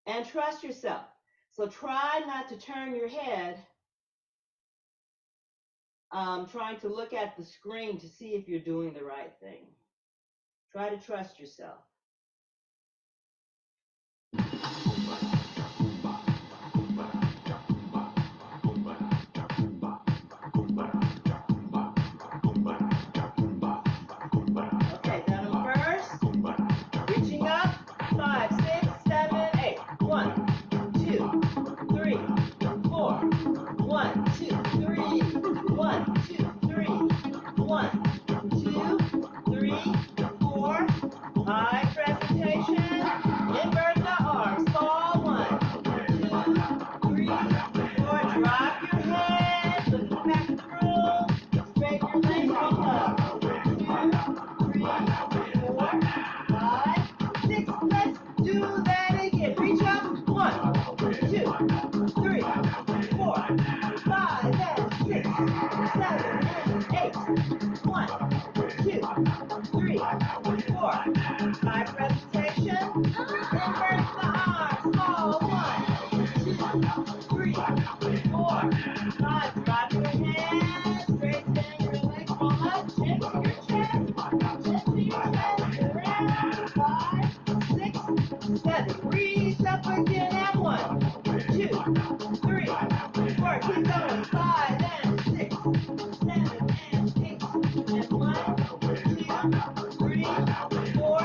And trust yourself. So try not to turn your head trying to look at the screen to see if you're doing the right thing. Try to trust yourself. Okay, Dunham first. Reaching up. 5, 6, 7, 8. 1, 2, 3, 4. 1, 2, 3. 1, 2, 3. 1, 2, 3, 4. High presentation. Invert the arms. Fall. 1, 2, 3, 4. Drop your head. Look back to the room. Straighten your legs. Roll up. 2, 3, 4, 5, 6. Let's do that again. Reach up. 1, 2, 3, 4, 5, and 6, 7, and 8. 1, 2, 3, 4. High presentation. Invert the arms. Fall. 1, 2, 3, 4, 5. Drop your hands. Straighten your legs. Roll up. Chin to your chest. Chin to your chest. Around. 5, 6, 7. Reach up again. And 1, 2, 3, 4. Keep going. 5 and 6, 7 and 8. And 1, 2, 3, 4.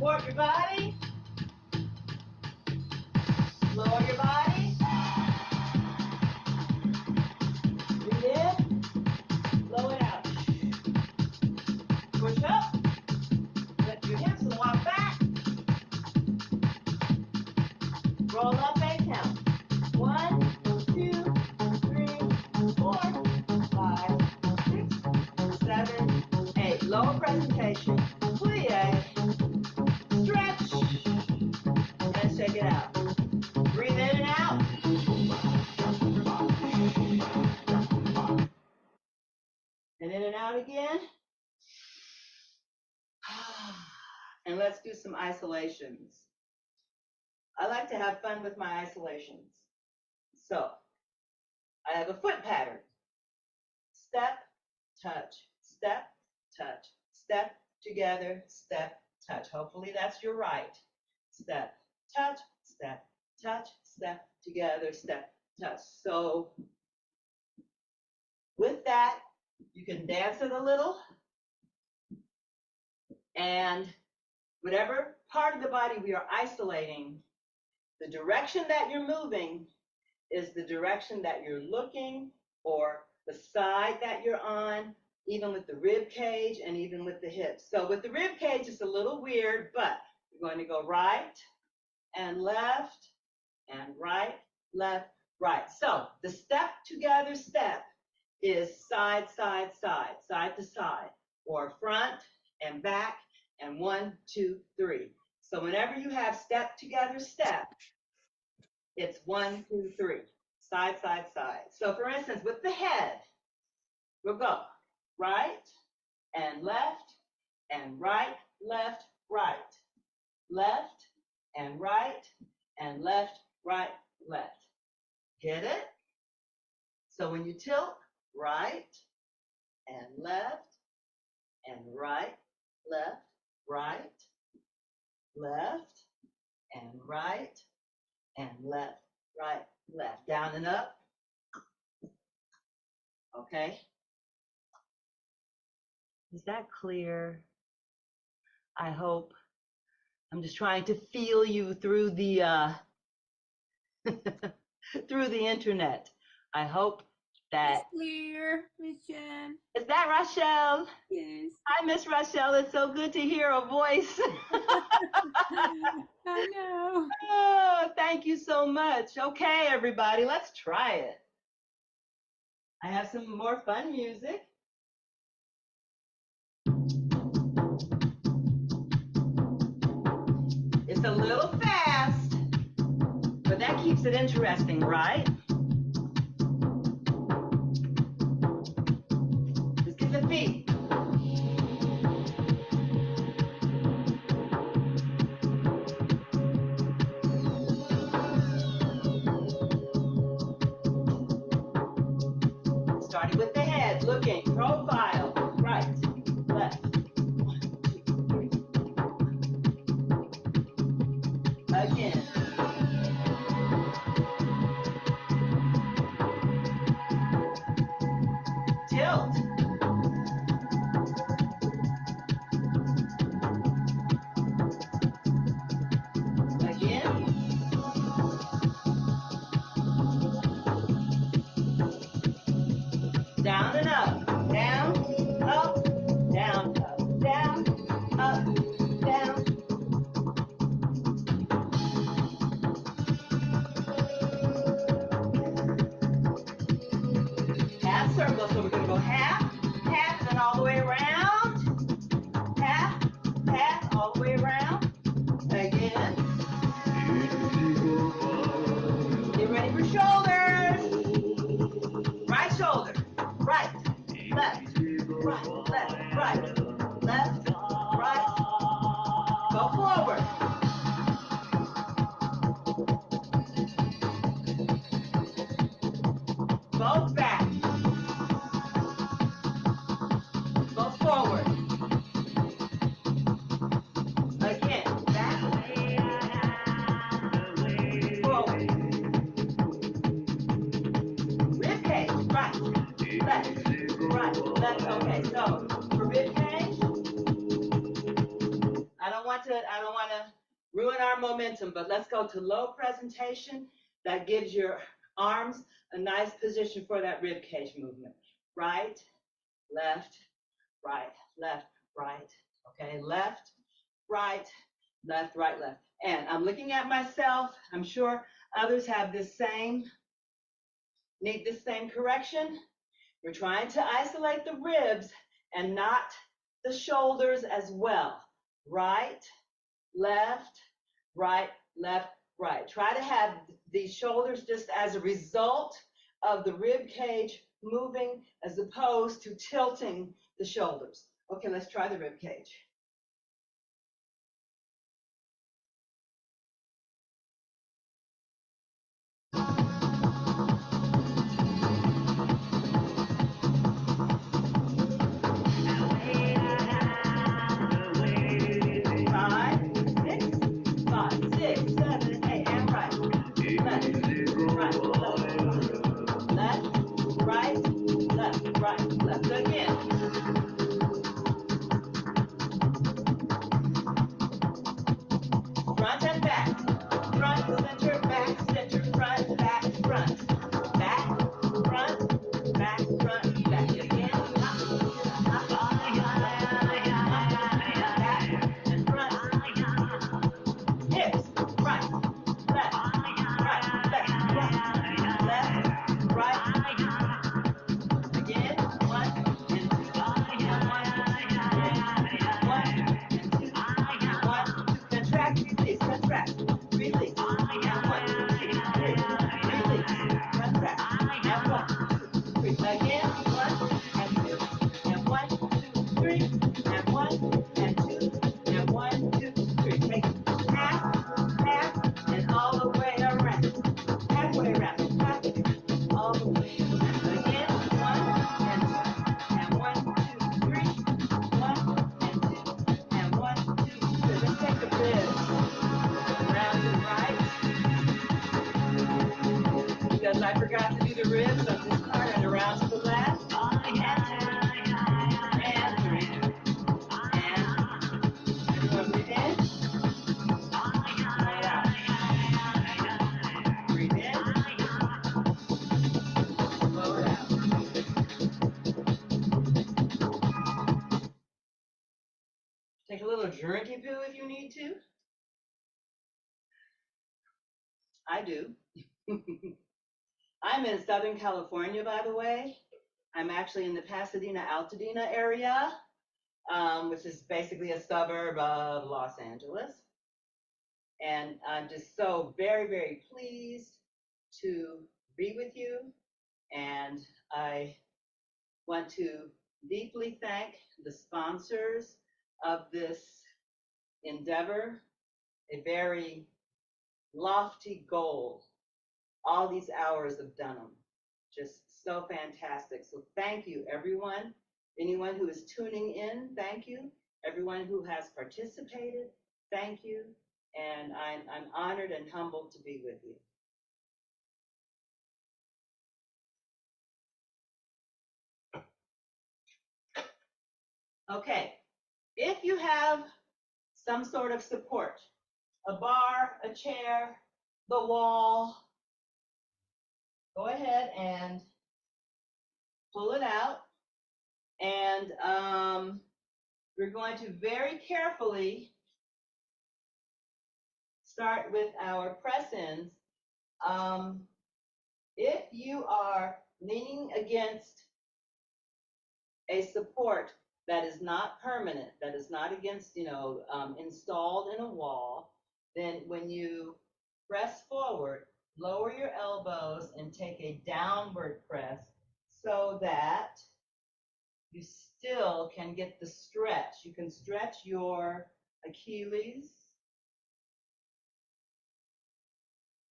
Support your body. Lower your body. Breathe in. Blow it out. Push up. Lift your hips and walk back. Roll up and count. 1, 2, 3, 4, 5, 6, 7, 8. Lower presentation. Plie. Stretch. And shake it out. Breathe in and out. And in and out again. And let's do some isolations. I like to have fun with my isolations. So I have a foot pattern. Step, touch, step, touch, step, together, step, touch. Hopefully that's your right. Step, touch, step, touch, step, together, step, touch. So with that, you can dance it a little, and whatever part of the body we are isolating, the direction that you're moving is the direction that you're looking, or the side that you're on, even with the rib cage and even with the hips. So with the rib cage, it's a little weird, but you're going to go right and left and right, left, right. So the step together step is side, side, side, side to side, or front and back, and 1, 2, 3. So whenever you have step together step, it's 1, 2, 3, side, side, side. So for instance, with the head, we'll go right and left and right, left, right, left and right and left, right, left. Get it? So when you tilt, right and left and right, left, right, left and right and left, right, left. Down and up. Okay. Is that clear? I hope. I'm just trying to feel you through the through the internet. I hope that. It's clear, Miss Jen. Is that Rochelle? Yes. Hi, Miss Rochelle. It's so good to hear a voice. I know. Oh, thank you so much. Okay, everybody, let's try it. I have some more fun music. It's a little fast, but that keeps it interesting, right? Let's get the feet. Starting with the head, looking, profile, right, left. 1, 2, 3. Again. want to ruin our momentum, but let's go to low presentation. That gives your arms a nice position for that rib cage movement. Right, left, right, left, right. Okay, left, right, left, right, left. And I'm looking at myself. I'm sure others have need this same correction. We're trying to isolate the ribs and not the shoulders as well. Right, left, right, left, right. Try to have the shoulders just as a result of the rib cage moving as opposed to tilting the shoulders. Okay, let's try the rib cage. I forgot to do the ribs on this part and around to the left. And 3. And everyone breathe in. Right out. Breathe in. Blow it out. Take a little drinky poo if you need to. I do. I'm in Southern California, by the way. I'm actually in the Pasadena-Altadena area, which is basically a suburb of Los Angeles. And I'm just so very, very pleased to be with you. And I want to deeply thank the sponsors of this endeavor, a very lofty goal, all these hours of Dunham, just so fantastic. So thank you, everyone. Anyone who is tuning in, thank you. Everyone who has participated, thank you. And I'm honored and humbled to be with you. Okay, if you have some sort of support, a bar, a chair, the wall, go ahead and pull it out. And we're going to very carefully start with our press-ins. If you are leaning against a support that is not permanent, that is not against, installed in a wall, then when you press forward, lower your elbows and take a downward press so that you still can get the stretch. You can stretch your Achilles,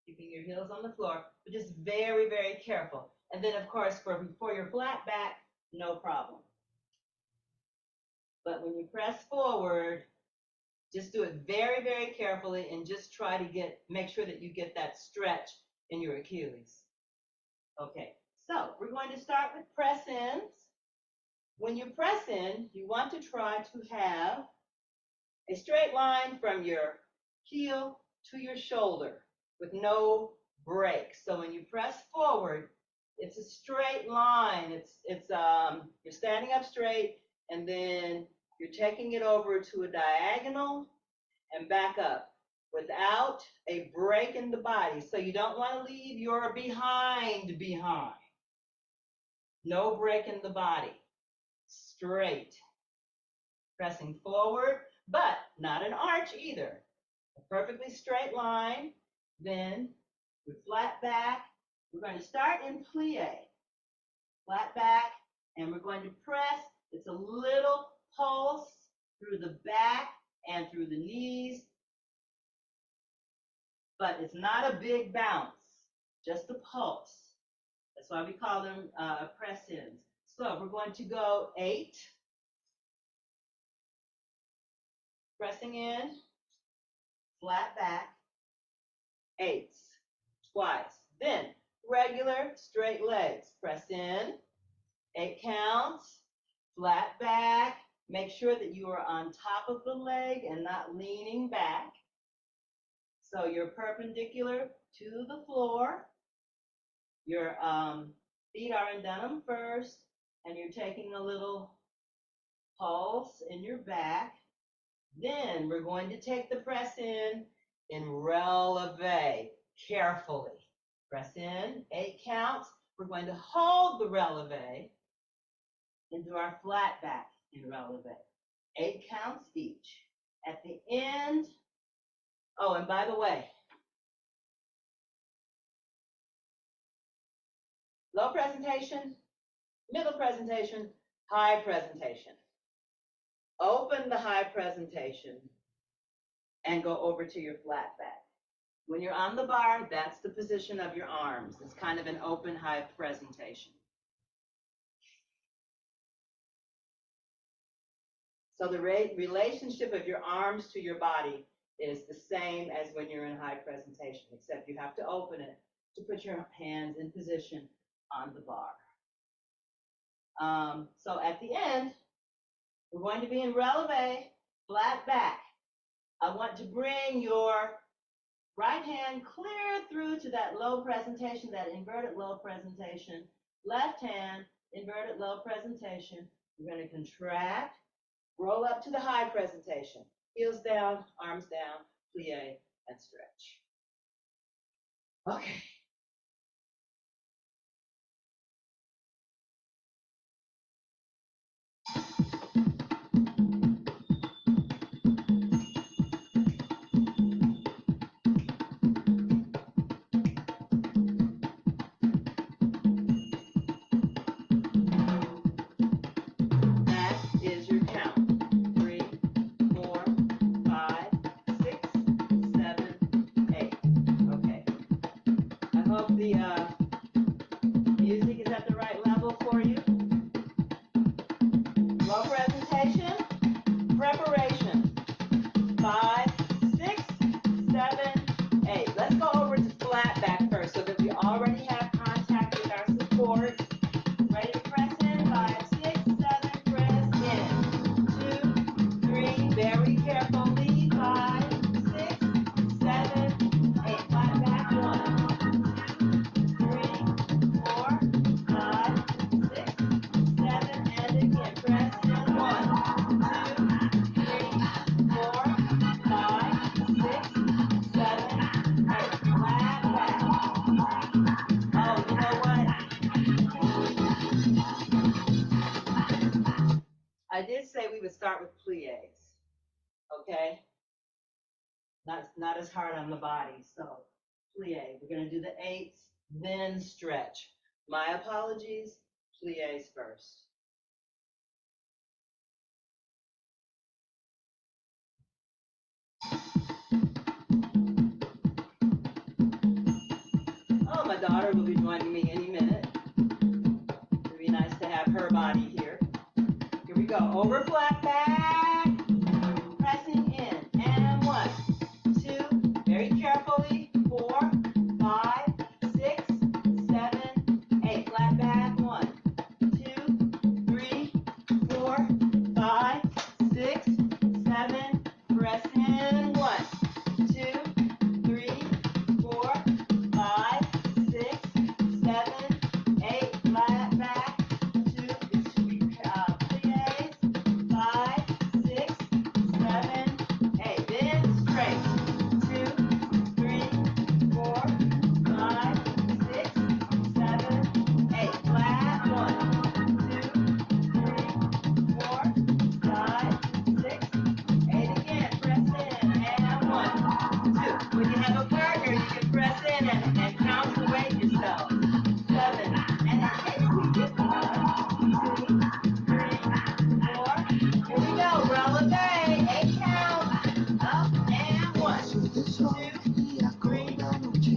keeping your heels on the floor, but just very, very careful. And then, of course, for your flat back, no problem. But when you press forward, just do it very, very carefully and just try to make sure that you get that stretch in your Achilles. Okay, so we're going to start with press-ins. When you press in, you want to try to have A straight line from your heel to your shoulder with no break. So when you press forward, it's a straight line. You're standing up straight, and then you're taking it over to a diagonal and back up without a break in the body. So you don't want to leave your behind. No break in the body. Straight. Pressing forward, but not an arch either. A perfectly straight line. Then we flat back. We're going to start in plie. Flat back, and we're going to press. It's a little pulse through the back and through the knees, but it's not a big bounce, just a pulse. That's why we call them press-ins. So we're going to go 8, pressing in, flat back, 8s, twice. Then regular straight legs, press in, 8 counts, flat back. Make sure that you are on top of the leg and not leaning back. So you're perpendicular to the floor. Your feet are in Dunham first, and you're taking a little pulse in your back. Then we're going to take the press in releve, carefully. Press in, 8 counts. We're going to hold the releve into our flat back in releve. 8 counts each. At the end, oh, and by the way, low presentation, middle presentation, high presentation. Open the high presentation and go over to your flat back. When you're on the bar, that's the position of your arms. It's kind of an open high presentation. So the relationship of your arms to your body is the same as when you're in high presentation, except you have to open it to put your hands in position on the bar. So at the end, we're going to be in releve, flat back. I want to bring your right hand clear through to that low presentation, that inverted low presentation. Left hand, inverted low presentation. We're going to contract, roll up to the high presentation. Heels down, arms down, plie, and stretch. Okay. That is your count. 3, 4, 5, 6, 7, 8. Okay. I hope the music is at the right level for you. Low presentation, preparation. 5, 6, 7, 8. Let's go over to flat back first so that we already have contact with our support. Ready to press in? 5, 6, 7, press in. 2, 3, very carefully. 5, 6, 7, 8. Flat back. 1, 2, 3, 4, 5, 6, 7, and again. Press in. 1, 2, 3, 4, 5, 6, 7, 8. Flat back. Oh, you know what? I did say we would start with plies, okay? Not as hard on the body, so plie. We're gonna do the 8s, then stretch. My apologies, plies first. Oh, my daughter will be joining me any minute. It'd be nice to have her body here. Here we go, over flat back, pressing in, and 1, 2, very carefully, 4, 5, 6, 7, 8, flat back, 1, 2, 3, 4, 5, 6, 7,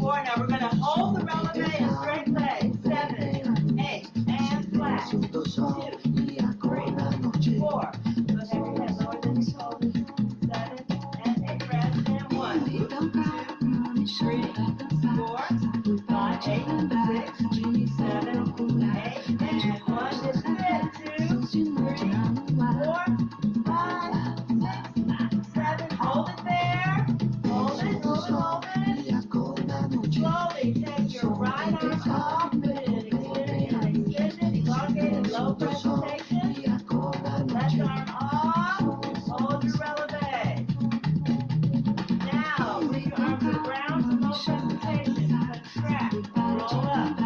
4. Now we're going to hold the releve and straight leg. 7, 8, and flat. 2, 3, 4. So have your head lower than your shoulders. 7 and 8. Rest and 1, 2, 3, 4, 5, 8, 6, 7, 8, and 1. This is it. 2, 3, 4, 5, 6, 7. Hold it there. Hold it, hold it, hold it. Slowly take your right arm off, put it in extended, elongated, low presentation. Left arm off, hold your releve. Now, bring your arm to the ground for low presentation. Contract, roll up.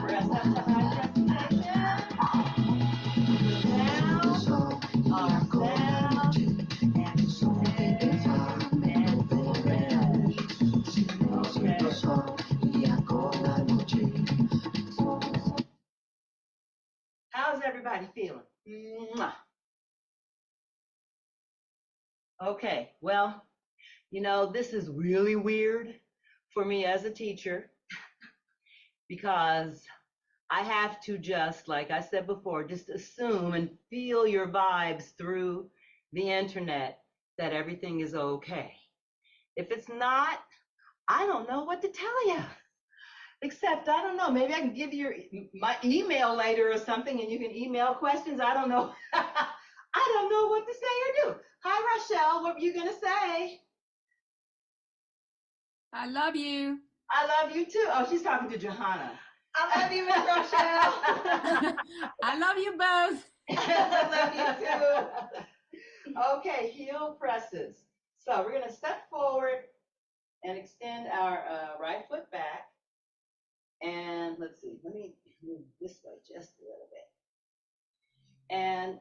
Rest up to high presentation. Down, arms down, and how's everybody feeling? Mwah. Okay, well, you know, this is really weird for me as a teacher because I have to just, like I said before, just assume and feel your vibes through the internet that everything is okay. If it's not, I don't know what to tell you. Except, I don't know, maybe I can give you my email later or something and you can email questions. I don't know. I don't know what to say or do. Hi, Rochelle, what were you gonna say? I love you. I love you too. Oh, she's talking to Johanna. I love you, Miss Rochelle. I love you both. I love you too. Okay, heel presses. So we're gonna step forward and extend our right foot back. And let's see, let me move this way just a little bit. And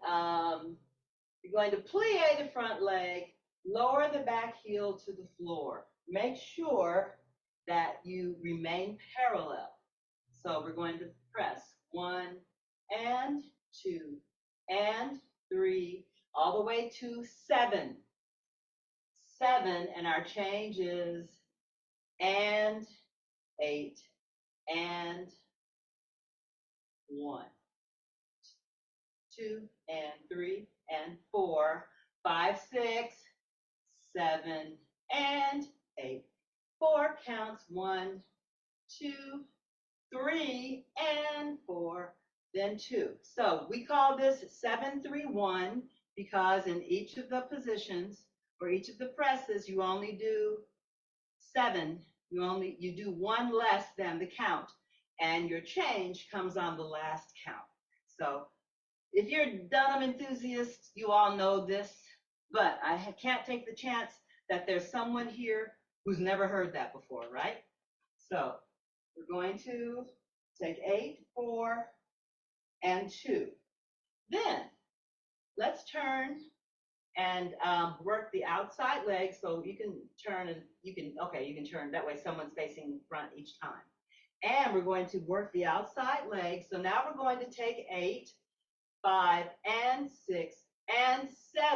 you're going to plie the front leg, lower the back heel to the floor. Make sure that you remain parallel. So we're going to press 1 and 2 and 3, all the way to 7. 7, and our change is and 8 and 1. 2 and 3 and 4, 5, 6, 7, and 8. 4 counts, 1, 2, 3, and 4, then 2. So we call this 7-3-1 because in each of the positions or each of the presses, you only do 7. You do 1 less than the count, and your change comes on the last count. So if you're Dunham enthusiasts, you all know this, but I can't take the chance that there's someone here who's never heard that before, right? So we're going to take 8, 4, and 2. Then let's turn and work the outside leg. So you can turn and you can turn that way someone's facing front each time. And we're going to work the outside leg. So now we're going to take 8, 5, and 6, and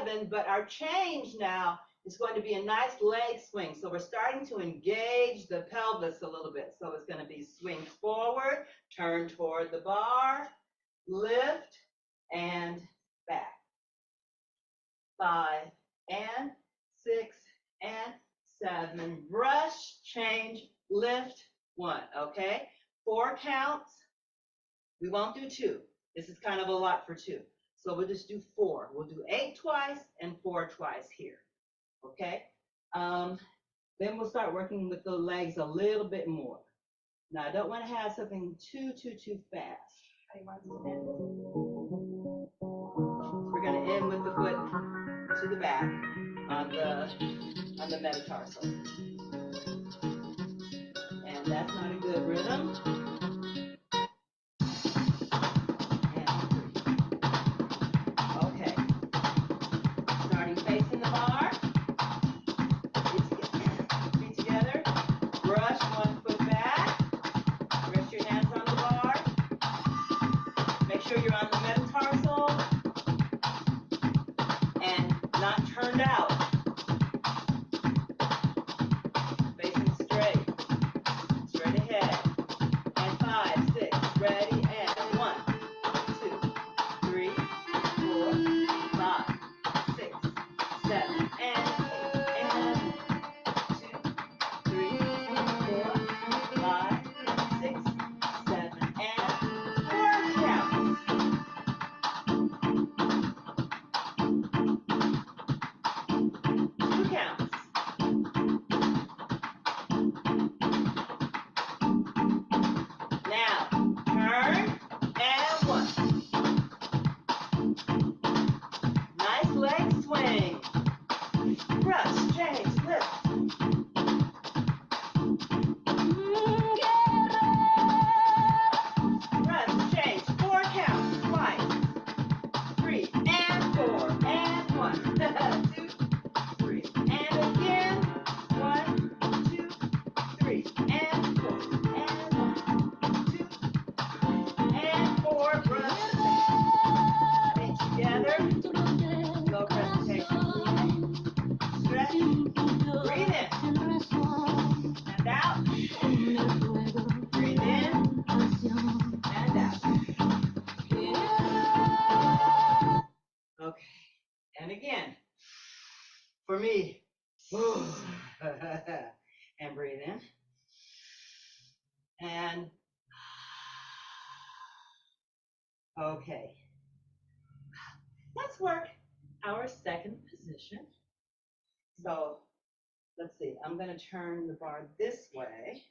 7, but our change now is going to be a nice leg swing. So we're starting to engage the pelvis a little bit. So it's going to be swing forward, turn toward the bar, lift, and back. 5, and 6, and 7, brush, change, lift, 1, okay? 4 counts, we won't do 2. This is kind of a lot for 2. So we'll just do 4. We'll do 8 twice and 4 twice here, okay? Then we'll start working with the legs a little bit more. Now, I don't want to have something too fast. We're going to end with the foot to the back on the metatarsal. And that's not a good rhythm. Okay. Starting facing the bar. Feet together. Brush 1 foot back. Rest your hands on the bar. Make sure you're on the metatarsal. for me. And breathe in. And okay. Let's work our second position. So let's see, I'm going to turn the bar this way.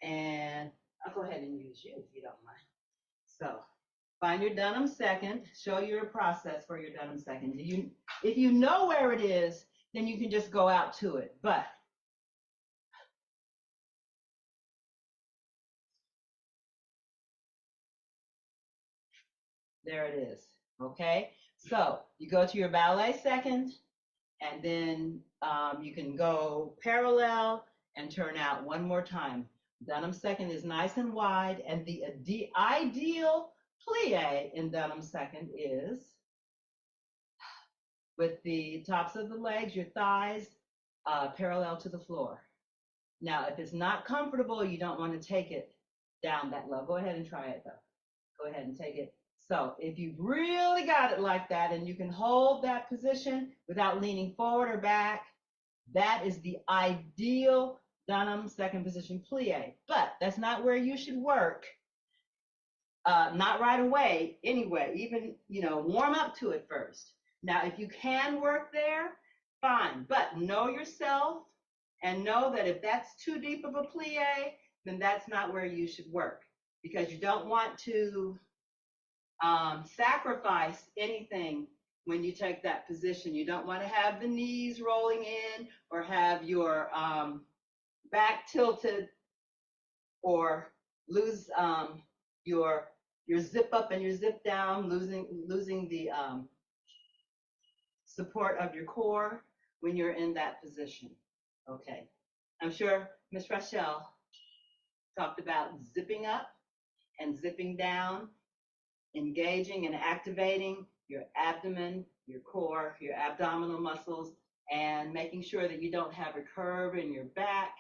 And I'll go ahead and use you if you don't mind. So find your Dunham second, show your process for your Dunham second. If you know where it is, then you can just go out to it. But there it is, okay? So you go to your ballet second, and then you can go parallel and turn out one more time. Dunham second is nice and wide, and the ideal plie in Dunham second is with the tops of the legs, your thighs, parallel to the floor. Now, if it's not comfortable, you don't want to take it down that low. Go ahead and try it though. Go ahead and take it. So if you've really got it like that and you can hold that position without leaning forward or back, that is the ideal Dunham second position plie. But that's not where you should work. Not right away anyway, even, warm up to it first. Now, if you can work there, fine, but know yourself and know that if that's too deep of a plie, then that's not where you should work, because you don't want to sacrifice anything when you take that position. You don't want to have the knees rolling in or have your back tilted or lose your zip up and your zip down, losing the support of your core when you're in that position. Okay, I'm sure Miss Rochelle talked about zipping up and zipping down, engaging and activating your abdomen, your core, your abdominal muscles, and making sure that you don't have a curve in your back.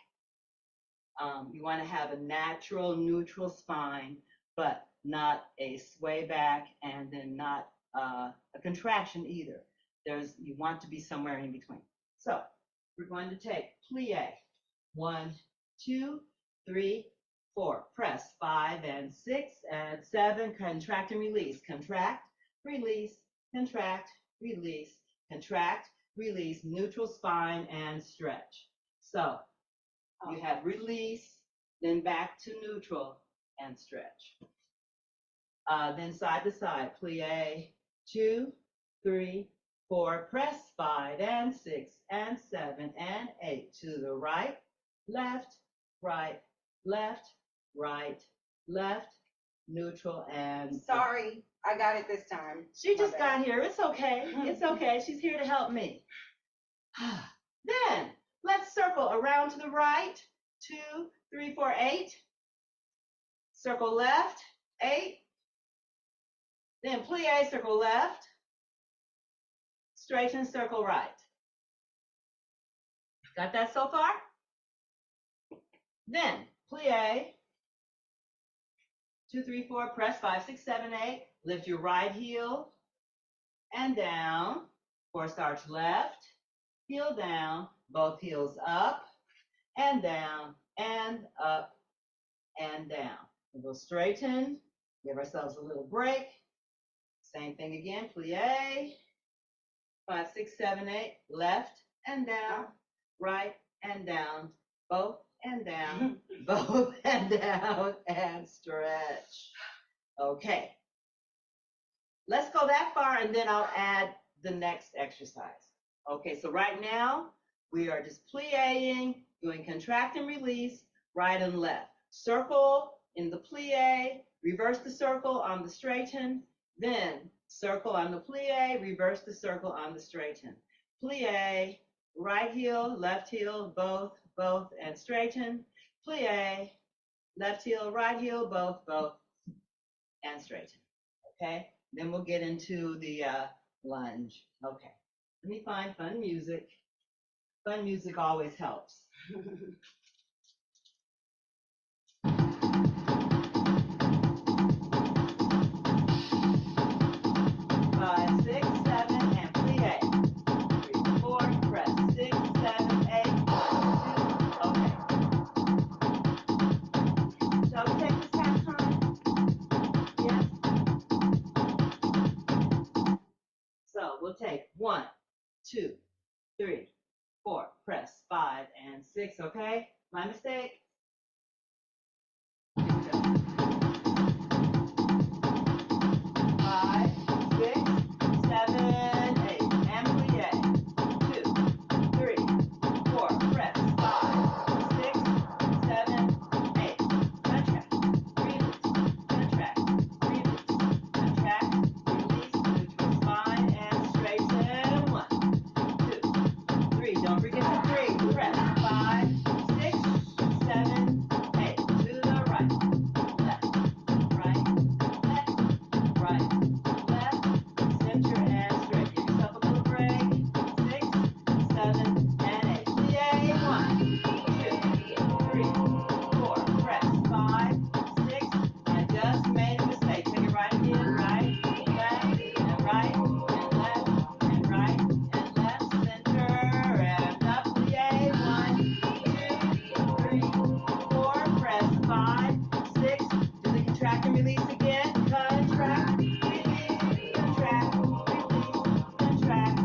You want to have a natural, neutral spine, but not a sway back, and then not a contraction either. You want to be somewhere in between. So we're going to take plie. 1, 2, 3, 4. Press 5 and 6 and 7. Contract and release. Contract, release, contract, release, contract, release. Neutral spine and stretch. So you have release, then back to neutral and stretch. Then side to side, plie, 2, 3, 4, press 5 and 6 and 7 and 8 to the right, left, right, left, right, left, neutral, and sorry, I got it this time. She just got here. It's okay. It's okay. She's here to help me. Then let's circle around to the right. 2, 3, 4, 8. Circle left, 8. Then plie, circle left. Straighten, circle right. Got that so far? Then plie. 2, 3, 4. Press 5, 6, 7, 8. Lift your right heel and down. Forced arch left. Heel down. Both heels up and down and up and down. We'll straighten. Give ourselves a little break. Same thing again. Plie. 5, 6, 7, 8. Left and down. Right and down. Both and down. Both and down. And stretch. Okay. Let's go that far and then I'll add the next exercise. Okay, so right now we are just plieing, doing contract and release, right and left. Circle in the plie, reverse the circle on the straighten, then circle on the plie, reverse the circle on the straighten. Plie, right heel, left heel, both, and straighten. Plie, left heel, right heel, both, and straighten. Okay, then we'll get into the lunge. Okay, let me find fun music. Fun music always helps. 5, 6, 7, and we'll take 1, 2, 3, 4. Press 5 and 6. Okay, my mistake. 5, 6, 7, 8. And plie. 2, 3, 4. Press 5, 6, 7, 8. Contract. Release. Contract. Release. Contract. Release. Move to spine and straighten. 1, 2, 3. Don't forget the 3. Press 5, 6, 7, 8. To the right. Left. Right. Left. Right. Left. Center and straight. Give yourself a little break. 6, 7, and 8. Plie. 1, 2, 3, 4. Press 5, 6, and just made a mistake. Take it right again. Right, left, and right, and left, and right, and left. Center and up. Plie. 1, 2, 3, 4. Press 5, 6. Do the contract and release again. Contract, release, contract, release, contract,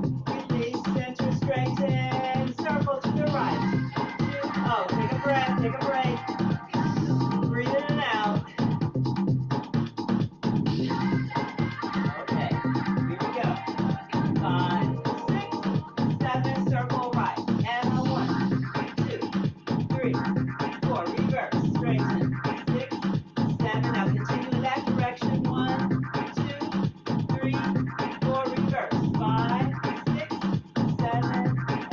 release. Center, straighten, circle to the right. 2, oh, take a breath, take a break. Breathe in and out. Okay, here we go. 5, 6, 7, circle right. And a 1, 2, 3, 4. Reverse, straighten. 6, 7. Now continue in that direction. 1, 2, 3, 4. Reverse. 5, 6, 7,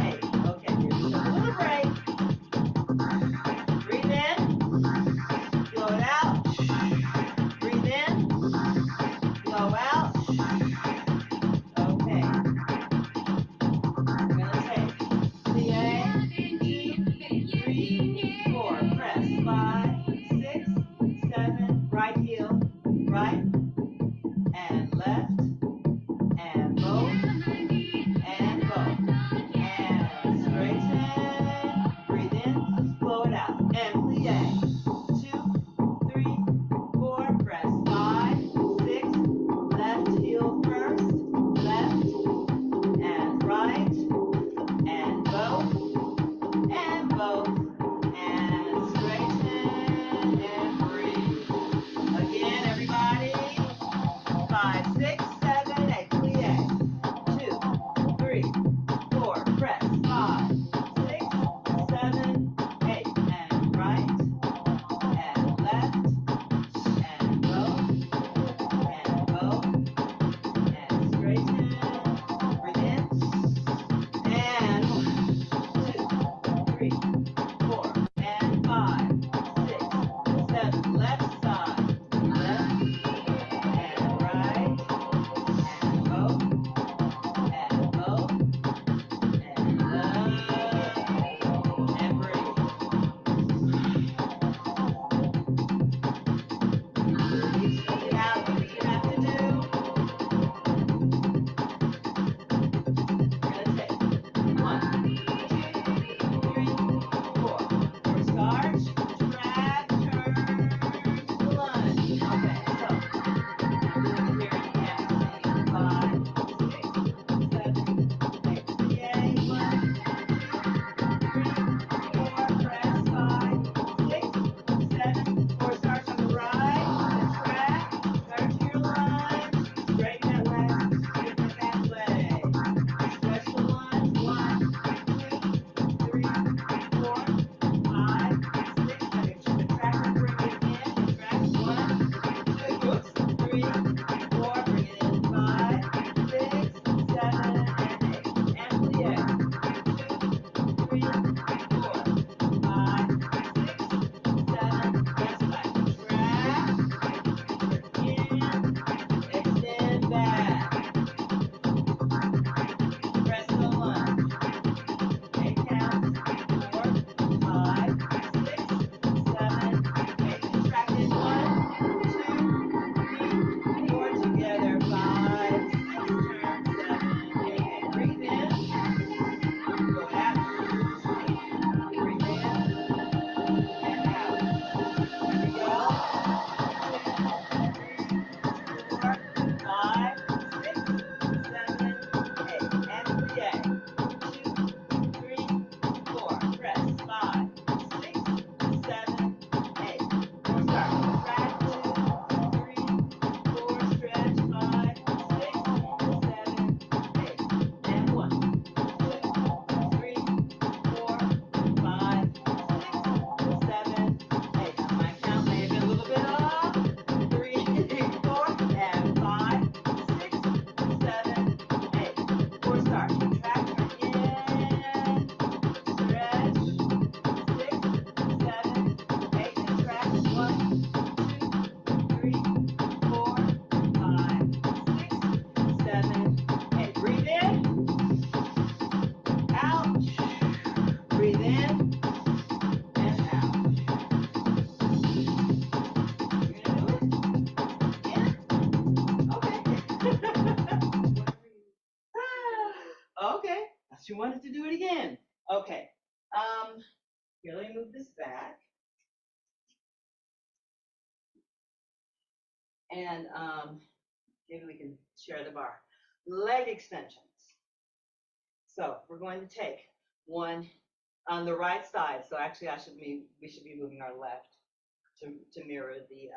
8. Okay, give yourself a little break. Breathe in, blow it out. Breathe in, blow out. Okay. We're gonna take plie, 2, 3, 4. Press 5, 6, 7. Right heel, right, and left, and both, and both, and straighten. Breathe in, blow it out, and plie. 2, 3, 4. Press 5, 6. Left heel first, left, and right, and both, and straighten, and breathe. Again. She wanted to do it again. Okay. Here, let me move this back. And maybe we can share the bar. Leg extensions. So we're going to take one on the right side. So actually, we should be moving our left to mirror the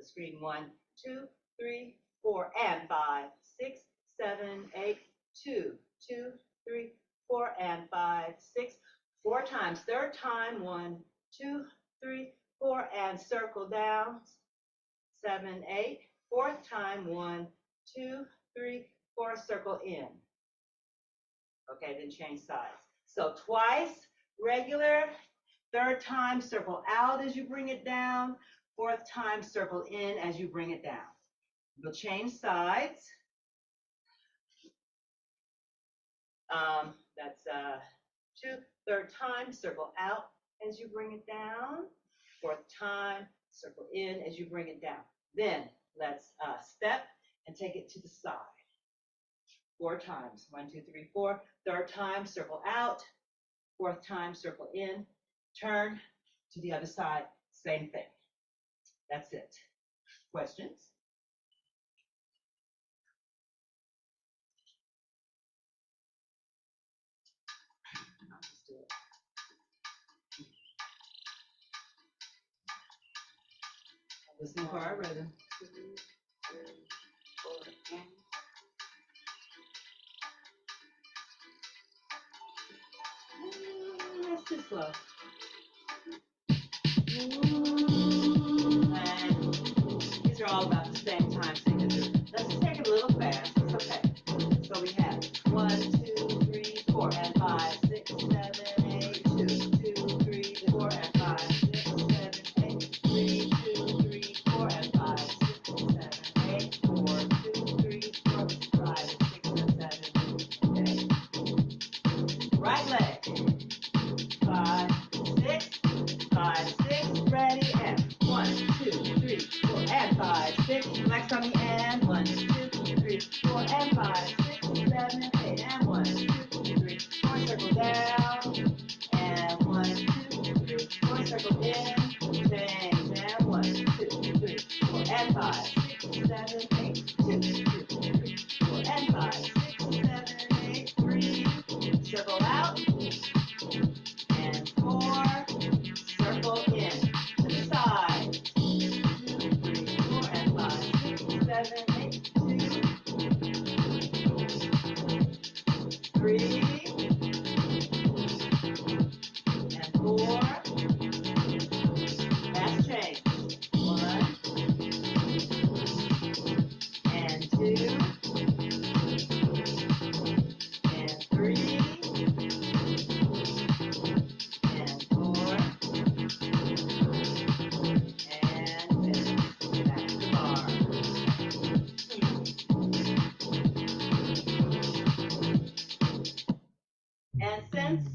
screen. 1, 2, 3, 4, and 5, 6, 7, 8, 2, 2, 3, 4, and 5, 6, 4 times. Third time, 1, 2, 3, 4, and circle down. 7, 8. Fourth time, 1, 2, 3, 4, circle in. Okay, then change sides. So twice, regular. Third time, circle out as you bring it down. Fourth time, circle in as you bring it down. We'll change sides. That's 2. Third time, circle out as you bring it down. Fourth time, circle in as you bring it down. Then let's step and take it to the side. 4 times. 1, 2, 3, 4. Third time, circle out. Fourth time, circle in. Turn to the other side. Same thing. That's it. Questions? I'll just do it. Listen for our rhythm. 2, 3, 4, and that's too slow. And these are all about the same time signature. Let's just take it a little fast. It's okay. So we have 1, 2, 3, 4, and 5, 6, 7, 8, 2, 2, 3, 4, and 5, 6, 7, 8, 3, 2, 3, 4, and 5, 6, 7, 8, 4, 2, 3, 4, 5, 6, and 7. Okay. Right leg. 5, 6, 5, 6, ready, and 1, 2, 3, 4, and 5, 6, next on the end, 1, 2, 3, 4, and 5, 6, 7, 8, and 1, 2, 3, 4, circle down, and 1, 2, 3, 4, circle in, change, and 1, 2, 3, 4, and 5, 6, 7, 8, 2, 3, 4, and 5, 6, 7, 8, 3, circle out, and 4, circle in, to the side, 2, 3, 4, and 5, 6, 7, 8, 2, 3, and 4, fast change, 1, and 2, and 3, and 4, and finish. Back to the bar. And since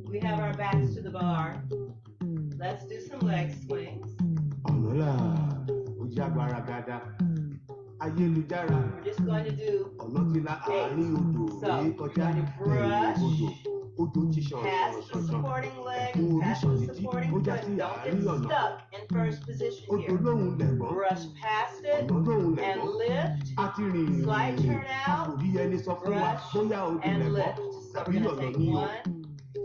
we have our backs to the bar, let's do some leg swings. We're just going to do 8. So you're going to brush past the supporting leg, past the supporting foot. Don't get stuck in first position here. Brush past it and lift. Slight turn out, brush and lift. So we're going to take 1, 2,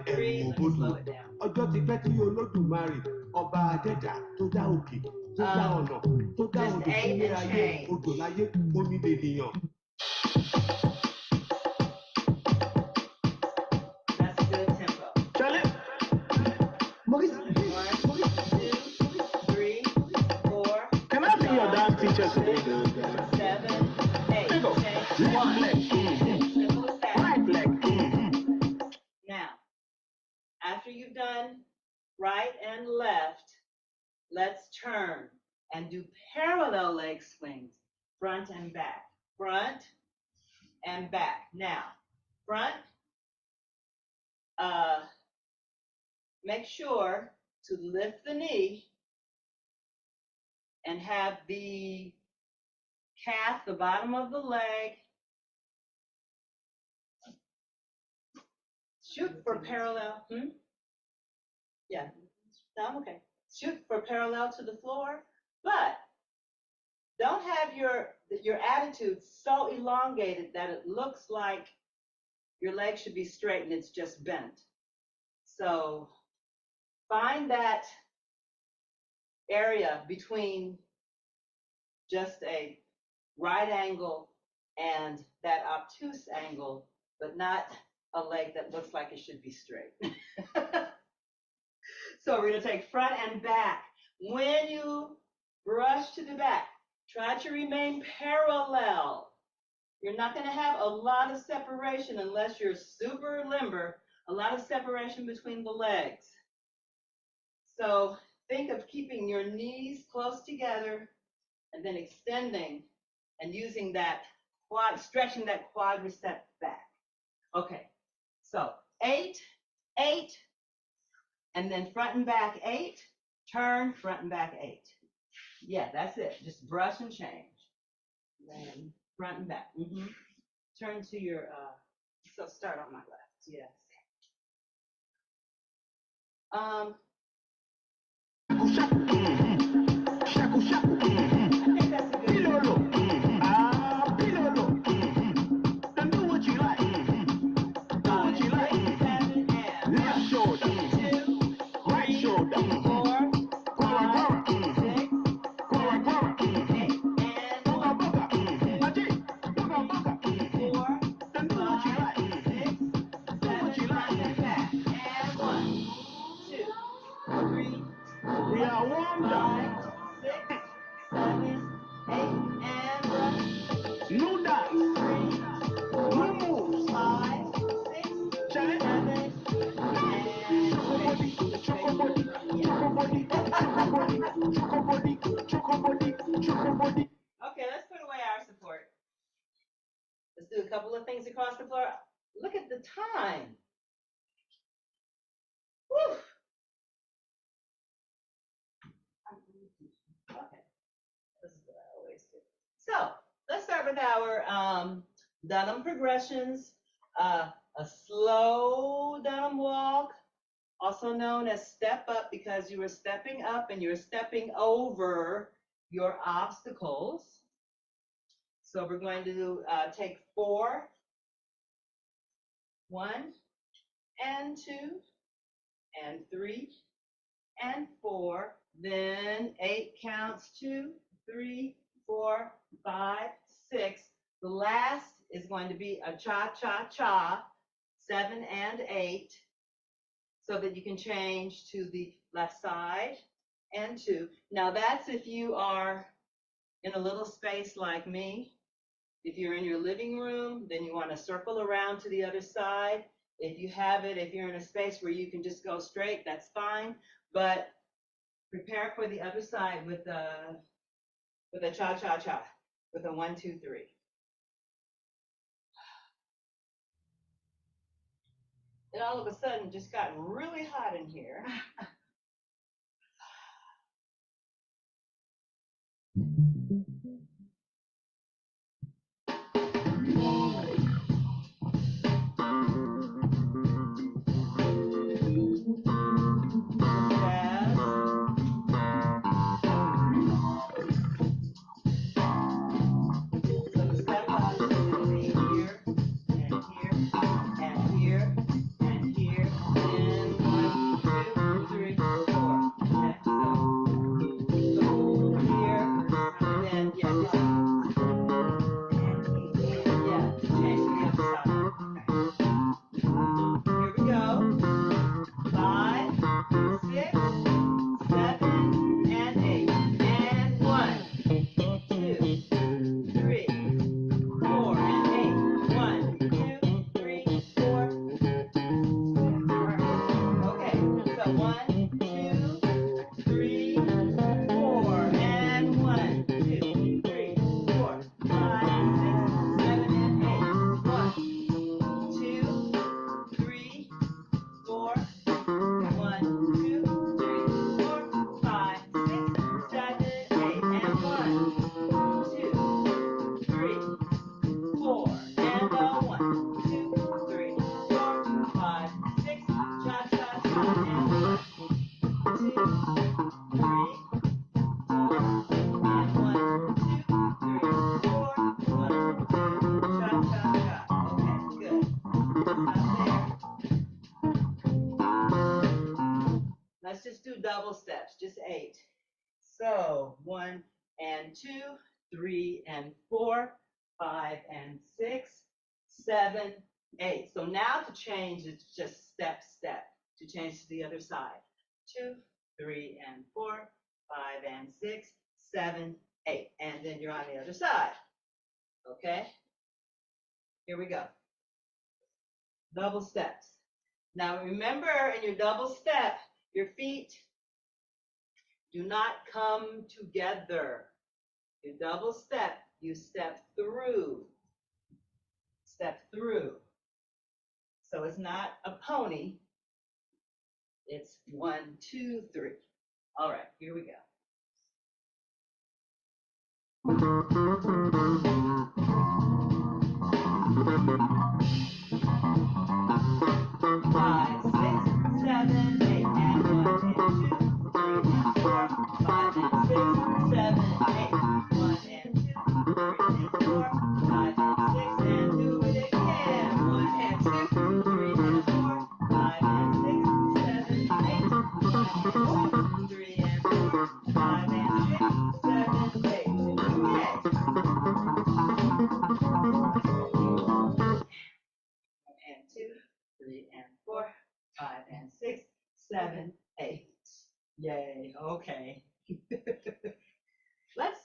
3, let me slow it down. Ọjọ́ ti pẹ́ tí Olódùmarè ọba Adẹ́dà tó dá òkè tó dá ọ̀nà tó dá odò sílé ayé odò láyé omi lènìyàn. That's a good tempo. Ṣọlẹ̀, mo kí. 1, 2, 3, 4. Can I be your dance teacher today? 7, 8. Go. Change. 1, 2, simple as that. Right leg. Now, after you've done right and left, let's turn and do parallel leg swings, front and back, front and back. Now, front, make sure to lift the knee and have the calf, the bottom of the leg. Shoot for parallel. Yeah, no, I'm okay. Shoot for parallel to the floor, but don't have your attitude so elongated that it looks like your leg should be straight and it's just bent. So find that area between just a right angle and that obtuse angle, but not a leg that looks like it should be straight. So we're going to take front and back. When you brush to the back, try to remain parallel. You're not going to have a lot of separation unless you're super limber, a lot of separation between the legs. So think of keeping your knees close together and then extending and using that quad, stretching that quadricep back. Okay, so 8, 8, and then front and back 8, turn, front and back 8. Yeah, that's it. Just brush and change. Then front and back. Turn to your, so start on my left, yes. We are warmed up. 6, 7, 8, and run. No dance. 3, No moves. 5, 6, 7, and okay, let's put away our support. Let's do a couple of things across the floor. Look at the time. Whew. Okay, this is what I always do. So let's start with our Dunham progressions. A slow Dunham walk, also known as step up, because you are stepping up and you're stepping over your obstacles. So we're going to take 4, 1, and 2, and 3, and 4. Then 8 counts, 2, 3, 4, 5, 6. The last is going to be a cha-cha-cha, 7 and 8, so that you can change to the left side and 2. Now that's if you are in a little space like me. If you're in your living room, then you want to circle around to the other side. If you have it, if you're in a space where you can just go straight, that's fine. But prepare for the other side with a cha-cha-cha, with a 1, 2, 3. It all of a sudden just got really hot in here. let's just do double steps, just 8. So 1 and 2, 3 and 4, 5 and 6, 7, 8. So now to change, it's just step, step. To change to the other side. 2, 3 and 4, 5 and 6, 7, 8. And then you're on the other side. Okay? Here we go. Double steps. Now remember, in your double step, your feet do not come together. You double step, you step through. Step through. So it's not a pony. It's 1, 2, 3. All right, here we go. 5, 6, 7, 8, and 1 and 2, 3 and 4, 5 and 6, 7, 8, 1 and 2, 3 and 4, 5 and 6, and do it again. 1 and 2, 3 and 4, 5 and 6, 7, 8, 1 and 2, 3 and 4, 5 and 6, 7, 8. Okay. 1 and 2, 3 and 4, 5 and 6, 7, 8. Yay, okay. Let's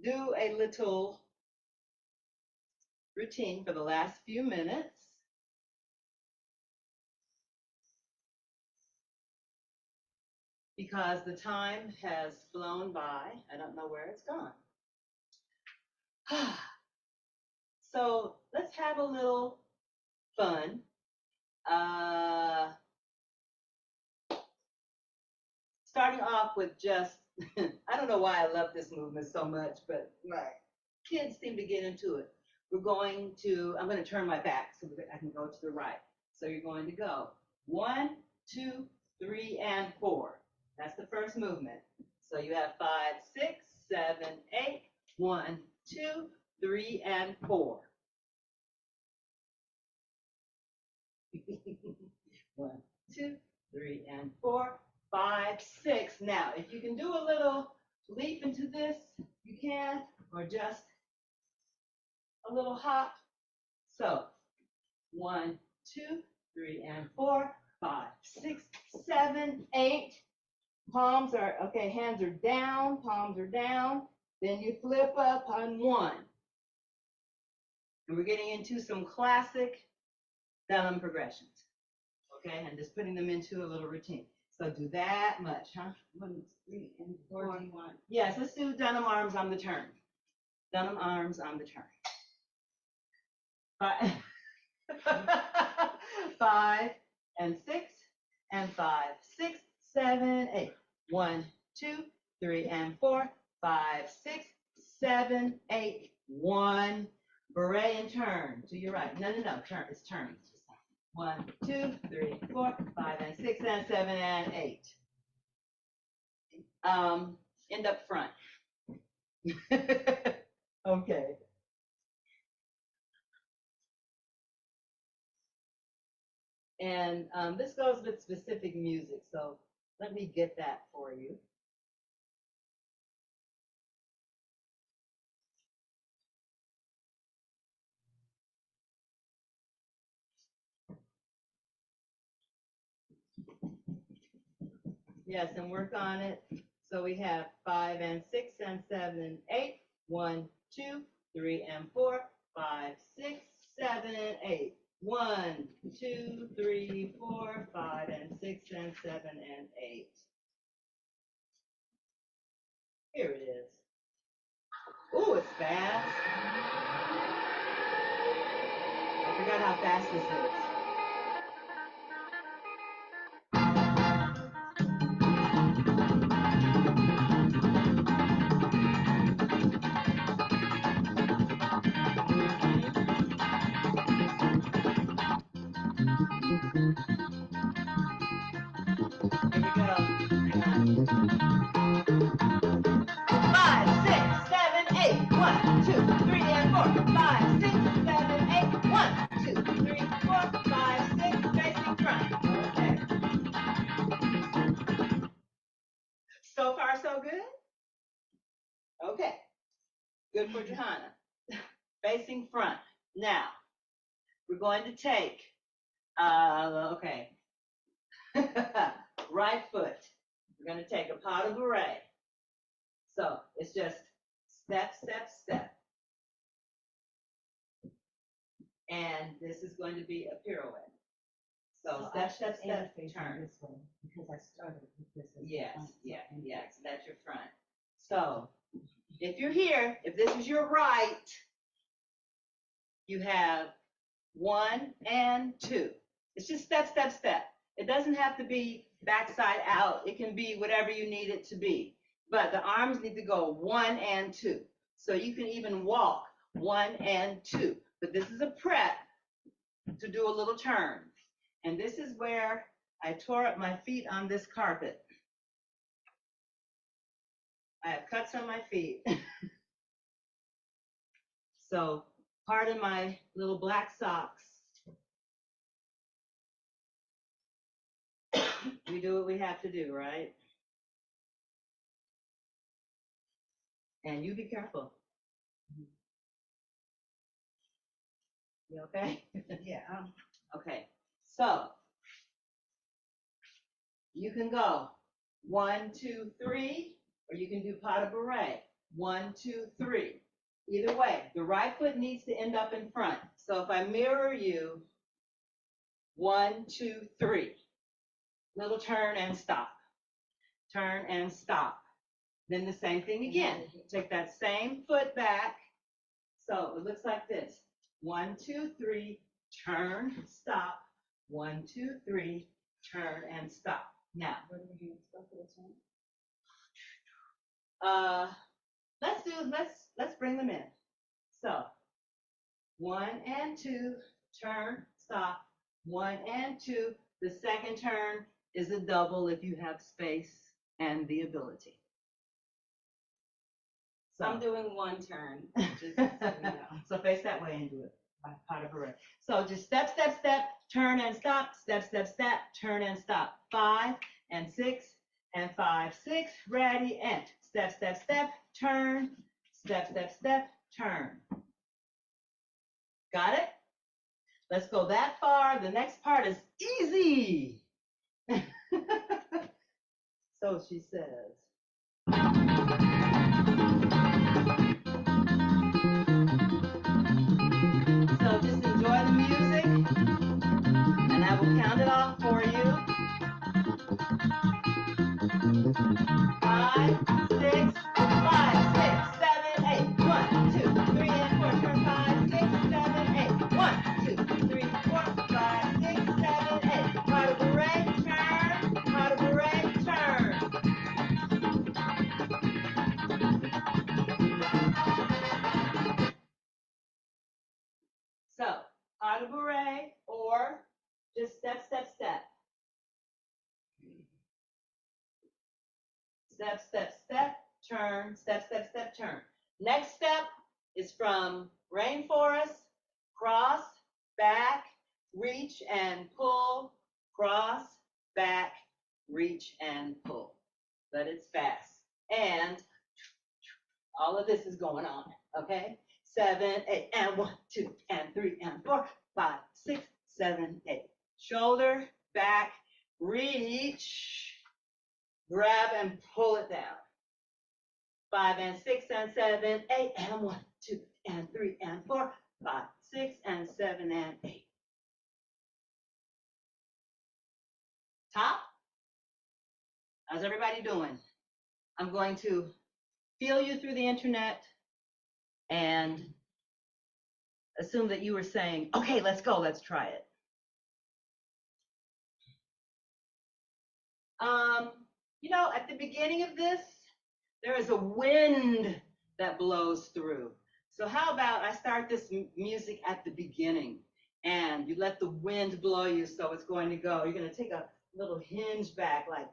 do a little routine for the last few minutes. Because the time has flown by. I don't know where it's gone. So let's have a little fun. Starting off with just, I don't know why I love this movement so much, but my kids seem to get into it. I'm going to turn my back so that I can go to the right. So you're going to go 1, 2, 3, and 4. That's the first movement. So you have 5, 6, 7, 8, 1, 2, 3, and 4. 1, 2, 3, and 4, 5, 6. Now, if you can do a little leap into this, you can, or just a little hop. So 1, 2, 3, and 4, 5, 6, 7, 8. Palms are, okay, hands are down, palms are down. Then you flip up on 1. And we're getting into some classic Dunham progressions. Okay, and just putting them into a little routine. So do that much, huh? 1, 3, and 4. Yes, let's do Dunham arms on the turn. Dunham arms on the turn. 5 and 6 and 5, 6, 7, 8. 1, 2, 3, and 4, 5, 6, 7, 8. 1. Beret and turn to your right. No, turn. It's turning. 1, 2, 3, 4, 5, and 6, and 7, and 8. End up front. Okay. And this goes with specific music, so let me get that for you. Yes, and work on it. So we have 5 and 6 and 7 and 8. 1, 2, 3, and 4, 5, 6, 7, 8. 1, 2, 3, 4, 5, and 6 and 7 and 8. Here it is. Ooh, it's fast. I forgot how fast this is. Here we go. Hang on. 5, 6, 7, 8. 1, 2, 3, and 4. 5, 6, 7, 8. 1, 2, 3, 4, 5, 6. Facing front. Okay. far, so good? Okay, good for Johanna. Facing front. Now, we're going to take, okay, right foot. We're going to take a pas de bourrée. So it's just step, step, step. And this is going to be a pirouette. So step, step, step, turn. This way, because I started with this. as the Yes, front, so yeah, I'm- yes, that's your front. So if you're here, if this is your right, you have 1 and 2. It's just step, step, step. It doesn't have to be backside out. It can be whatever you need it to be. But the arms need to go 1 and 2. So you can even walk 1 and 2. But this is a prep to do a little turn. And this is where I tore up my feet on this carpet. I have cuts on my feet. So pardon my little black socks. We do what we have to do, right? And you be careful. You okay? Yeah. Okay. So you can go 1, 2, 3, or you can do pas de bourrée. 1, 2, 3. Either way, the right foot needs to end up in front. So if I mirror you, 1, 2, 3. Little turn and stop. Turn and stop. Then the same thing again. Take that same foot back. So it looks like this. 1, 2, 3, turn, stop. 1, 2, 3, turn and stop. Now, let's bring them in. So 1 and 2, turn, stop. 1 and 2. The second turn is a double if you have space and the ability. So I'm doing 1 turn. Just so you know. So face that way and do it. Pas de bourrée. So just step, step, step, turn and stop, step, step, step, turn and stop. 5 and 6 and 5, 6, ready, and step, step, step, turn, step, step, step, turn. Got it? Let's go that far. The next part is easy. So she says. So just enjoy the music, and I will count it off for you. 5, 6, 5, 6, 7, 8. 1, 2, 3, and 4. Turn 5, 6, 7, 8. 1, 2, 3, 4, 5, 6, 7, 8. Pas de bourrée, turn. Pas de bourrée, turn. So, pas de bourrée, or just step, step, step. Step, step, step, turn, step, step, step, turn. Next step is from rainforest, cross, back, reach and pull, cross, back, reach and pull. But it's fast. And all of this is going on, okay? 7, 8, and 1, 2, and 3, and 4, 5, 6, 7, 8. Shoulder, back, reach, grab and pull it down. 5 and 6 and 7, 8, and 1, 2, and 3, and 4, 5, 6, and 7, and 8. Top? How's everybody doing? I'm going to feel you through the internet and assume that you were saying, okay, let's go, let's try it. You know, at the beginning of this, there is a wind that blows through. So how about I start this music at the beginning and you let the wind blow you so it's going to go. You're going to take a little hinge back like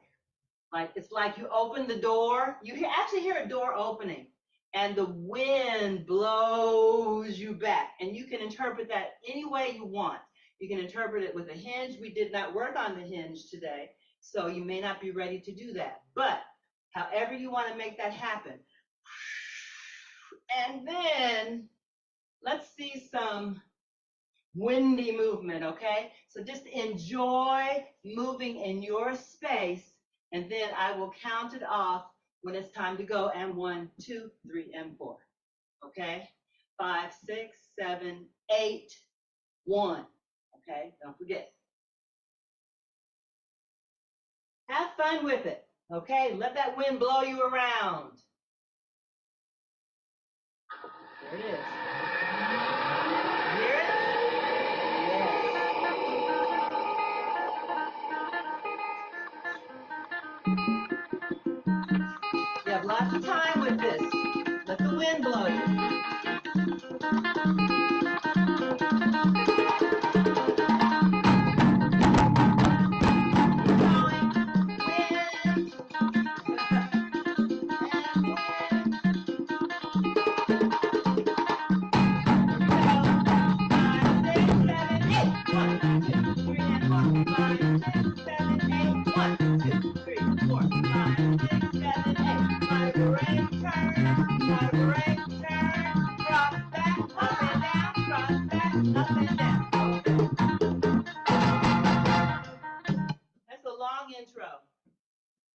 it's like you open the door. You actually hear a door opening and the wind blows you back. And you can interpret that any way you want. You can interpret it with a hinge. We did not work on the hinge today, so you may not be ready to do that. But However you want to make that happen. And then let's see some windy movement, okay? So just enjoy moving in your space, and then I will count it off when it's time to go. And 1, 2, 3, and 4. Okay? 5, 6, 7, 8, 1. Okay? Don't forget. Have fun with it. Okay? Let that wind blow you around. There it is. Hear it? Yes. You have lots of time with this. Let the wind blow you. That's a long intro,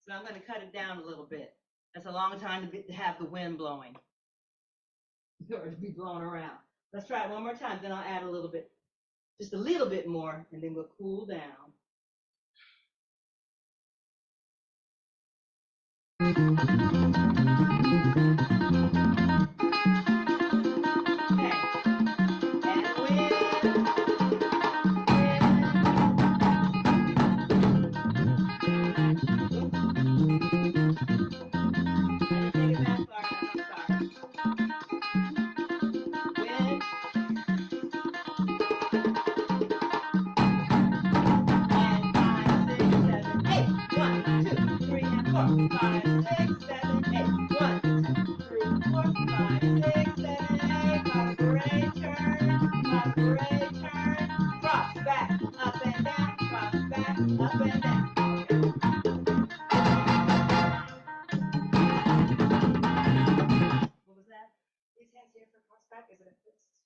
so I'm going to cut it down a little bit. That's a long time to have the wind blowing or to be blown around. Let's try it one more time, then I'll add a little bit, just a little bit more, and then we'll cool down.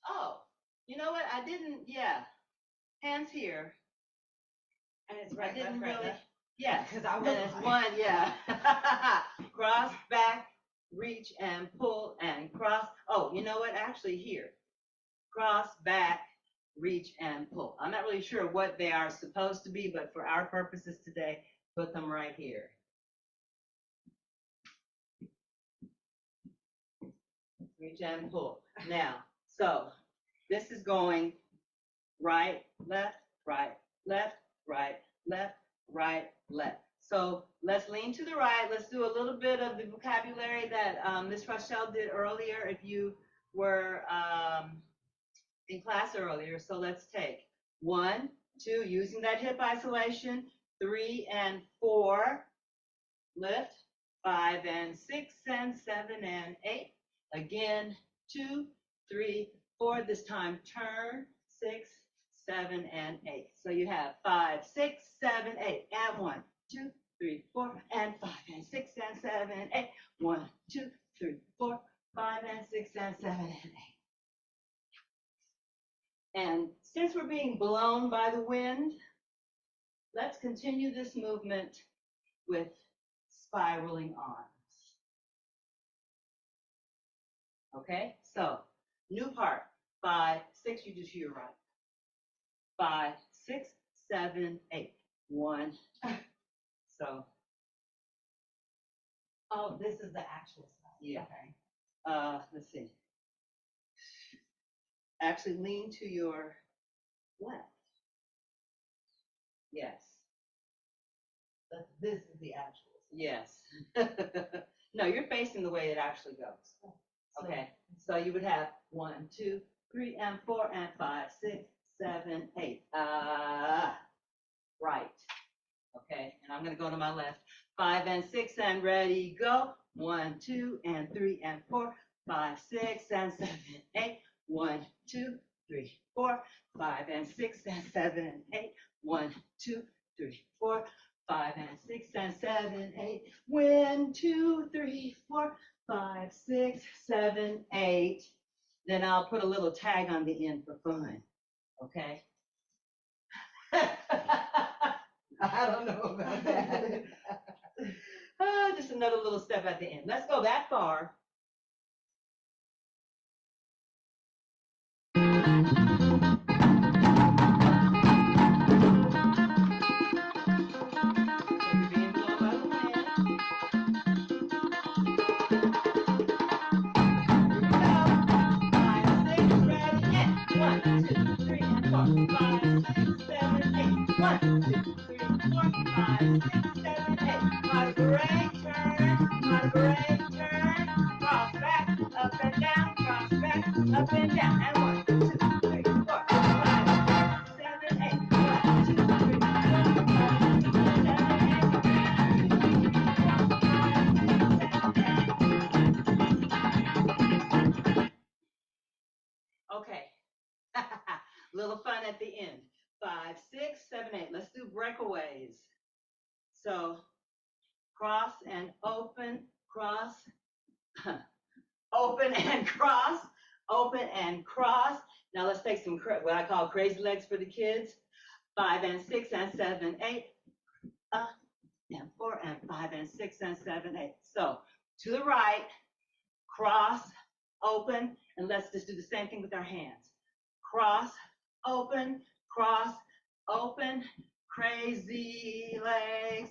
Oh, you know what? I didn't, yeah. Hands here. And it's right, I didn't left, right, really, left. yeah. Because I And was it's like- one, yeah. Cross, back, reach, and pull, and cross. Oh, you know what? Actually here. Cross, back, reach, and pull. I'm not really sure what they are supposed to be, but for our purposes today, put them right here. Reach and pull. Now, so this is going right, left, right, left, right, left, right, left. So let's lean to the right. Let's do a little bit of the vocabulary that Ms. Rochelle did earlier if you were in class earlier. So let's take 1, 2, using that hip isolation, 3 and 4, lift, 5 and 6 and 7 and 8. Again, 2, 3, 4. This time turn, 6, 7, and 8. So you have 5, 6, 7, 8, and 1, 2, 3, 4, and 5, and 6, and 7, and 8. 1, 2, 3, 4, 5, and 6, and 7, and 8. And since we're being blown by the wind, let's continue this movement with spiraling arms. Okay, so new part, 5, 6, you do to your right. 5, 6, 7, 8. 1. So. Oh, this is the actual stuff. Yeah. Okay. Let's see. Actually lean to your left. Yes. This is the actual stuff. Yes. No, you're facing the way it actually goes. Okay. So you would have 1, 2, 3, and 4, and 5, 6, 7, 8. Right. Okay. And I'm going to go to my left. 5 and 6 and ready, go. 1, 2, and 3, and 4, 5, 6, and 7, 8. 1, 2, 3, 4, 5, and 6, and 7, and 8. 1, 2, 3, 4, 5 and 6 and 7, 8. 1, 2, 3, 4, 5, 6, 7, 8. Then I'll put a little tag on the end for fun. Okay? I don't know about that. Just another little step at the end. Let's go that far. Up and down, and 1, 2, 3, 4, 5, 6, 7, 8. 1, 2, 3, 4, 5, 6, 7, 8. Okay. Little fun at the end. 5, 6, 7, 8. Let's do breakaways. So cross and open, cross, open and cross, open and cross. Now let's take some what I call crazy legs for the kids. 5 and 6 and 7, 8. And 4 and 5 and 6 and 7, 8. So to the right, cross, open, and let's just do the same thing with our hands. Cross, open, crazy legs.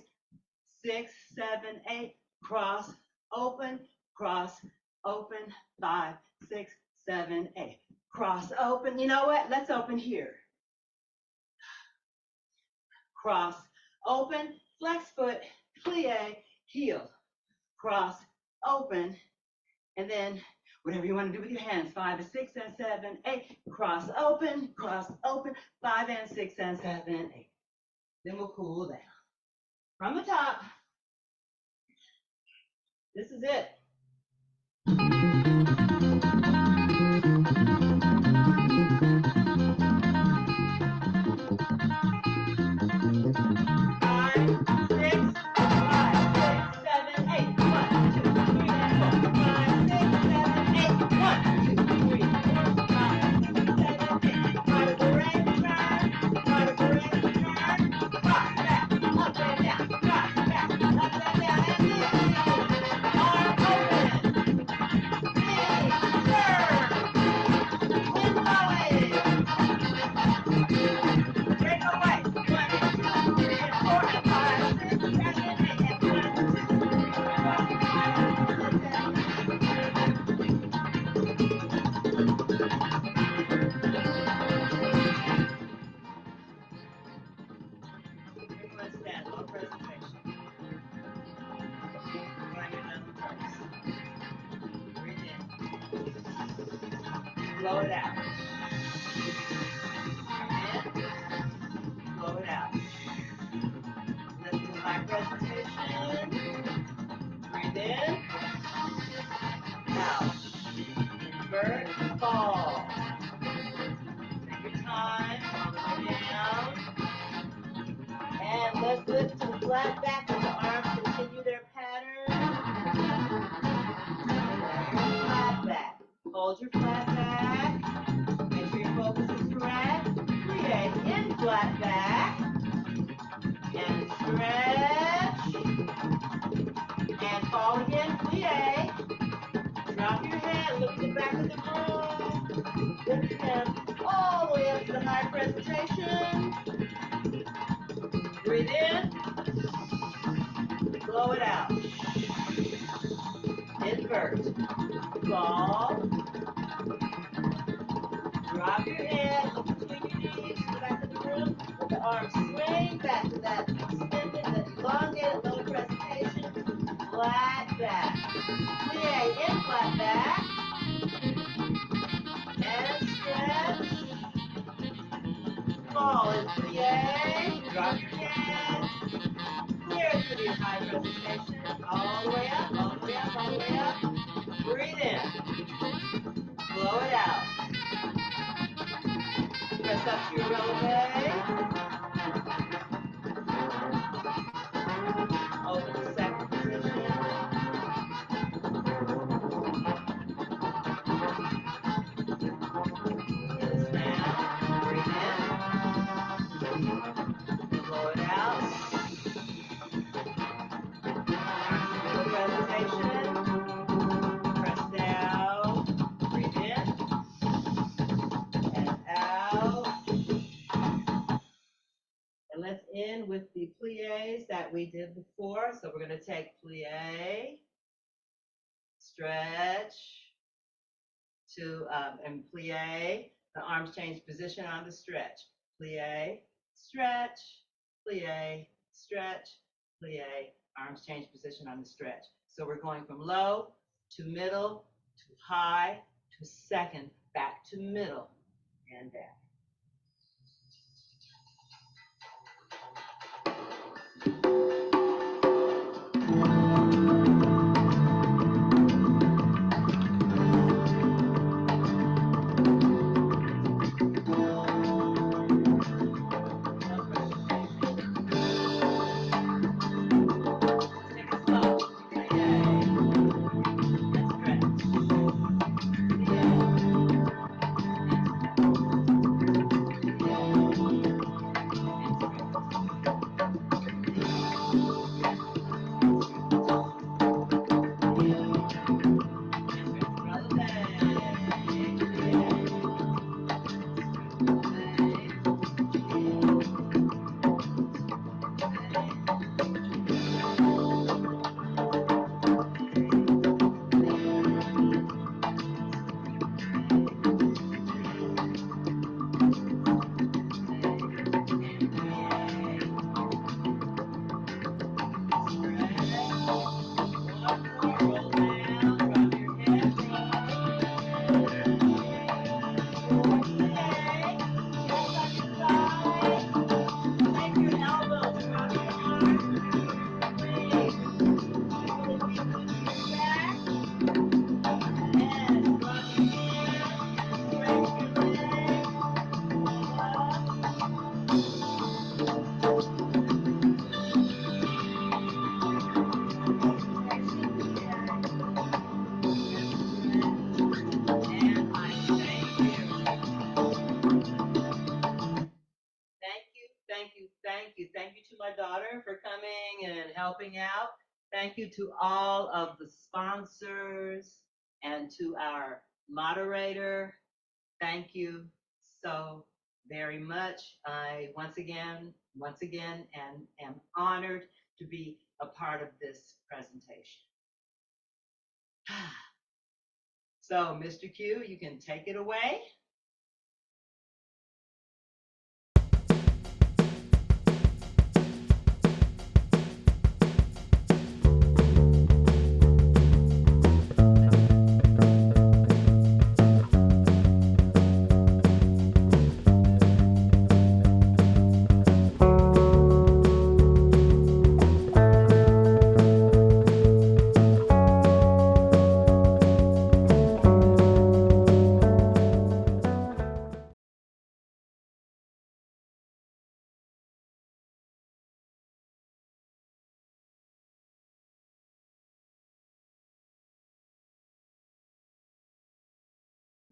6, 7, 8. Cross, open, 5, 6, 7, 8. Cross, open. You know what? Let's open here. Cross, open, flex foot, plie, heel. Cross, open, and then whatever you want to do with your hands. 5 and 6 and 7, 8. Cross, open, 5 and 6 and 7, 8. Then we'll cool down. From the top, this is it. Blow it out. Blow it out. Let's do my presentation. Breathe in. Out. Invert, fall. Take your time. All the way down. And let's lift to the flat back and the arms continue their pattern. Flat back. Hold your flat back. Make sure your focus is correct. Create in flat back. And stretch. And fall again. Plie. Drop your head. Look at the back of the room. Lift your hands all the way up to the high presentation. Breathe in. Blow it out. Invert. Fall. Drop your head. Look between your knees. To the back of the room. Let the arms swing back to that extended, that elongated low presentation. Flat back. Plie in flat back. And stretch. Fall in plie. Drop your head. Clear it to your high presentation. All the way up, all the way up, all the way up. Breathe in. Blow it out. Press up to your releve. pliés that we did before. So we're going to take plie, stretch, to and plie. The arms change position on the stretch. Plie, stretch, plie, stretch, plie. Arms change position on the stretch. So we're going from low to middle to high to second, back to middle and down. Thank you to my daughter for coming and helping out. Thank you to all of the sponsors and to our moderator. Thank you so very much. I once again am honored to be a part of this presentation. So, Mr. Q, you can take it away.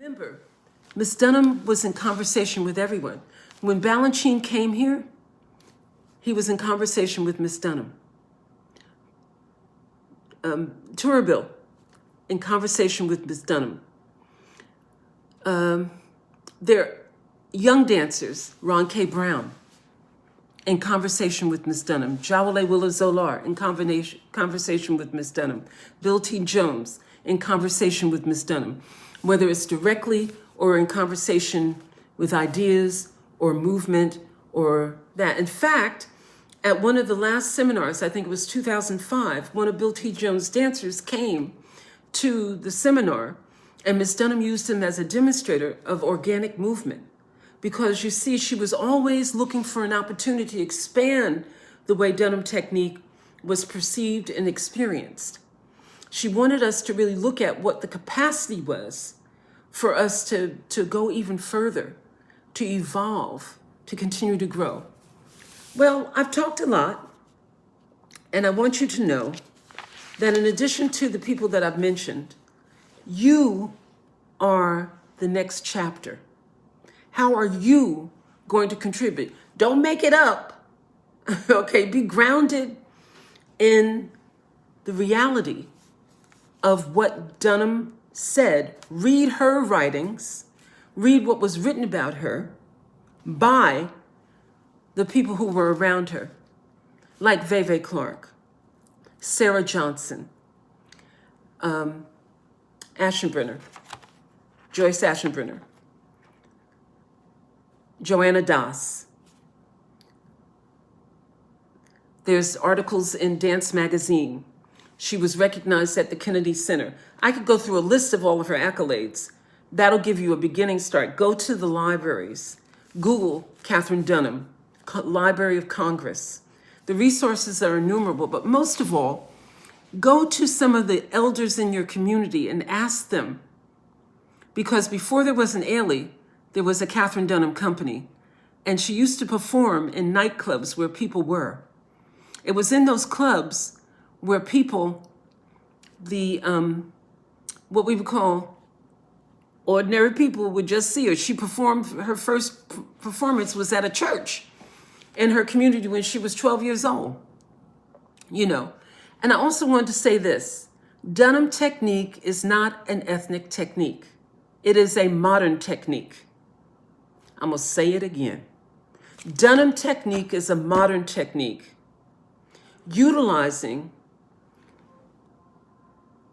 Remember, Miss Dunham was in conversation with everyone. When Balanchine came here, he was in conversation with Miss Dunham. Turabil, in conversation with Miss Dunham. Their young dancers, Ron K. Brown, in conversation with Miss Dunham. Jawale Willa Zolar, in conversation with Miss Dunham. Bill T. Jones, in conversation with Miss Dunham. Whether it's directly or in conversation with ideas or movement or that. In fact, at one of the last seminars, I think it was 2005, one of Bill T. Jones' dancers came to the seminar and Miss Dunham used him as a demonstrator of organic movement. Because you see, she was always looking for an opportunity to expand the way Dunham technique was perceived and experienced. She wanted us to really look at what the capacity was for us to go even further, to evolve, to continue to grow. Well, I've talked a lot, and I want you to know that in addition to the people that I've mentioned, you are the next chapter. How are you going to contribute? Don't make it up, okay? Be grounded in the reality of what Dunham said. Read her writings, read what was written about her by the people who were around her. like Veve Clark, Sarah Johnson, Aschenbrenner, Joyce Aschenbrenner, Joanna Das. There's articles in Dance Magazine. She was recognized at the Kennedy Center. I could go through a list of all of her accolades. That'll give you a beginning start. Go to the libraries. Google Katherine Dunham, Library of Congress. The resources are innumerable, but most of all, go to some of the elders in your community and ask them. Because before there was an Ailey, there was a Katherine Dunham company, and she used to perform in nightclubs where people were. It was in those clubs where people, what we would call ordinary people, would just see her. She performed, her first performance was at a church in her community when she was 12 years old, you know. And I also wanted to say this, Dunham technique is not an ethnic technique. It is a modern technique. I'm gonna say it again. Dunham technique is a modern technique, utilizing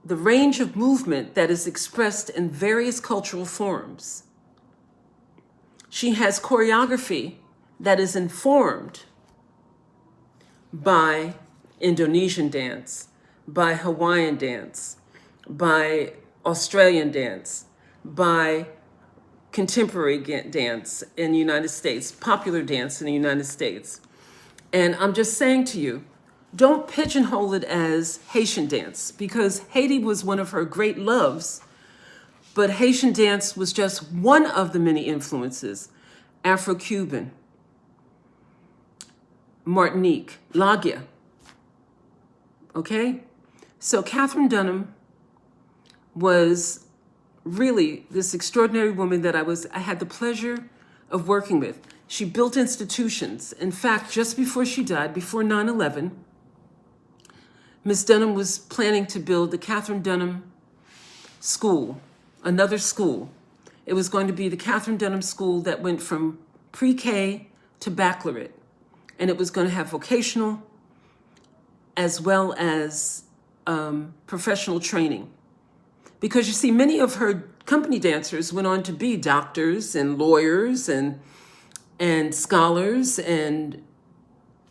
the range of movement that is expressed in various cultural forms. She has choreography that is informed by Indonesian dance, by Hawaiian dance, by Australian dance, by contemporary dance in the United States, popular dance in the United States. And I'm just saying to you, don't pigeonhole it as Haitian dance, because Haiti was one of her great loves, but Haitian dance was just one of the many influences. Afro-Cuban, Martinique, Lagia, okay? So Katherine Dunham was really this extraordinary woman that I had the pleasure of working with. She built institutions. In fact, just before she died, before 9/11, Ms. Dunham was planning to build the Katherine Dunham School, another school. It was going to be the Katherine Dunham School that went from pre-K to baccalaureate. And it was going to have vocational as well as professional training. Because you see, many of her company dancers went on to be doctors and lawyers and scholars and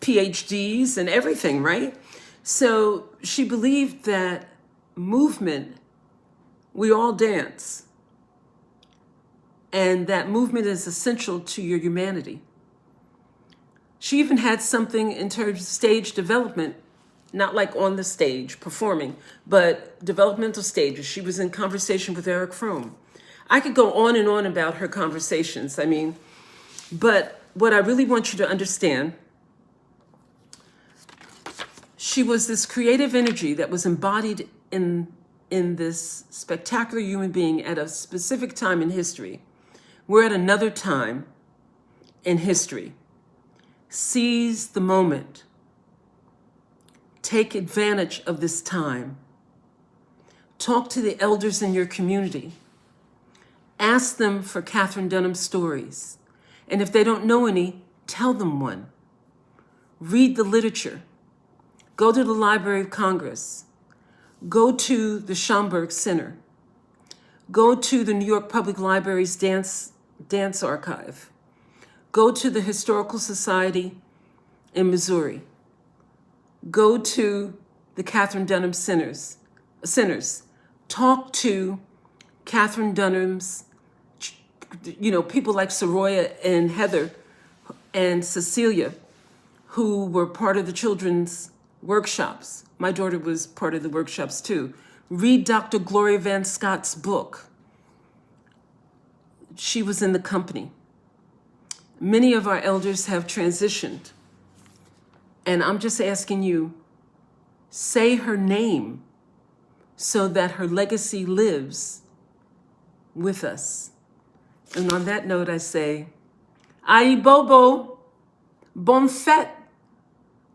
PhDs and everything, right? So she believed that movement, we all dance, and that movement is essential to your humanity. She even had something in terms of stage development, not like on the stage performing, but developmental stages. She was in conversation with Eric Fromm. I could go on and on about her conversations, but what I really want you to understand, she was this creative energy that was embodied in this spectacular human being at a specific time in history. We're at another time in history. Seize the moment. Take advantage of this time. Talk to the elders in your community. Ask them for Katherine Dunham stories. And if they don't know any, tell them one. Read the literature. Go to the Library of Congress. Go to the Schomburg Center. Go to the New York Public Library's Dance Archive. Go to the Historical Society in Missouri. Go to the Katherine Dunham Centers. Talk to Katherine Dunham's, people like Soroya and Heather and Cecilia, who were part of the children's workshops. My daughter was part of the workshops too. Read Dr. Gloria Van Scott's book. She was in the company. Many of our elders have transitioned. And I'm just asking you, say her name so that her legacy lives with us. And on that note, I say, Aïe Bobo, bonne fête,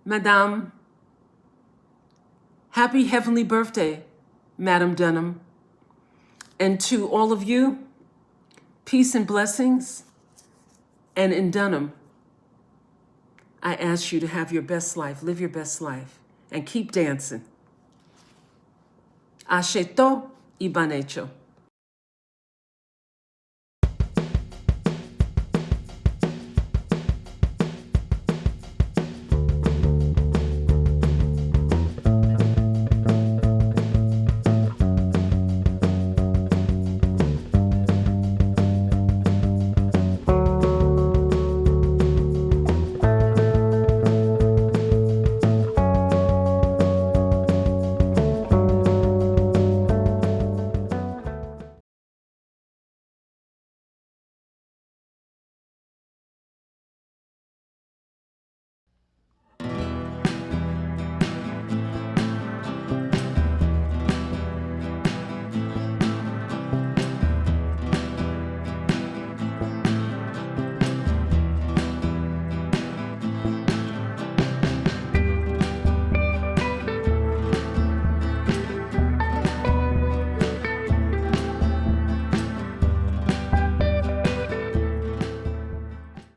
Madame. Happy heavenly birthday, Madam Dunham. And to all of you, peace and blessings. And in Dunham, I ask you to have your best life, live your best life, and keep dancing. Asheto Ibanecho.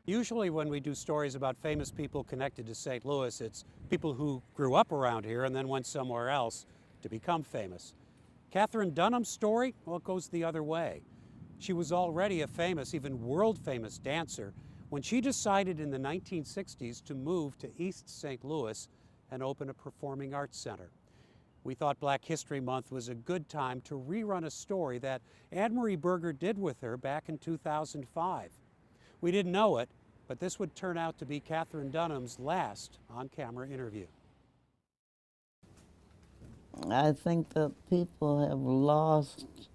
Usually when we do stories about famous people connected to St. Louis, it's people who grew up around here and then went somewhere else to become famous. Katherine Dunham's story, well, it goes the other way. She was already a famous, even world-famous dancer when she decided in the 1960s to move to East St. Louis and open a performing arts center. We thought Black History Month was a good time to rerun a story that Anne-Marie Berger did with her back in 2005. We didn't know it, but this would turn out to be Katherine Dunham's last on-camera interview. I think that people have lost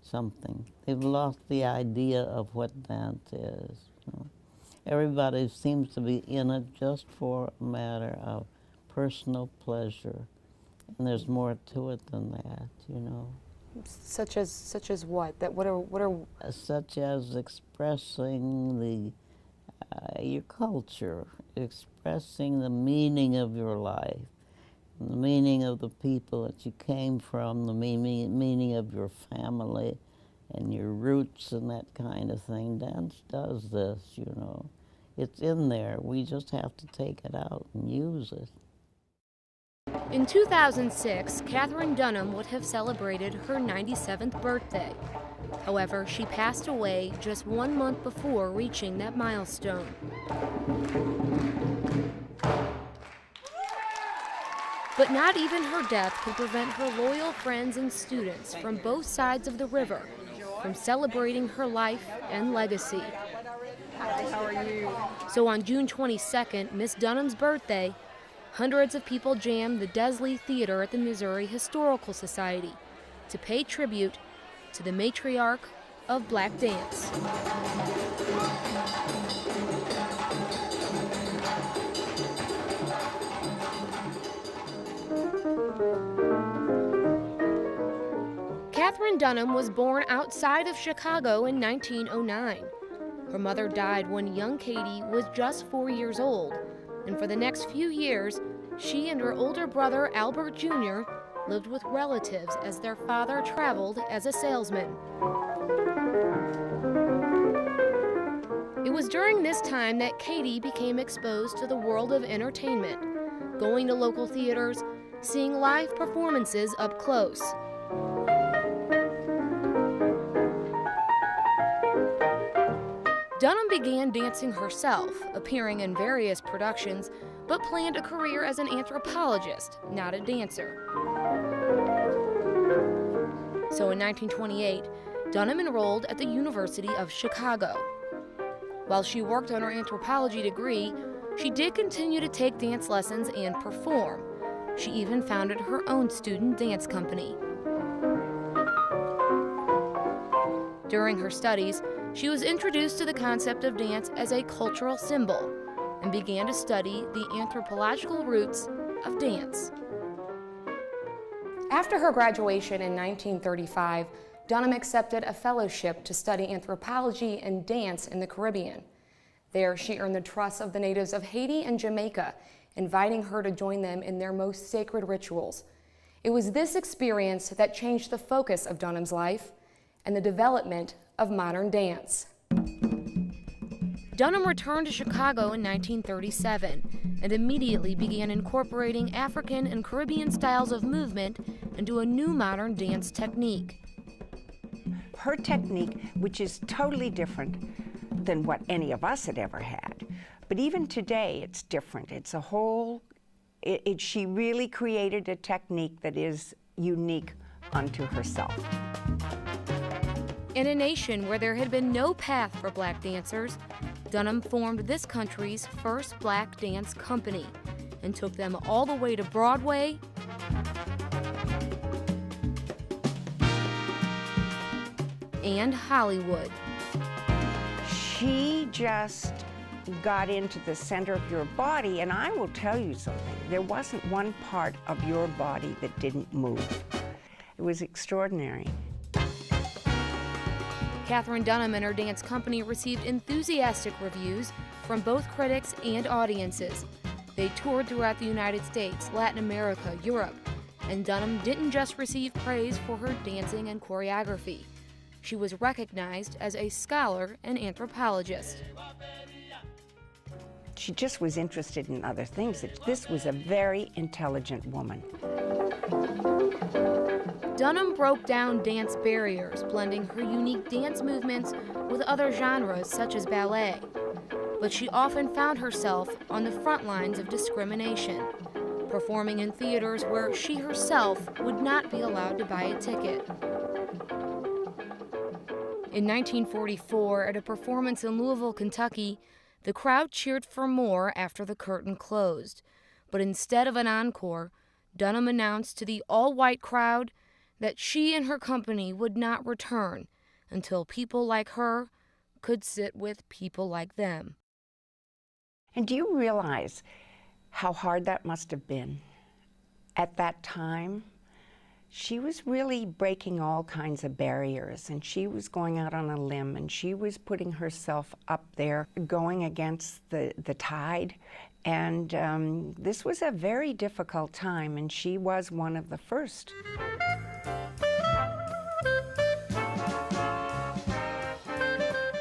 something. They've lost the idea of what dance is. You know? Everybody seems to be in it just for a matter of personal pleasure, and there's more to it than that, you know. Such as what? That what are Such as expressing the your culture, expressing the meaning of your life, the meaning of the people that you came from, the meaning of your family and your roots and that kind of thing. Dance does this, you know. It's in there. We just have to take it out and use it. In 2006, Katherine Dunham would have celebrated her 97th birthday. However, she passed away just 1 month before reaching that milestone. But not even her death could prevent her loyal friends and students from both sides of the river from celebrating her life and legacy. how are you? So on June 22nd, Miss Dunham's birthday, hundreds of people jammed the Desley Theater at the Missouri Historical Society to pay tribute to the matriarch of Black dance. Katherine Dunham was born outside of Chicago in 1909. Her mother died when young Katie was just 4 years old, and for the next few years, she and her older brother Albert Jr. lived with relatives as their father traveled as a salesman. It was during this time that Katie became exposed to the world of entertainment, going to local theaters, seeing live performances up close. Dunham began dancing herself, appearing in various productions, but planned a career as an anthropologist, not a dancer. So in 1928, Dunham enrolled at the University of Chicago. While she worked on her anthropology degree, she did continue to take dance lessons and perform. She even founded her own student dance company. During her studies, she was introduced to the concept of dance as a cultural symbol and began to study the anthropological roots of dance. After her graduation in 1935, Dunham accepted a fellowship to study anthropology and dance in the Caribbean. There, she earned the trust of the natives of Haiti and Jamaica, inviting her to join them in their most sacred rituals. It was this experience that changed the focus of Dunham's life and the development of modern dance. Dunham returned to Chicago in 1937 and immediately began incorporating African and Caribbean styles of movement into a new modern dance technique. Her technique, which is totally different than what any of us had ever had, but even today it's different. It's a whole, she really created a technique that is unique unto herself. In a nation where there had been no path for black dancers, Dunham formed this country's first black dance company and took them all the way to Broadway and Hollywood. She just got into the center of your body, and I will tell you something. There wasn't one part of your body that didn't move. It was extraordinary. Katherine Dunham and her dance company received enthusiastic reviews from both critics and audiences. They toured throughout the United States, Latin America, Europe, and Dunham didn't just receive praise for her dancing and choreography. She was recognized as a scholar and anthropologist. She just was interested in other things. This was a very intelligent woman. Dunham broke down dance barriers, blending her unique dance movements with other genres such as ballet. But she often found herself on the front lines of discrimination, performing in theaters where she herself would not be allowed to buy a ticket. In 1944, at a performance in Louisville, Kentucky, the crowd cheered for more after the curtain closed. But instead of an encore, Dunham announced to the all-white crowd that she and her company would not return until people like her could sit with people like them. And do you realize how hard that must have been? At that time, she was really breaking all kinds of barriers, and she was going out on a limb, and she was putting herself up there, going against the tide. And this was a very difficult time, and she was one of the first.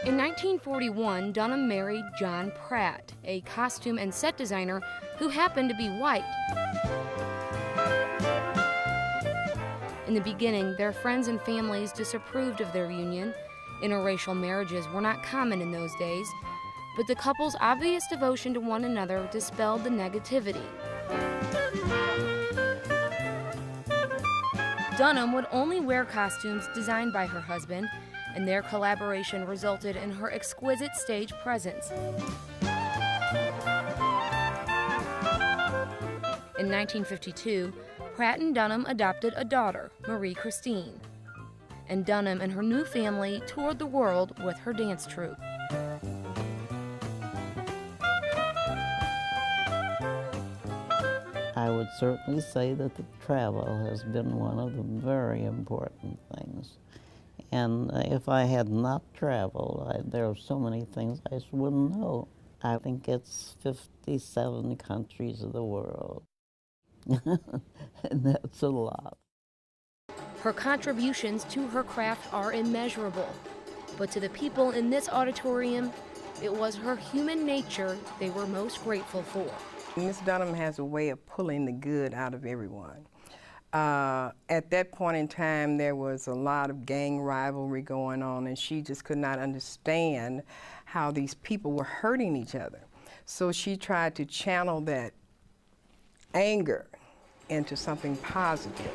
In 1941, Dunham married John Pratt, a costume and set designer who happened to be white. In the beginning, their friends and families disapproved of their union. Interracial marriages were not common in those days, but the couple's obvious devotion to one another dispelled the negativity. Dunham would only wear costumes designed by her husband, and their collaboration resulted in her exquisite stage presence. In 1952, Pratt and Dunham adopted a daughter, Marie Christine, and Dunham and her new family toured the world with her dance troupe. I would certainly say that the travel has been one of the very important things. And if I had not traveled, there are so many things I just wouldn't know. I think it's 57 countries of the world. And that's a lot. Her contributions to her craft are immeasurable, but to the people in this auditorium, it was her human nature they were most grateful for. Miss Dunham has a way of pulling the good out of everyone. At that point in time, there was a lot of gang rivalry going on, and she just could not understand how these people were hurting each other. So she tried to channel that anger into something positive.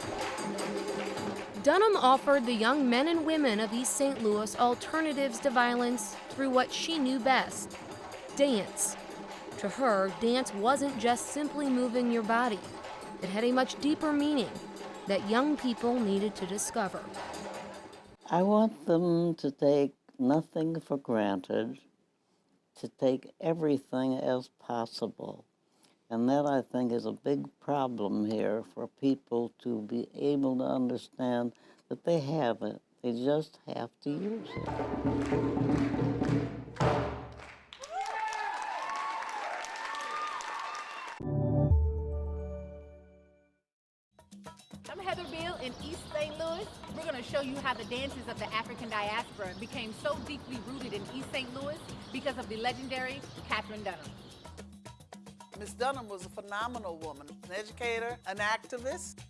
Dunham offered the young men and women of East St. Louis alternatives to violence through what she knew best, dance. To her, dance wasn't just simply moving your body. It had a much deeper meaning that young people needed to discover. I want them to take nothing for granted, to take everything as possible. And that, I think, is a big problem here for people to be able to understand that they have it. They just have to use it. I'm Heather Beal in East St. Louis. We're going to show you how the dances of the African diaspora became so deeply rooted in East St. Louis because of the legendary Katherine Dunham. Miss Dunham was a phenomenal woman, an educator, an activist.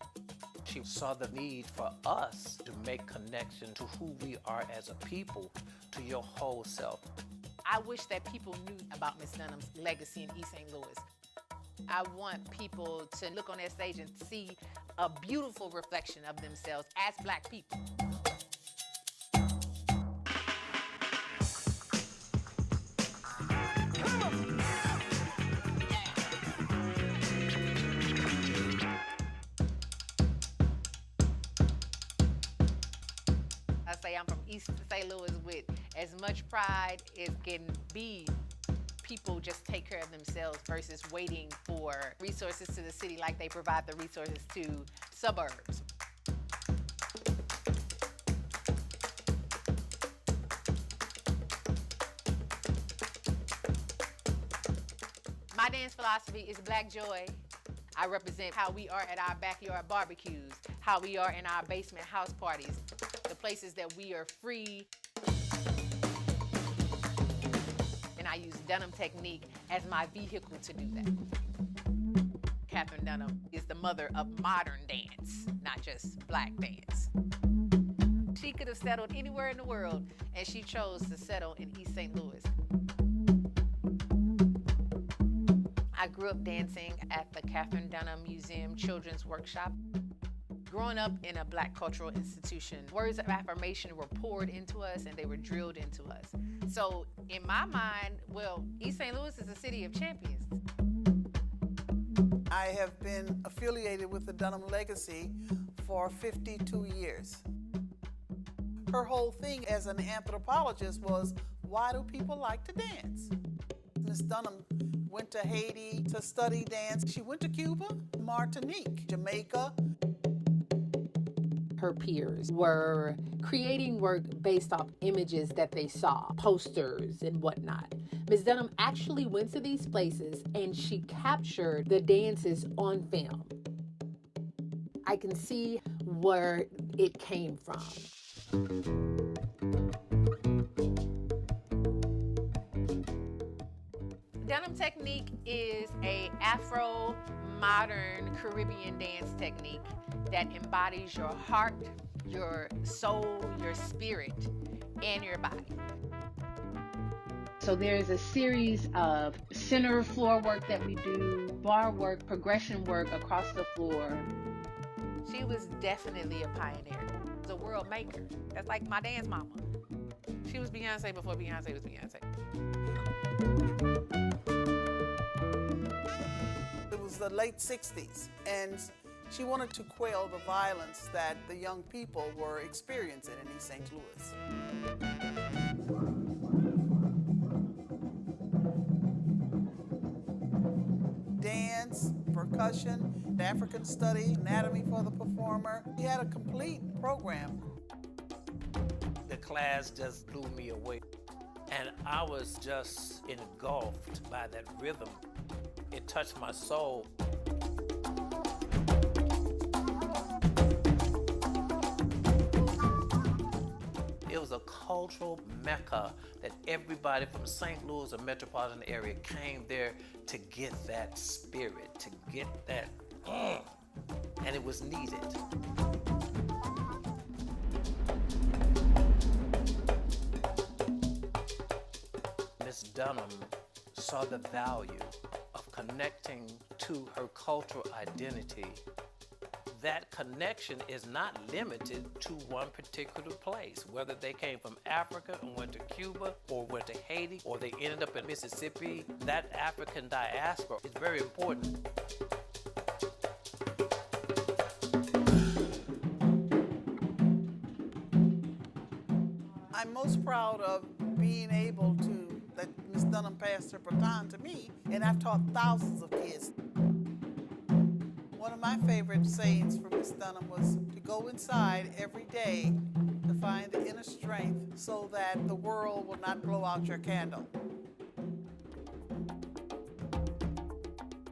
She saw the need for us to make connection to who we are as a people, to your whole self. I wish that people knew about Miss Dunham's legacy in East St. Louis. I want people to look on that stage and see a beautiful reflection of themselves as Black people. I say I'm from East St. Louis with as much pride as can be. People just take care of themselves versus waiting for resources to the city like they provide the resources to suburbs. My dance philosophy is Black joy. I represent how we are at our backyard barbecues, how we are in our basement house parties, the places that we are free. And I use Dunham technique as my vehicle to do that. Katherine Dunham is the mother of modern dance, not just Black dance. She could have settled anywhere in the world, and she chose to settle in East St. Louis. I grew up dancing at the Katherine Dunham Museum Children's Workshop. Growing up in a Black cultural institution, words of affirmation were poured into us and they were drilled into us. So in my mind, well, East St. Louis is a city of champions. I have been affiliated with the Dunham legacy for 52 years. Her whole thing as an anthropologist was, why do people like to dance? Miss Dunham went to Haiti to study dance. She went to Cuba, Martinique, Jamaica. Her peers were creating work based off images that they saw, posters and whatnot. Ms. Dunham actually went to these places and she captured the dances on film. I can see where it came from. Dunham technique is a Afro-modern Caribbean dance technique that embodies your heart, your soul, your spirit, and your body. So there's a series of center floor work that we do, bar work, progression work across the floor. She was definitely a pioneer, a world maker. That's like my dance mama. She was Beyonce before Beyonce was Beyonce. It was the late 60s, and she wanted to quell the violence that the young people were experiencing in East St. Louis. Dance, percussion, African study, anatomy for the performer. He had a complete program. The class just blew me away, and I was just engulfed by that rhythm. It touched my soul. It was a cultural mecca that everybody from St. Louis or metropolitan area came there to get that spirit, to get that, and it was needed. Miss Dunham saw the value of connecting to her cultural identity. That connection is not limited to one particular place, whether they came from Africa and went to Cuba, or went to Haiti, or they ended up in Mississippi. That African diaspora is very important. I'm most proud of being able to, that Miss Dunham passed her baton to me, and I've taught thousands of kids. One of my favorite sayings from Miss Dunham was to go inside every day to find the inner strength so that the world will not blow out your candle.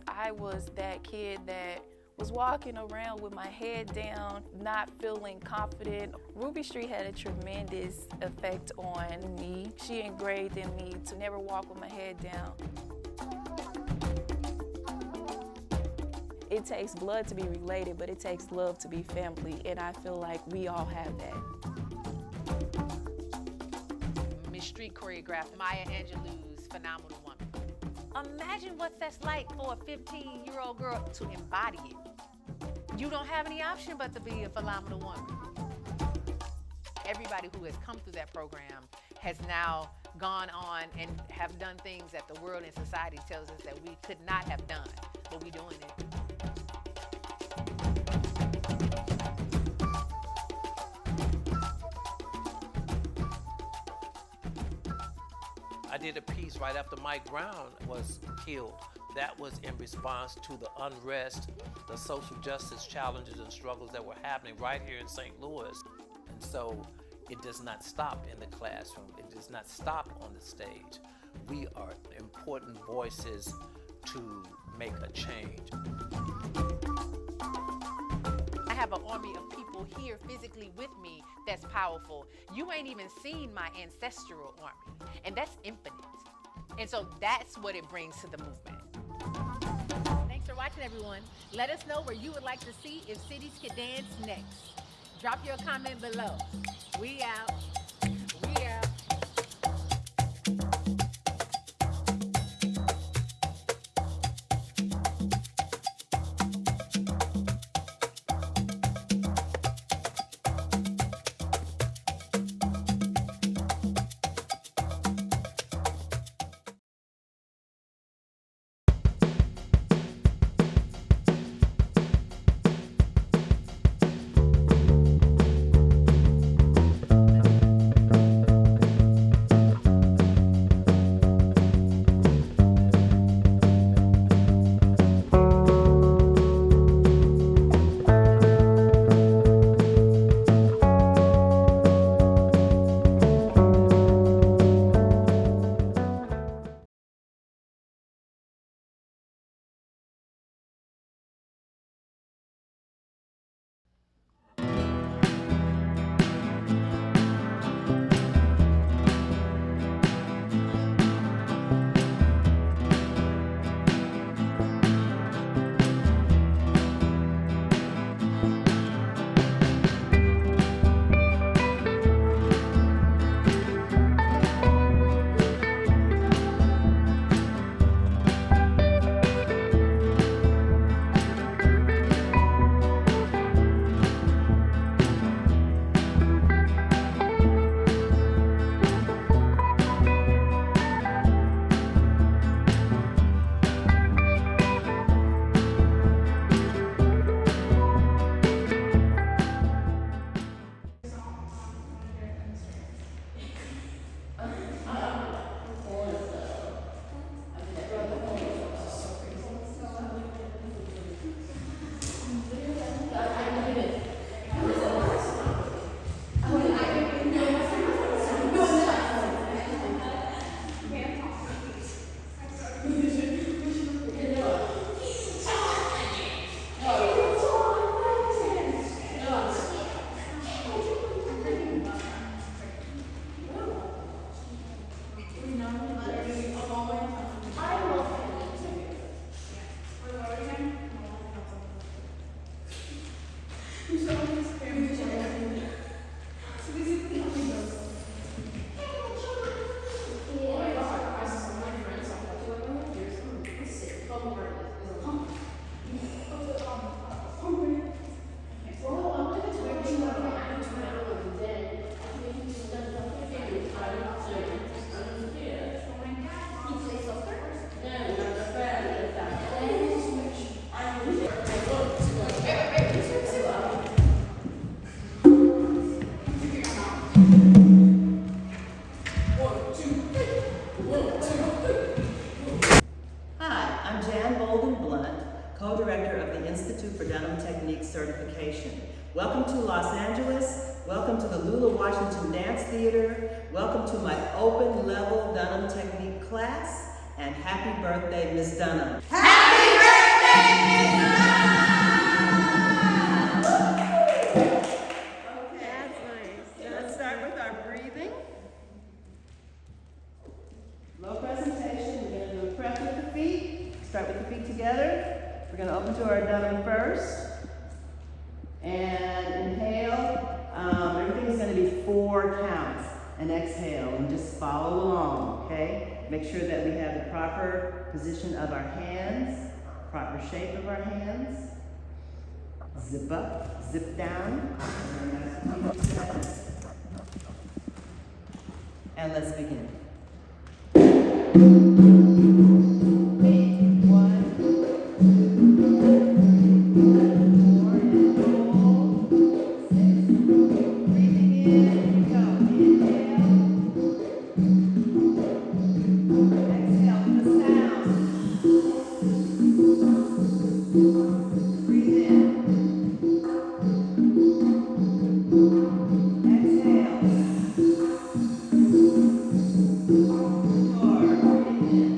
I was that kid that was walking around with my head down, not feeling confident. Ruby Street had a tremendous effect on me. She engraved in me to never walk with my head down. It takes blood to be related, but it takes love to be family, and I feel like we all have that. Miss Street choreographed Maya Angelou's Phenomenal Woman. Imagine what that's like for a 15-year-old girl to embody it. You don't have any option but to be a phenomenal woman. Everybody who has come through that program has now gone on and have done things that the world and society tells us that we could not have done, but we're doing it. I did a piece right after Mike Brown was killed. That was in response to the unrest, the social justice challenges and struggles that were happening right here in St. Louis. And so it does not stop in the classroom. It does not stop on the stage. We are important voices to make a change. I have an army of people here physically with me that's powerful. You ain't even seen my ancestral army, and that's infinite. And so that's what it brings to the movement. Thanks for watching, everyone. Let us know where you would like to see If Cities Could Dance next. Drop your comment below. We out. We out. co-director of the Institute for Dunham Technique Certification. Welcome to Los Angeles. Welcome to the Lula Washington Dance Theater. Welcome to my open level Dunham Technique class. And happy birthday, Miss Dunham. Happy birthday, Miss Dunham! and exhale, and just follow along, okay? Make sure that we have the proper position of our hands, proper shape of our hands. Zip up, zip down. And let's begin. Exhale. 4, breathe in.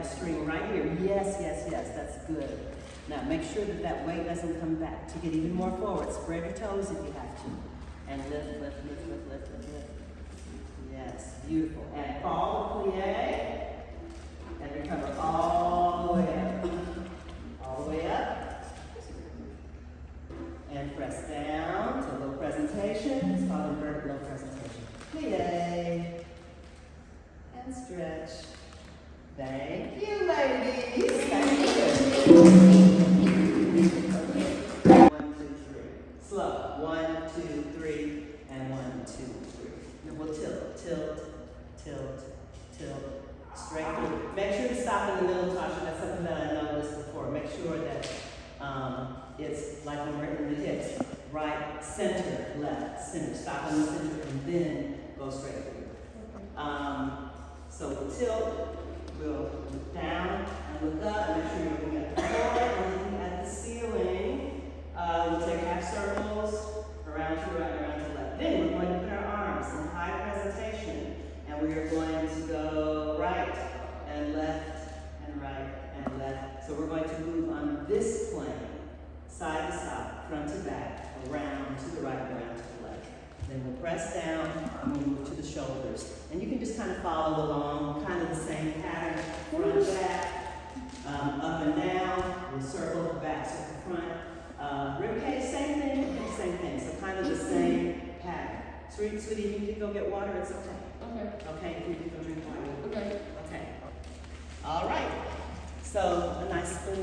string right here. Yes, yes, yes, that's good. Now make sure that that weight doesn't come back. Take it even more forward. Spread your toes if you have to. And lift, lift, lift, lift, lift, lift, lift. Yes, beautiful. And fall the plie. And recover all the way up. All the way up. And press down to low presentation. It's called inverted low presentation. Plie. And stretch. Thank you, ladies. Thank you. 1, 2, 3. Slow. 1, 2, 3, and 1, 2, 3. And we'll tilt, tilt, tilt, tilt. Straight through. Make sure to stop in the middle, Tasha. That's something that I noticed before. Make sure that it's like when we're in the hips. Right, center, left, center. Stop in the center and then go straight through. So we'll tilt. We'll look down and look up and make sure you're looking at the floor and looking at the ceiling. We'll take half circles around to the right, around to the left. Then we're going to put our arms in high presentation and we are going to go right and left and right and left. So we're going to move on this plane, side to side, front to back, around to the right, around to the left. Then we'll press down and we'll move to the shoulders. And you can just kind of follow along, kind of the same pattern, front, back, up and down. We'll circle back, circle front. Rib cage, same thing, same thing. So kind of the same pattern. Sweetie, if you need to go get water, it's okay. Okay. Okay, if you need to go drink water. Okay. Okay. All right. So a nice 4.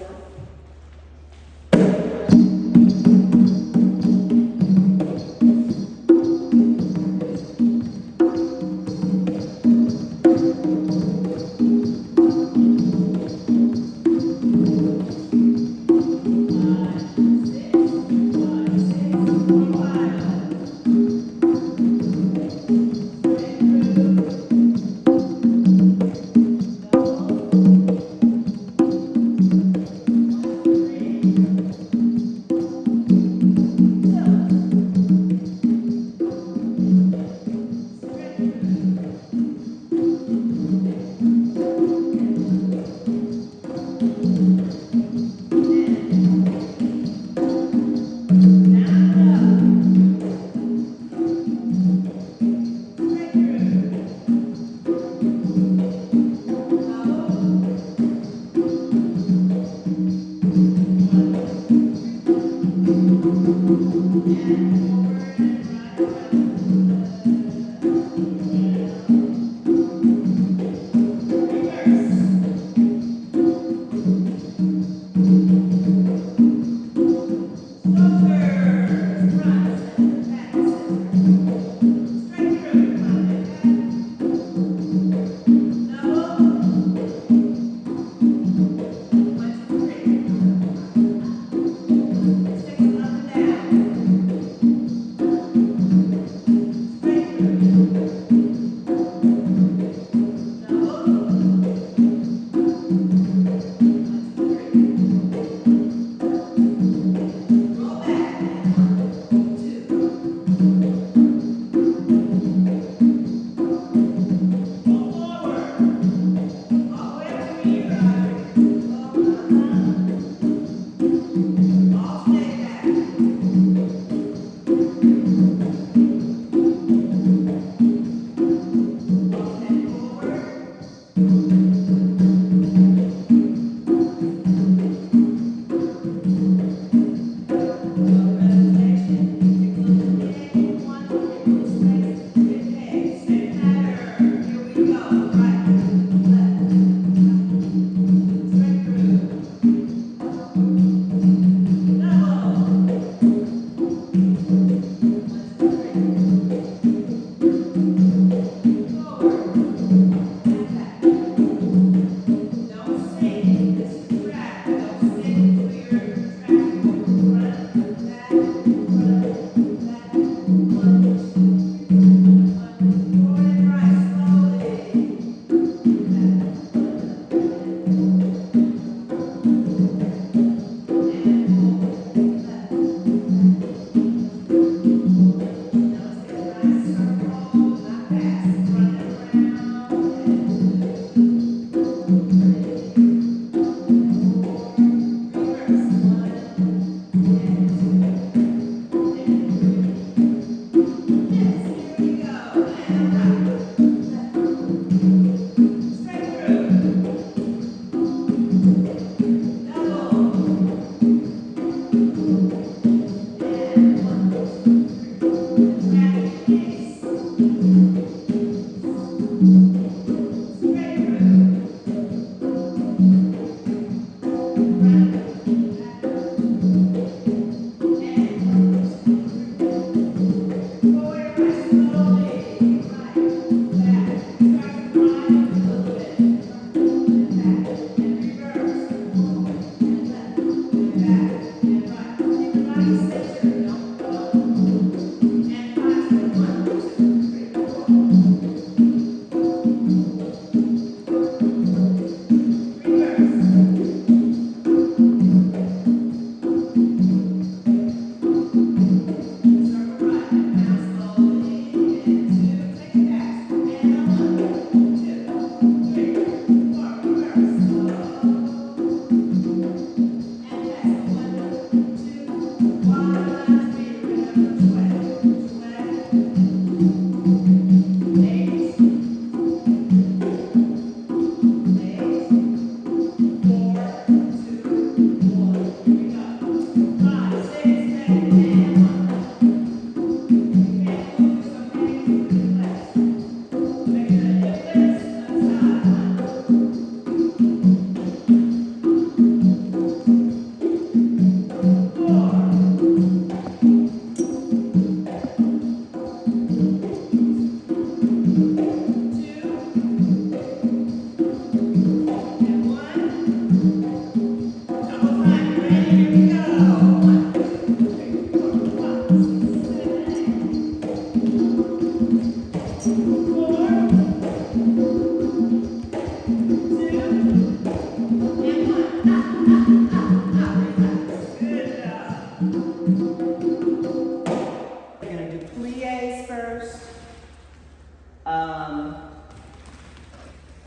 We're gonna do plies first.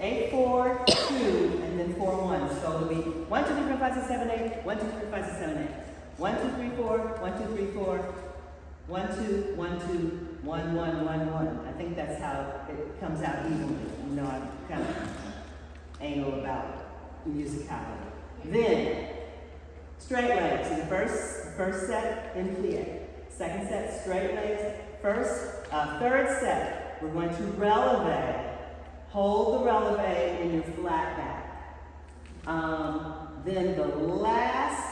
8, 4, 2, and then 4, 1. So it'll be 1, 2, 3, 4, 5, 6, 7, 8. 1, 2, 3, 4, 5, 6, 7, 8. 1, 2, 3, 4. 1, 2, 3, 4. 1, 2, 1, 2, 1, 1, 1, 1. I think that's how it comes out evenly. You know, I'm kind of anal about musicality. Then, straight legs. So the first set in plie. Second set, straight legs. Third set, we're going to releve. Hold the releve in your flat back. Then the last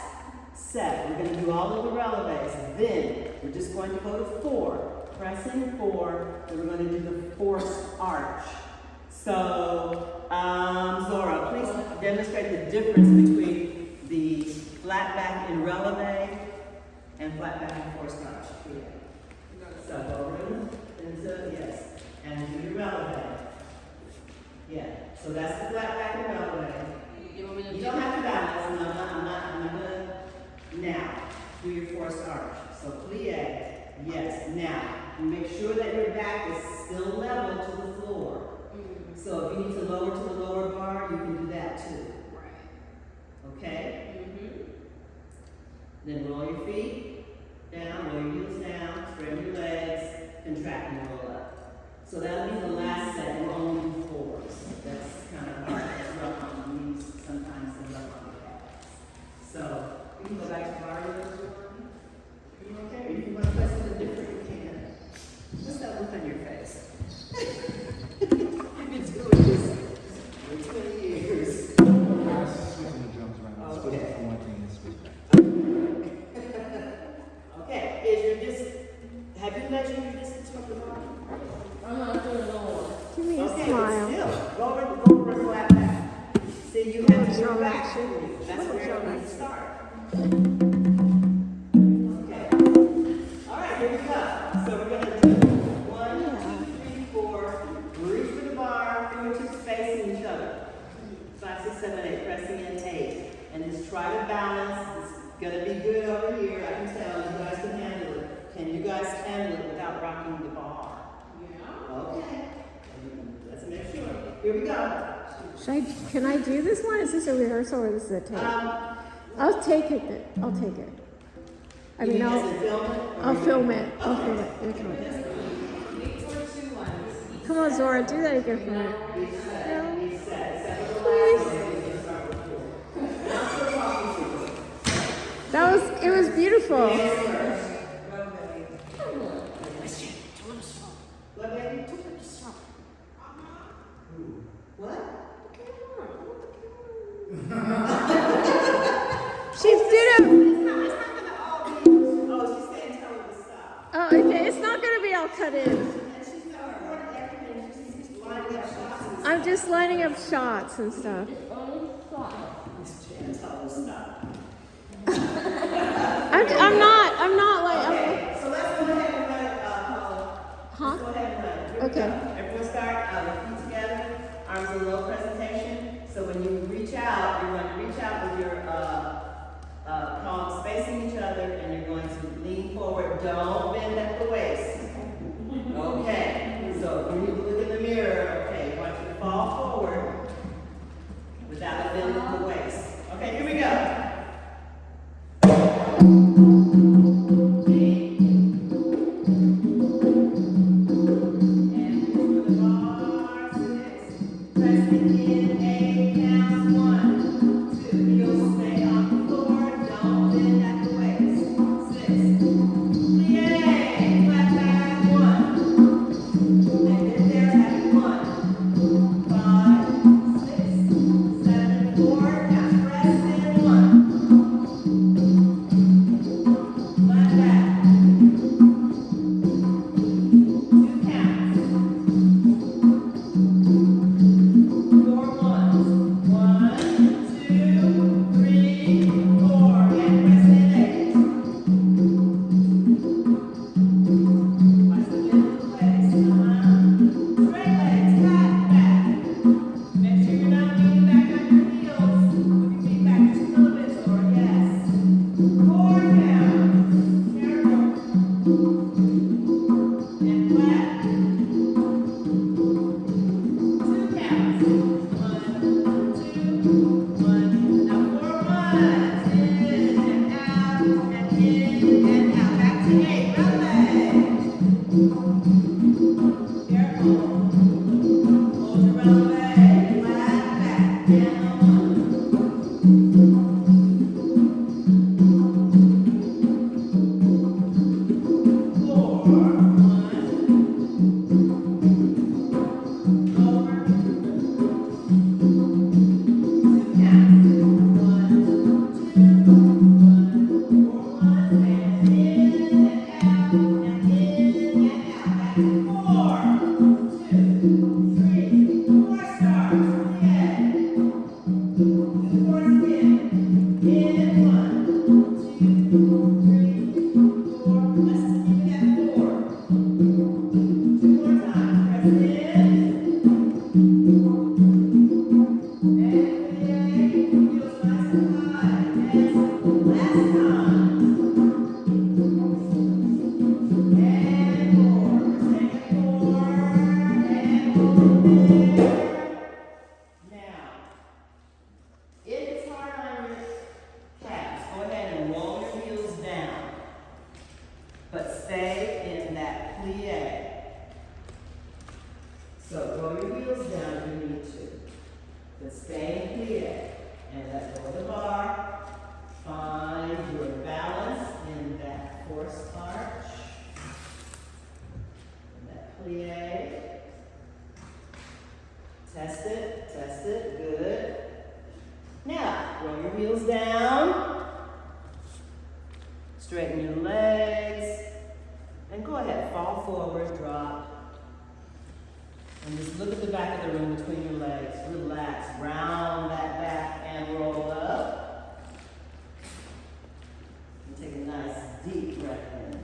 set, we're going to do all of the releves. Then we're just going to go to 4. Pressing 4, then we're going to do the forced arch. So, Zora, please demonstrate the difference between the flat back in releve and flat back in forced arch. So go into, yes, and do your releve. Yeah, so that's the flat back and releve. You don't have to balance. I'm not gonna. Now, do your forced arch. So plie, yes. Now, make sure that your back is still level to the floor. So if you need to lower to the lower bar, you can do that too. Okay? Then roll your feet down, roll your heels down, straighten your legs, contract and roll up. So that'll be the last set. We'll only do 4s. That's kind of hard. That's rough on the knees sometimes and rough on the calves. So you can go back to bar rows. You okay? Or you can want to play something different, you can. What's that look on your face? You've been doing this for 20 years. Okay. Okay, have you measured your distance from the bar? I'm not doing it all. Give me a smile. Still, go over a flat back. See, you have to go back. That's where you're going to start. Okay. All right, here we go. So we're going to do 1, 2, 3, 4. Reach for the bar, fingertips facing each other. 5, 6, 7, 8. Pressing in 8. And just try to balance. It's going to be good over here. I can tell you guys can handle it. Can you guys handle it without rocking the bar? Okay. Let's make sure. Here we go. Can I do this one? Is this a rehearsal or this is a take? I'll take it. I'll take it. I mean, I'll film it. I'll film it. Okay. Come on, Zora, do that again for me. No, please. It was beautiful. She did it. Oh, okay. It's not going to be all cut in. I'm just lining up shots and stuff. I'm not like. Okay, so let's go ahead and run it, Huh? Let's go ahead and run it. Here we Okay. go. Everyone start, feet together, arms in low presentation. So when you reach out, you're going to reach out with your palms facing each other, and you're going to lean forward. Don't bend at the waist. Okay. So when you look in the mirror, okay, I want you to fall forward without bending at the waist. Okay, here we go. Five, And let go of the bar. Find your balance in that forced arch. And that plie. Test it, good. Now, roll your heels down. Straighten your legs. And go ahead, fall forward, drop. And just look at the back of the room between your legs. Relax, round that back and roll up. And take a nice deep breath in.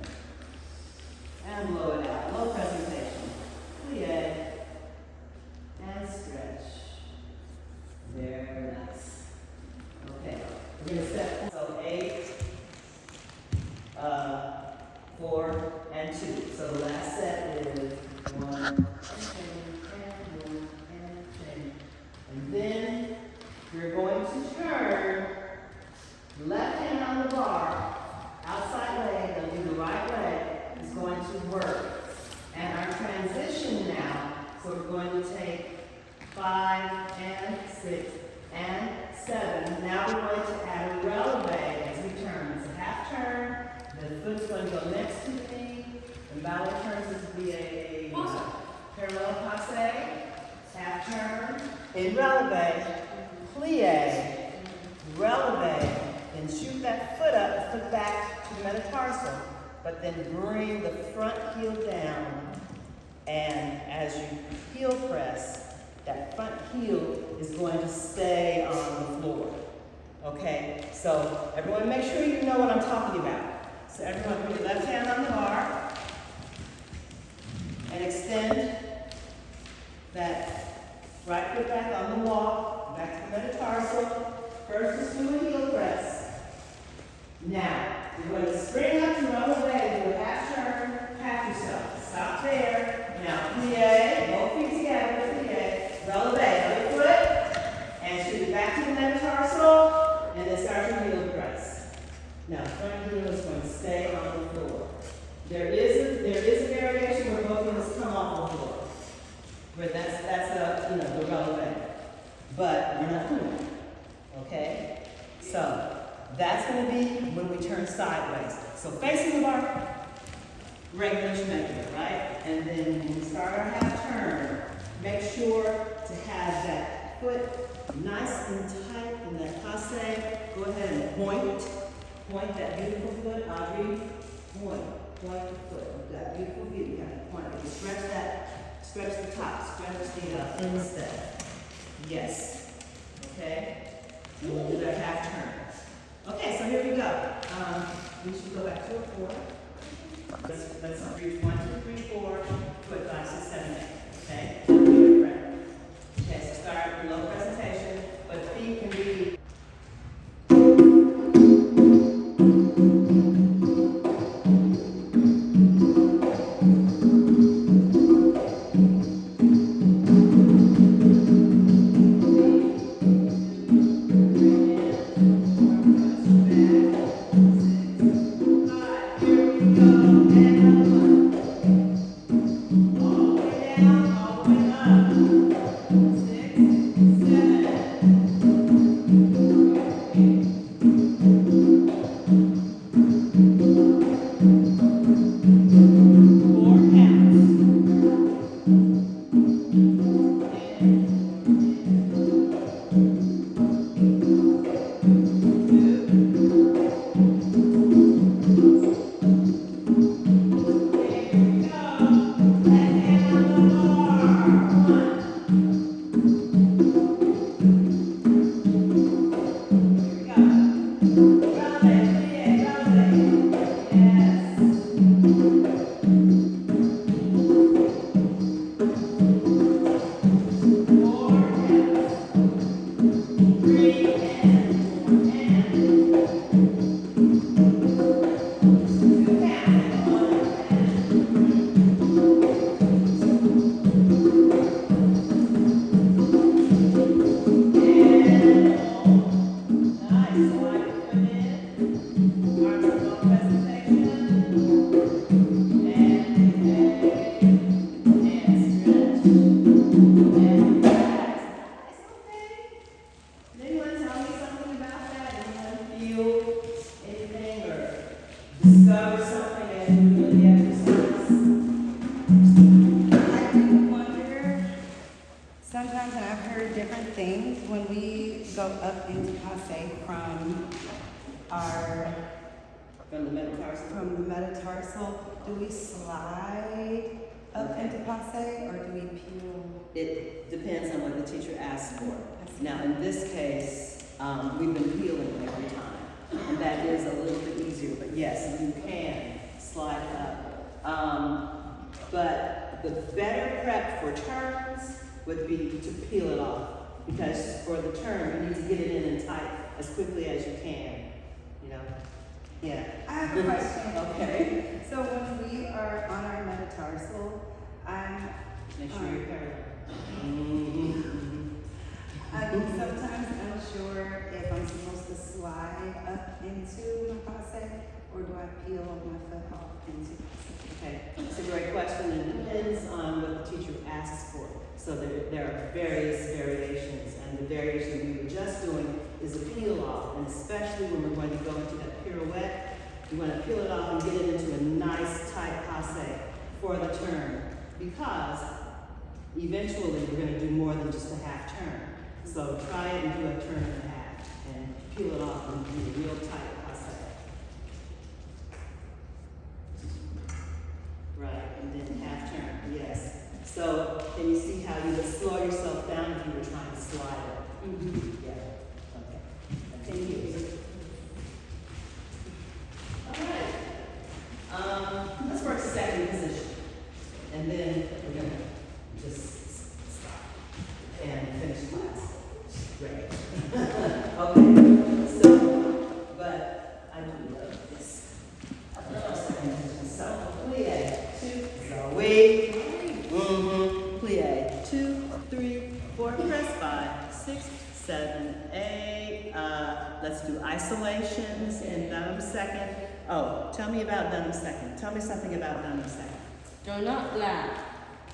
And blow it out, low presentation. Plie. And stretch. Very nice. Okay, we're gonna step, so 8, 4, and 2. So the last set is 1, and 2, and 1, and 2. And then you're going to turn left hand on the bar, outside leg, and do the right leg is going to work. And our transition now, so we're going to take 5 and 6 and 7. Now we're going to add a releve as we turn. It's a half turn. The foot's going to go next to the knee. The ballet turns to be a parallel passe. Half turn. In releve, plie, releve, then shoot that foot up, the foot back to the metatarsal, but then bring the front heel down. And as you heel press, that front heel is going to stay on the floor. Okay, so everyone make sure you know what I'm talking about. So everyone put your left hand on the bar and extend that right foot back on the wall, back to the metatarsal. First, just do a heel press. Now, you're going to spring up to roll away, do a half turn, pat yourself. Stop there. Now, plie, both feet together, plie, releve, other foot, and shoot it back to the metatarsal, and then start your heel press. Now, front heel is going to stay on the floor. There is a variation where both heels come off the floor. Where that's the releve. But we're not doing it. Okay? So, that's going to be when we turn sideways. So, facing the bar, regulation measure, right? And then when we start our half turn, make sure to have that foot nice and tight in that passe. Go ahead and point that beautiful foot, Audrey. Point the foot. You've got beautiful feet. You have to point it. Stretch the top, stretch the instep. Yes. Okay? And we'll do that half turn. Okay, so here we go. We should go back to a 4. Let's reach 1, 2, 3, 4, foot 5, 6, 7, 8. Okay? Okay, so start with low presentation, but feet can be. Anyone tell me something? go up into passe from our From the metatarsal? From the metatarsal, do we slide up into passe or do we peel? It depends on what the teacher asks for. Now, in this case, we've been peeling every time, and that is a little bit easier, but yes, you can slide up. But the better prep for turns would be to peel it off, because for the turn, you need to get it in and tight as quickly as you can, you know? Yeah. I have a question. Okay. So when we are on our metatarsal, Make sure you're parallel. I'm sometimes unsure if I'm supposed to slide up into my passe or do I peel my foot off into passe? Okay, that's a great question, and it depends on what the teacher asks for. So there are various variations, and the variation we were just doing is a peel off, and especially when we're going to go into that pirouette, you want to peel it off and get it into a nice tight passe for the turn, because eventually we're going to do more than just a half turn. So try it and do a turn and a half, and peel it off and do a real tight passe. Right, and then half turn, yes. So can you see how you would slow yourself down if you were trying to slide up? Yeah, okay. Thank you. All right. Let's work second position. And then we're gonna just stop and finish class. Great. Okay, so, but I do love this. So, plie, Zoe. Plie, 2, 3, 4, press 5, 6, 7, 8. Let's do isolations in Dunham's second. Oh, tell me about Dunham's second. Tell me something about Dunham's second. Do not laugh.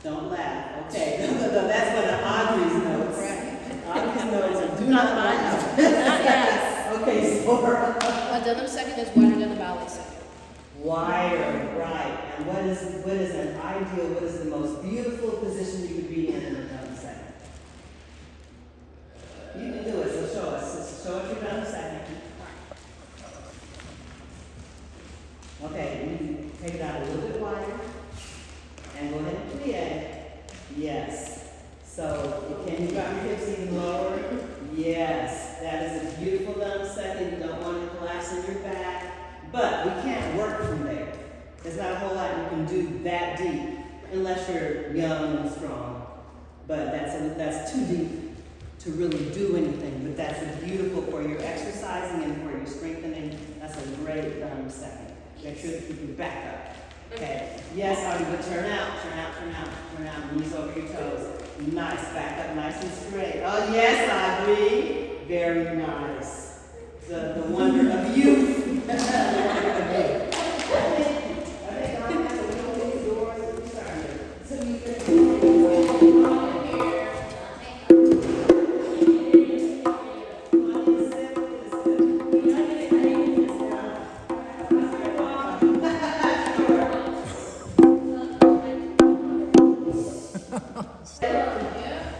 Don't laugh. Okay, that's one of Audrey's notes. Audrey's notes are do not laugh. Yes. Okay, so A Dunham second is wider than the ballet second. wider, right. And what is an ideal, what is the most beautiful position you could be in a Dunham second? You can do it, so show us. Show us your Dunham second. Okay, you take it out a little bit wider. And go ahead and plie. Yes. So can you drop your hips even lower? Yes. That is a beautiful Dunham second. You don't want to collapse in your back. But we can't work from there. There's not a whole lot you can do that deep unless you're young and strong. But that's too deep to really do anything. But that's a beautiful for your exercising and for your strengthening. That's a great Dunham second. Make sure to keep your back up. Okay. Yes, Audrey, but turn out, turn out, turn out, turn out. Knees over your toes. Nice. Back up nice and straight. Oh, yes, Audrey. Very nice. The wonder of youth.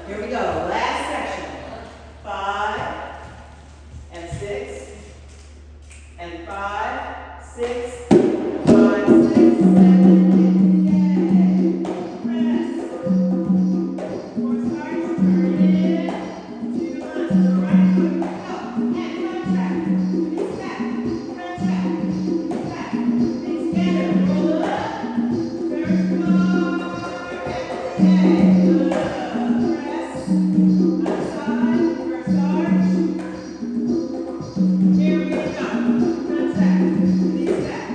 Here we go. Last section. 5 and 6 and 5, 6, 5, 6, 7, 8. Press. For start, turn in. 2 months to the right foot. Up and front track. Knees back. Front track. Back. Knees together. Roll up. First bar. And press. Other side. First arch. Here we go. Front back. Knees back.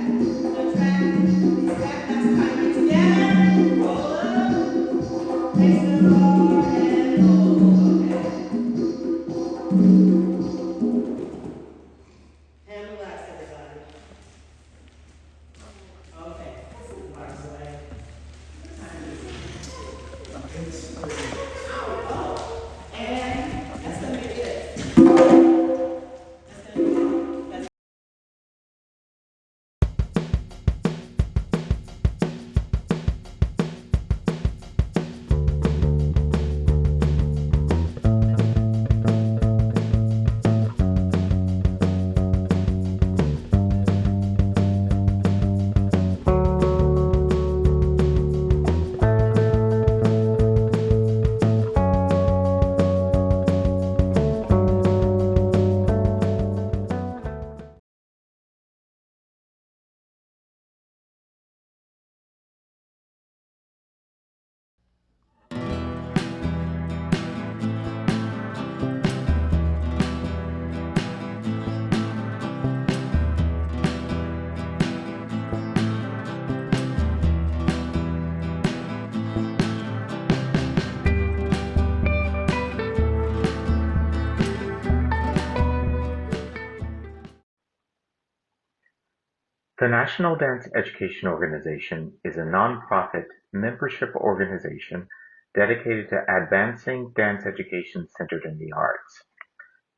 The National Dance Education Organization is a nonprofit membership organization dedicated to advancing dance education centered in the arts.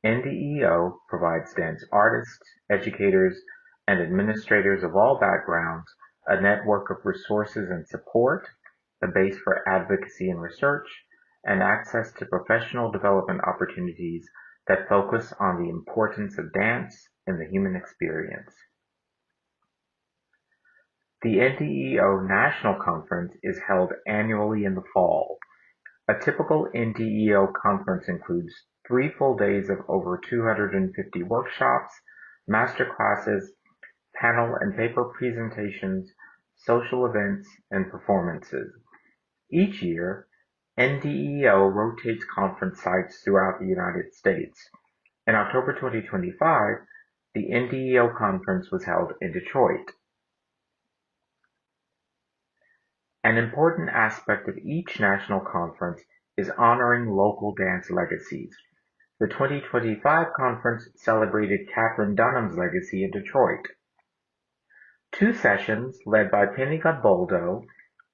NDEO provides dance artists, educators, and administrators of all backgrounds a network of resources and support, a base for advocacy and research, and access to professional development opportunities that focus on the importance of dance in the human experience. The NDEO National Conference is held annually in the fall. A typical NDEO conference includes 3 full days of over 250 workshops, master classes, panel and paper presentations, social events, and performances. Each year, NDEO rotates conference sites throughout the United States. In October 2025, the NDEO conference was held in Detroit. An important aspect of each national conference is honoring local dance legacies. The 2025 conference celebrated Katherine Dunham's legacy in Detroit. 2 sessions, led by Penny Godboldo,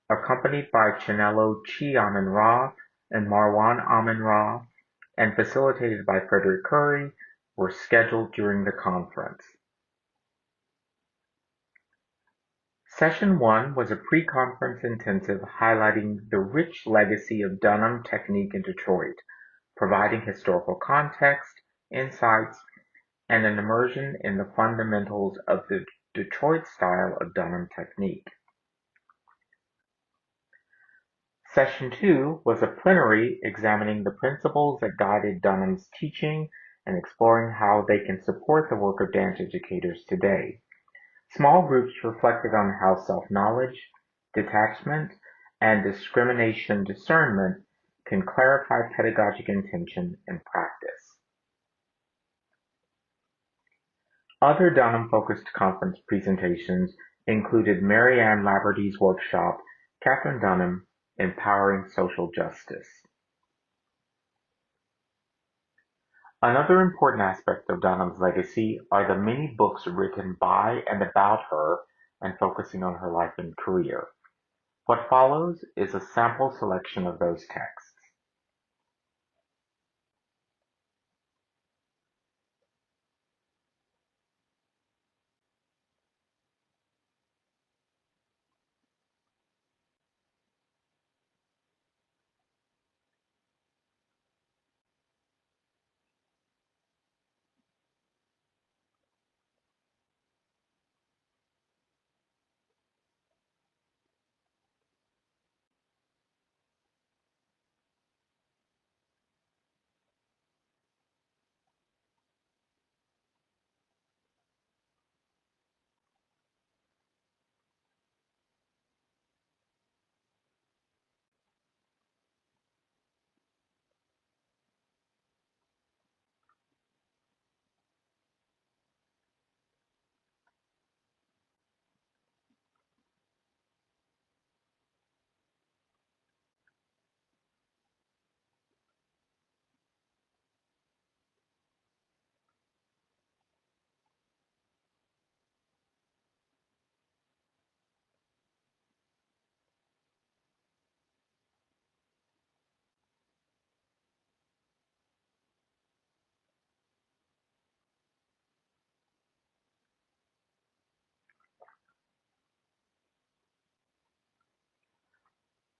accompanied by Chinelo Chi Amin-Ra and Marwan Amin-Ra, and facilitated by Frederick Curry, were scheduled during the conference. Session 1 was a pre-conference intensive highlighting the rich legacy of Dunham technique in Detroit, providing historical context, insights, and an immersion in the fundamentals of the Detroit style of Dunham technique. Session 2 was a plenary examining the principles that guided Dunham's teaching and exploring how they can support the work of dance educators today. Small groups reflected on how self-knowledge, detachment, and discrimination discernment can clarify pedagogic intention in practice. Other Dunham-focused conference presentations included Mary Ann Laverty's workshop, Katherine Dunham, Empowering Social Justice. Another important aspect of Dunham's legacy are the many books written by and about her and focusing on her life and career. What follows is a sample selection of those texts.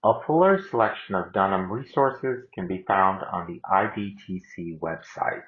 A fuller selection of Dunham resources can be found on the IDTC website.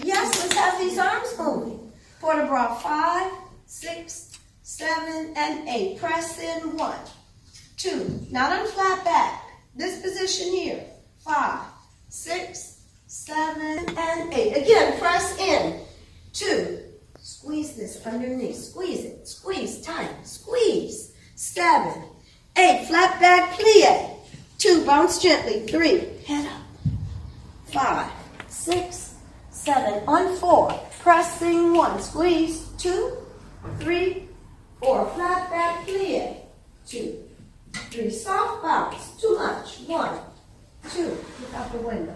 Yes, let's have these arms moving. Port de bras, 5, 6, 7, and 8. Press in, 1, 2. Not on flat back. This position here, 5, 6, 7, and 8. Again, press in, 2. Squeeze this underneath. Squeeze it. Squeeze tight. Squeeze. 7, 8. Flat back plie. 2. Bounce gently. 3. Head up. 5, 6, 7. On 4. Pressing 1. Squeeze. 2, 3, 4. Flat back plie. 2, 3. Soft bounce. Too much. 1, 2. Look out the window.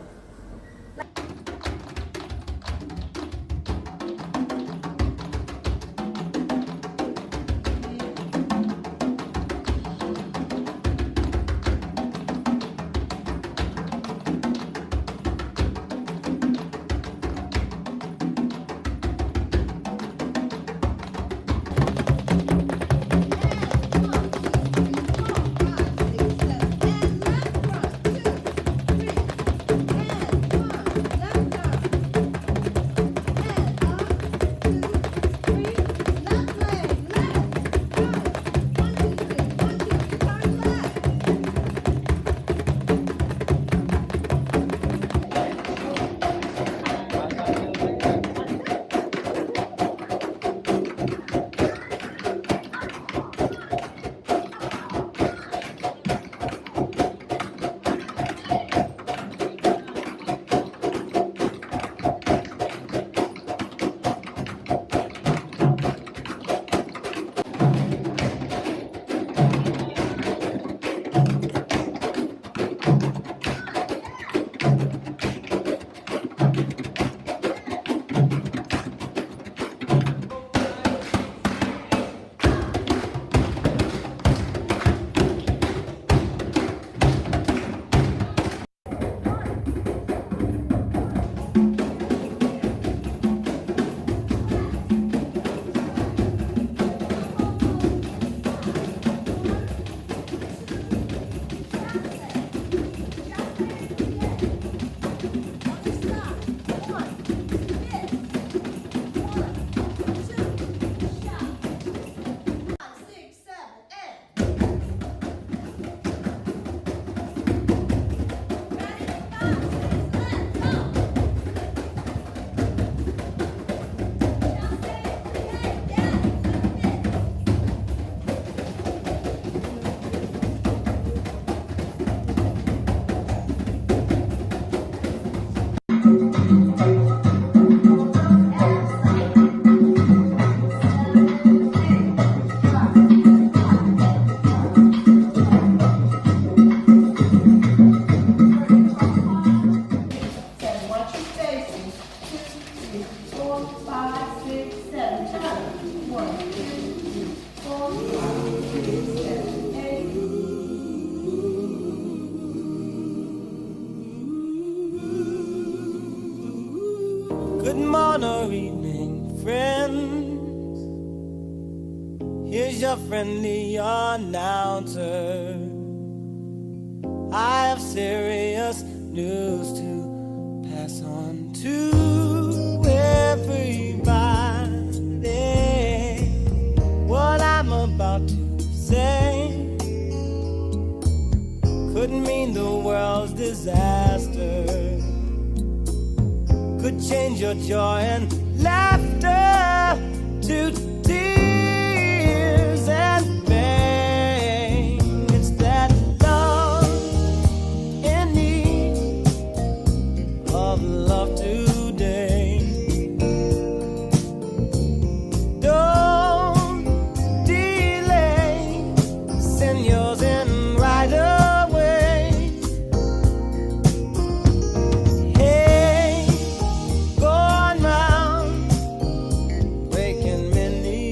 Good morning or evening, friends. Here's your friendly announcer. I have serious news to pass on to everybody. What I'm about to say could mean the world's disaster. Could change your joy and laughter to tears and pain. It's that love in need of love today. Don't delay, send yours in right away. Hey, going round, waking many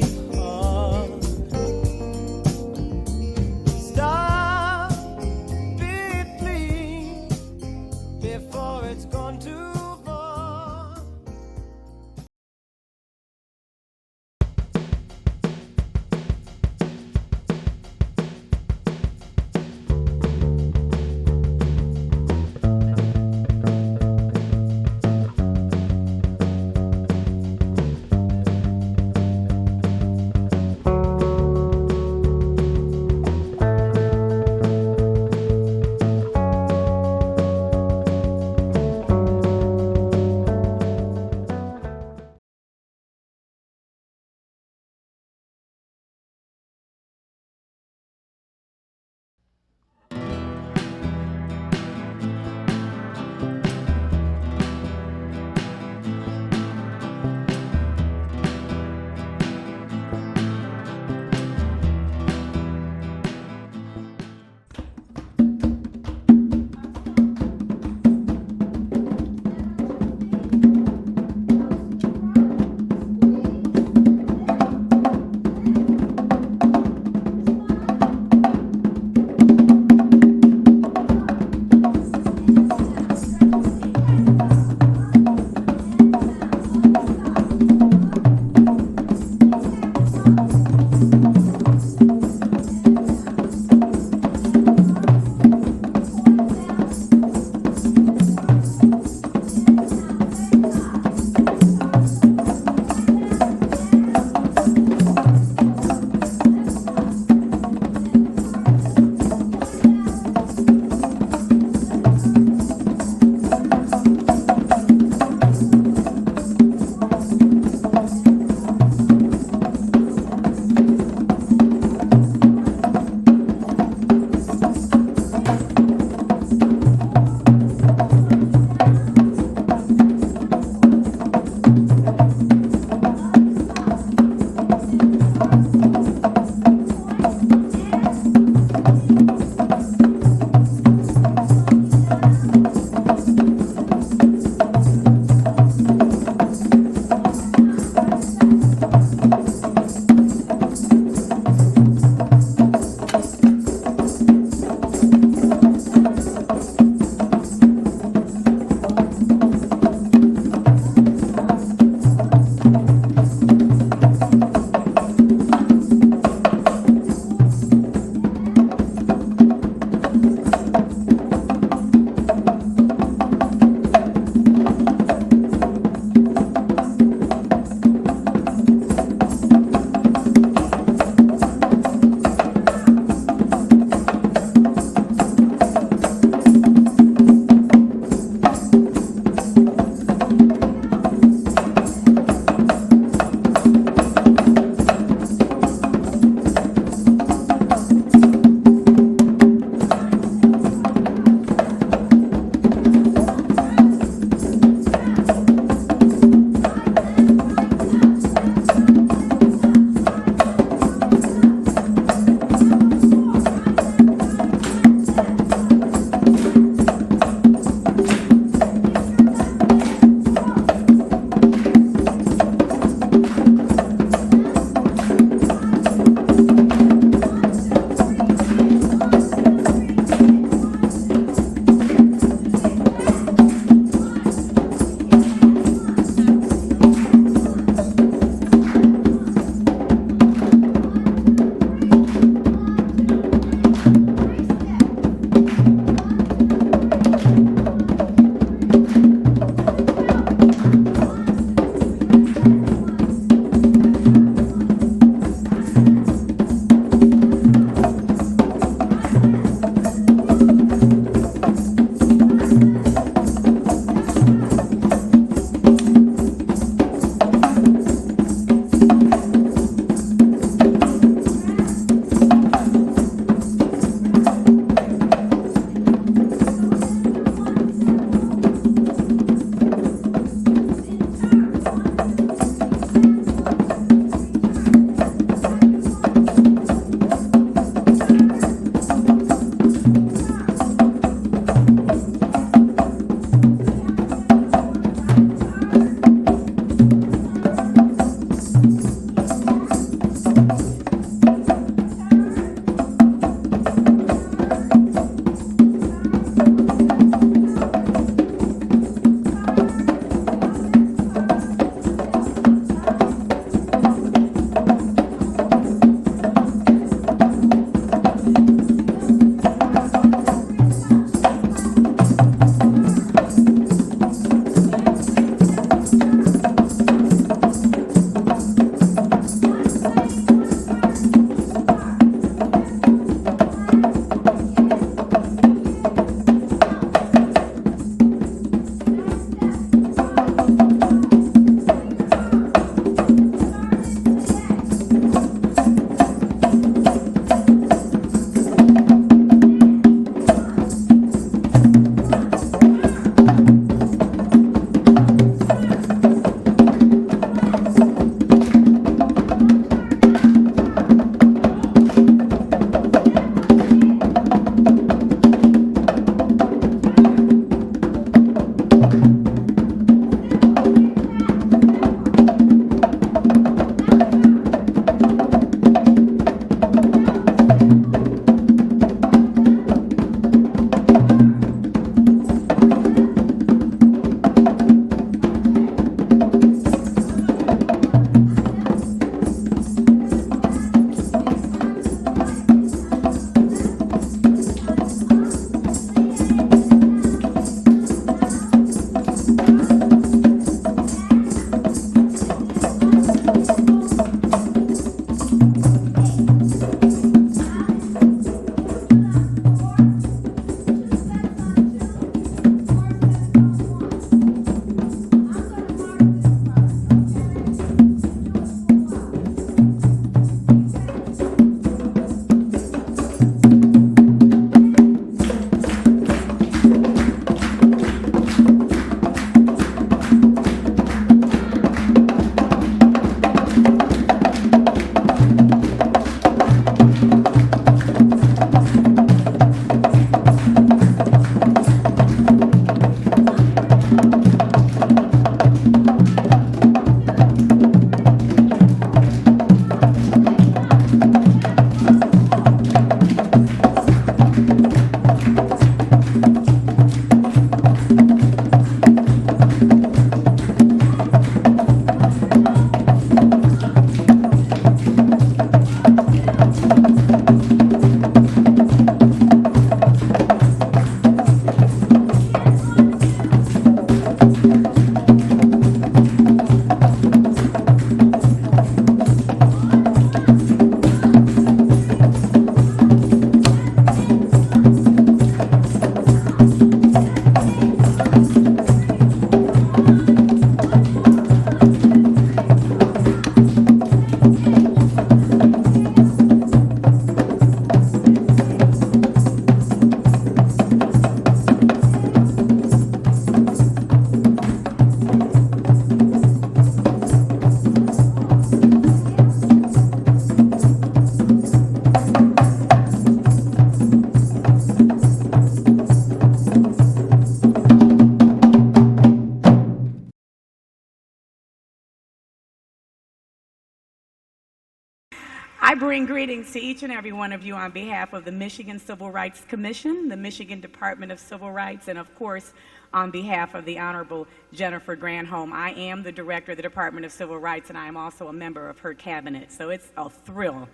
I bring greetings to each and every one of you on behalf of the Michigan Civil Rights Commission, the Michigan Department of Civil Rights, and of course, on behalf of the Honorable Jennifer Granholm. I am the Director of the Department of Civil Rights, and I am also a member of her cabinet. So it's a thrill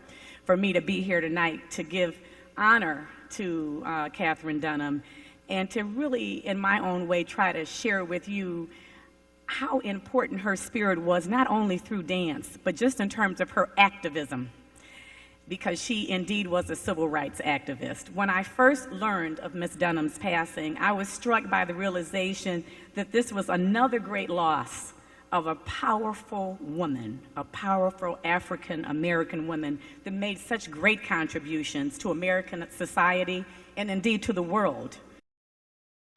for me to be here tonight to give honor to Katherine Dunham and to really, in my own way, try to share with you how important her spirit was, not only through dance, but just in terms of her activism, because she indeed was a civil rights activist. When I first learned of Miss Dunham's passing, I was struck by the realization that this was another great loss of a powerful woman, a powerful African-American woman that made such great contributions to American society and indeed to the world.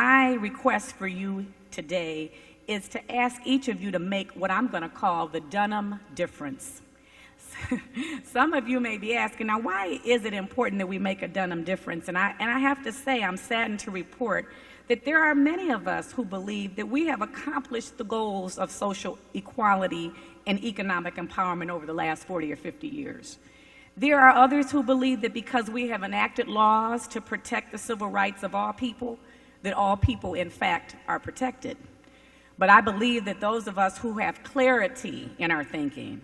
My request for you today is to ask each of you to make what I'm going to call the Dunham difference. Some of you may be asking, now why is it important that we make a Dunham difference? And I have to say, I'm saddened to report that there are many of us who believe that we have accomplished the goals of social equality and economic empowerment over the last 40 or 50 years. There are others who believe that because we have enacted laws to protect the civil rights of all people, that all people, in fact, are protected. But I believe that those of us who have clarity in our thinking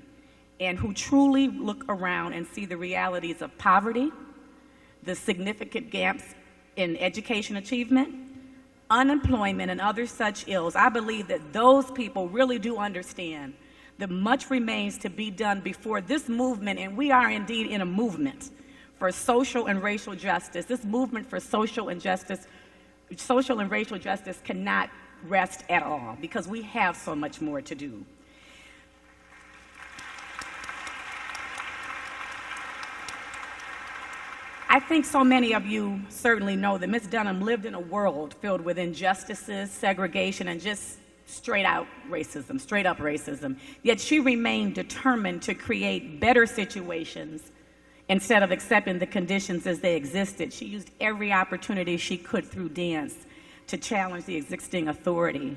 and who truly look around and see the realities of poverty, the significant gaps in education achievement, unemployment, and other such ills, I believe that those people really do understand that much remains to be done before this movement, and we are indeed in a movement for social and racial justice. This movement for social and racial justice cannot rest at all because we have so much more to do. I think so many of you certainly know that Ms. Dunham lived in a world filled with injustices, segregation, and just straight up racism. Yet she remained determined to create better situations instead of accepting the conditions as they existed. She used every opportunity she could through dance to challenge the existing authority.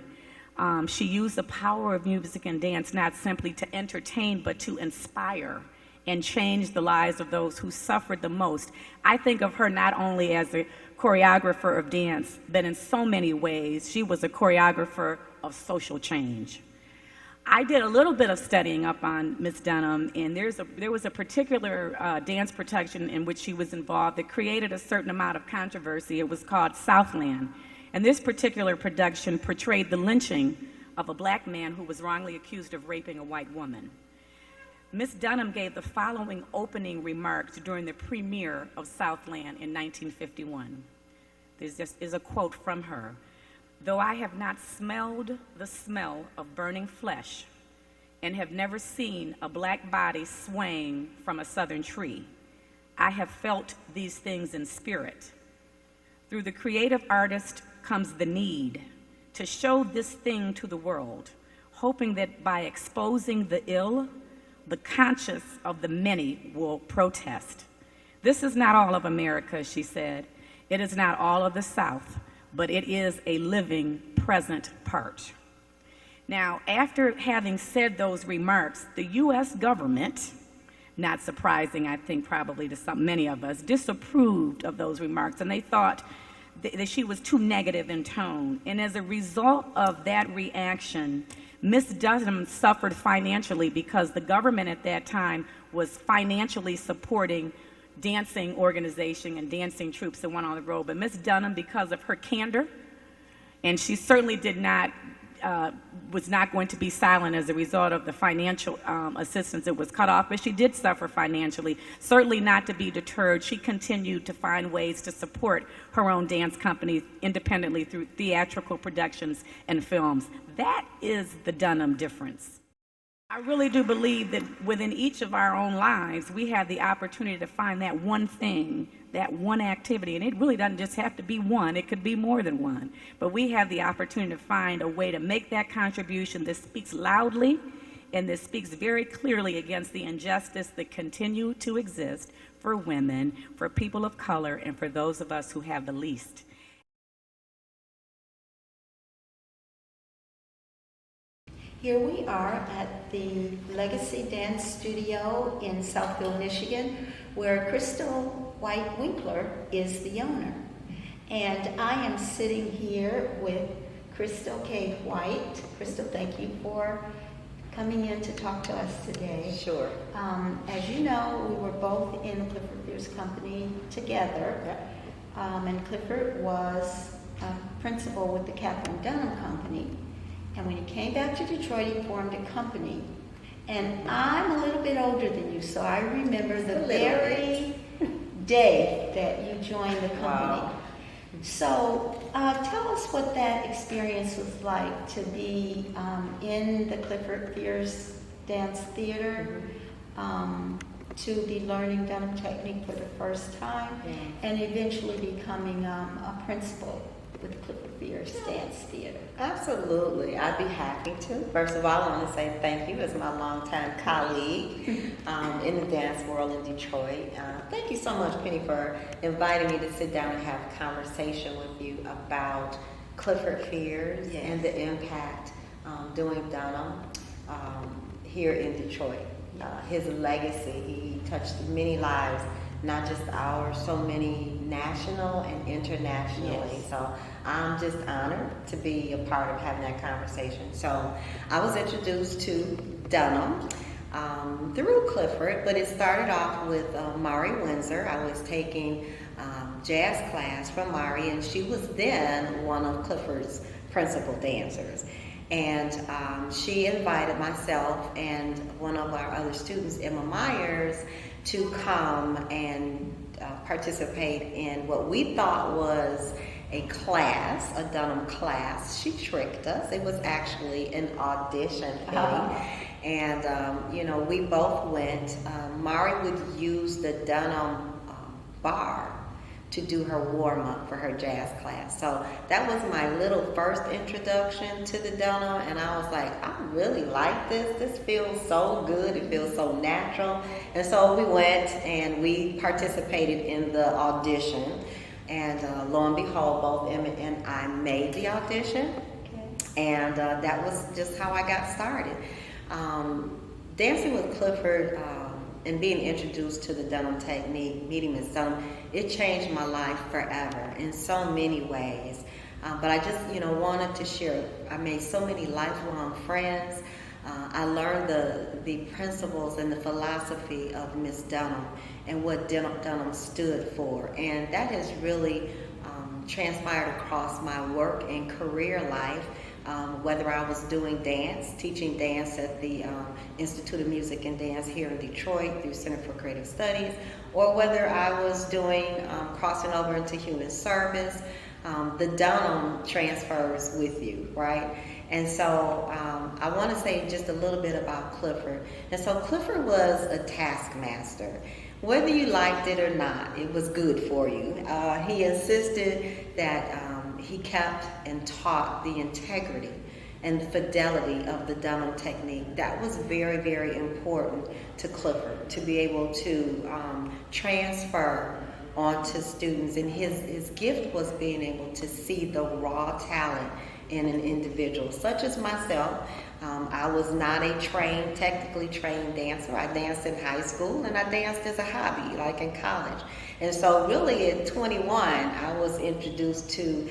She used the power of music and dance not simply to entertain, but to inspire and change the lives of those who suffered the most. I think of her not only as a choreographer of dance, but in so many ways, she was a choreographer of social change. I did a little bit of studying up on Ms. Dunham, and there was a particular dance production in which she was involved that created a certain amount of controversy. It was called Southland. And this particular production portrayed the lynching of a black man who was wrongly accused of raping a white woman. Ms. Dunham gave the following opening remarks during the premiere of Southland in 1951. This is a quote from her. "Though I have not smelled the smell of burning flesh and have never seen a black body swaying from a southern tree, I have felt these things in spirit. Through the creative artist comes the need to show this thing to the world, hoping that by exposing the ill, the conscience of the many will protest. This is not all of America," she said. "It is not all of the South, but it is a living, present part." Now, after having said those remarks, the U.S. government, not surprising, I think probably to many of us, disapproved of those remarks, and they thought that she was too negative in tone. And as a result of that reaction, Ms. Dunham suffered financially because the government at that time was financially supporting dancing organization and dancing troops that went on the road. But Ms. Dunham, because of her candor, and she certainly was not going to be silent as a result of the financial assistance that was cut off, but she did suffer financially. Certainly not to be deterred, she continued to find ways to support her own dance company independently through theatrical productions and films. That is the Dunham difference. I really do believe that within each of our own lives, we have the opportunity to find that one thing, that one activity, and it really doesn't just have to be one, it could be more than one. But we have the opportunity to find a way to make that contribution that speaks loudly and that speaks very clearly against the injustice that continue to exist for women, for people of color, and for those of us who have the least. Here we are at the Legacy Dance Studio in Southfield, Michigan, where Crystal White Winkler is the owner. And I am sitting here with Crystal K. White. Crystal, thank you for coming in to talk to us today. Sure. As you know, we were both in Clifford Fierce Company together. And Clifford was a principal with the Katherine Dunham Company. And when he came back to Detroit, he formed a company. And I'm a little bit older than you, so I remember the very day that you joined the company. Wow. So tell us what that experience was like to be in the Clifford Fierce Dance Theater, to be learning Dunham technique for the first time, and eventually becoming a principal with Clifford Fierce Dance Theater. Absolutely, I'd be happy to. First of all, I want to say thank you as my longtime colleague in the dance world in Detroit. Thank you so much, Penny, for inviting me to sit down and have a conversation with you about Clifford Fierce and the impact doing Dunham here in Detroit. His legacy, he touched many lives, not just ours, so many national and internationally. So I'm just honored to be a part of having that conversation. So I was introduced to Dunham through Clifford, but it started off with Mari Windsor. I was taking jazz class from Mari, and she was then one of Clifford's principal dancers. And she invited myself and one of our other students, Emma Myers, to come and participate in what we thought was a class, a Dunham class. She tricked us. It was actually an audition, and you know, we both went. Mari would use the Dunham bar to do her warm-up for her jazz class. So that was my little first introduction to the Dunham, and I was like, I really like this. This feels so good. It feels so natural. And so we went and we participated in the audition, and lo and behold, both Emma and I made the audition, and that was just how I got started. Dancing with Clifford and being introduced to the Dunham technique, meeting Miss Dunham, it changed my life forever in so many ways. But I just, you know, wanted to share. I made so many lifelong friends. I learned the principles and the philosophy of Miss Dunham and what Dunham stood for. And that has really transpired across my work and career life. Whether I was doing dance, teaching dance at the Institute of Music and Dance here in Detroit through Center for Creative Studies, or whether I was doing crossing over into human service, the Dunham transfers with you, right? And so I want to say just a little bit about Clifford. And so Clifford was a taskmaster. Whether you liked it or not, it was good for you. He insisted that he kept and taught the integrity and the fidelity of the Dunham technique. That was very, very important to Clifford, to be able to transfer onto students. And his gift was being able to see the raw talent in an individual, such as myself. I was not a technically trained dancer. I danced in high school and I danced as a hobby, like in college. And so really at 21, I was introduced to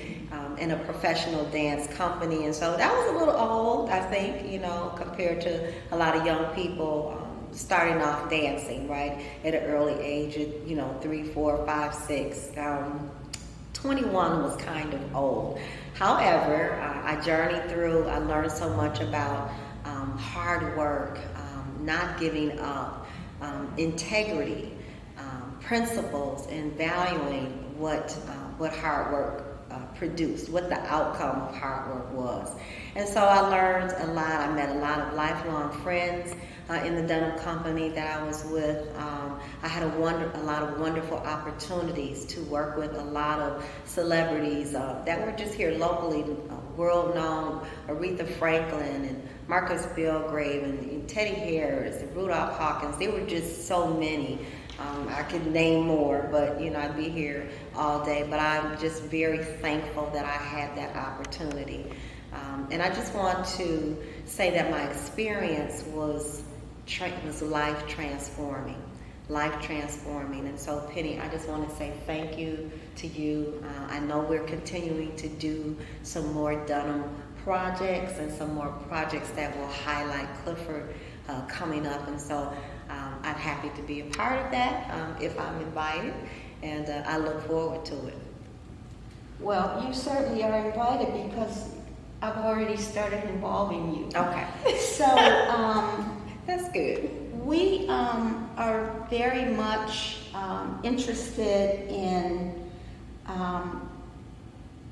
in a professional dance company. And so that was a little old, I think, you know, compared to a lot of young people starting off dancing, right, at an early age, at, you know, 3, 4, 5, 6. 21 was kind of old. However, I journeyed through, I learned so much about hard work, not giving up, integrity, principles, and valuing what hard work produced, what the outcome of hard work was. And so I learned a lot. I met a lot of lifelong friends in the Dunham company that I was with. I had a lot of wonderful opportunities to work with a lot of celebrities that were just here locally, world-known, Aretha Franklin and Marcus Belgrave and Teddy Harris and Rudolph Hawkins. There were just so many. I could name more, but you know, I'd be here all day. But I'm just very thankful that I had that opportunity. And I just want to say that my experience was life transforming. And so, Penny, I just want to say thank you to you. I know we're continuing to do some more Dunham projects and some more projects that will highlight Clifford coming up. And so I'm happy to be a part of that if I'm invited, and I look forward to it. Well, you certainly are invited because I've already started involving you. Okay. So, that's good. We are very much interested in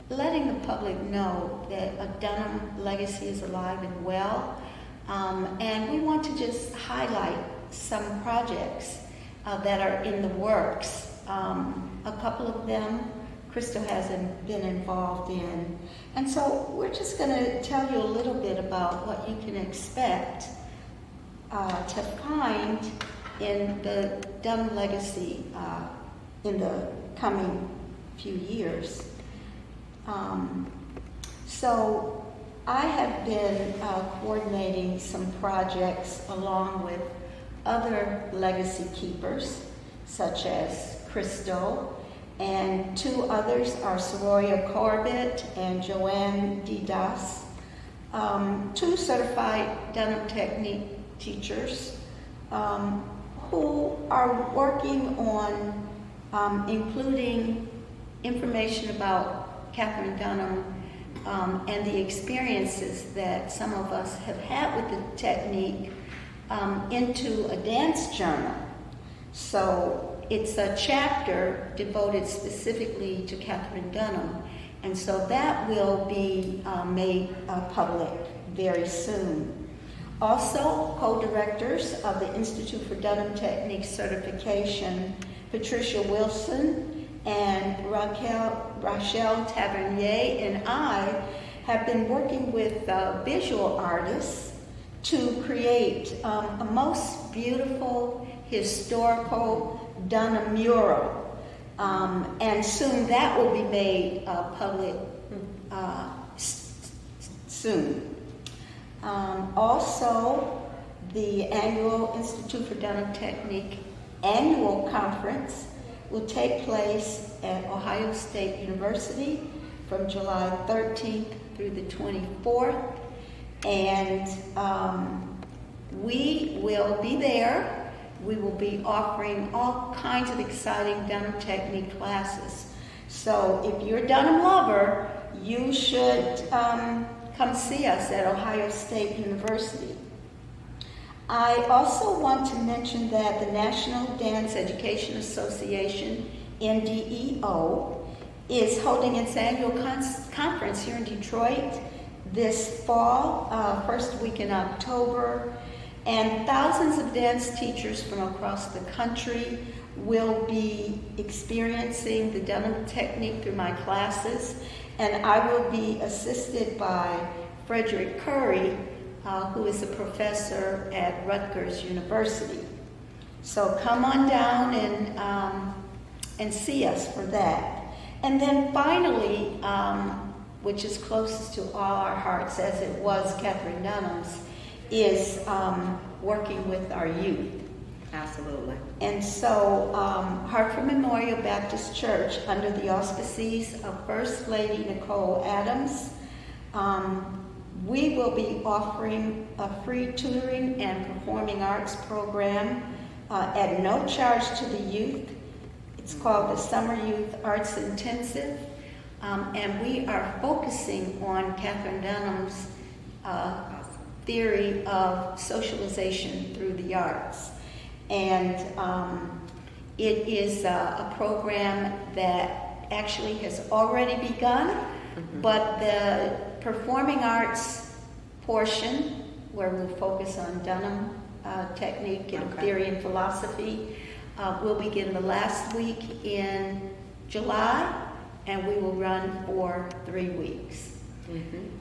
letting the public know that a Dunham legacy is alive and well. And we want to just highlight some projects that are in the works. A couple of them Crystal hasn't been involved in. And so we're just going to tell you a little bit about what you can expect to find in the Dunham legacy in the coming few years. So I have been coordinating some projects along with other legacy keepers, such as Crystal, and two others are Soroya Corbett and Joanne Didas, two certified Dunham technique teachers who are working on including information about Katherine Dunham and the experiences that some of us have had with the technique into a dance journal. So it's a chapter devoted specifically to Katherine Dunham, and so that will be made public very soon. Also, co-directors of the Institute for Dunham Technique Certification, Patricia Wilson and Rachel Tavernier and I have been working with visual artists to create a most beautiful historical Dunham mural. And soon that will be made public soon. Also, the annual Institute for Dunham Technique annual conference will take place at Ohio State University from July 13th through the 24th. And we will be there. We will be offering all kinds of exciting Dunham technique classes. So if you're a Dunham lover, you should come see us at Ohio State University. I also want to mention that the National Dance Education Association, NDEO, is holding its annual conference here in Detroit this fall, first week in October, and thousands of dance teachers from across the country will be experiencing the Dunham technique through my classes, and I will be assisted by Frederick Curry, who is a professor at Rutgers University. So come on down and see us for that. And then finally, which is closest to all our hearts, as it was Katherine Dunham's, is working with our youth. Absolutely. And so Hartford Memorial Baptist Church, under the auspices of First Lady Nicole Adams, we will be offering a free tutoring and performing arts program at no charge to the youth. It's called the Summer Youth Arts Intensive, and we are focusing on Katherine Dunham's theory of socialization through the arts. And it is a program that actually has already begun, but the performing arts portion, where we'll focus on Dunham technique and theory and philosophy, will begin the last week in July, and we will run for 3 weeks.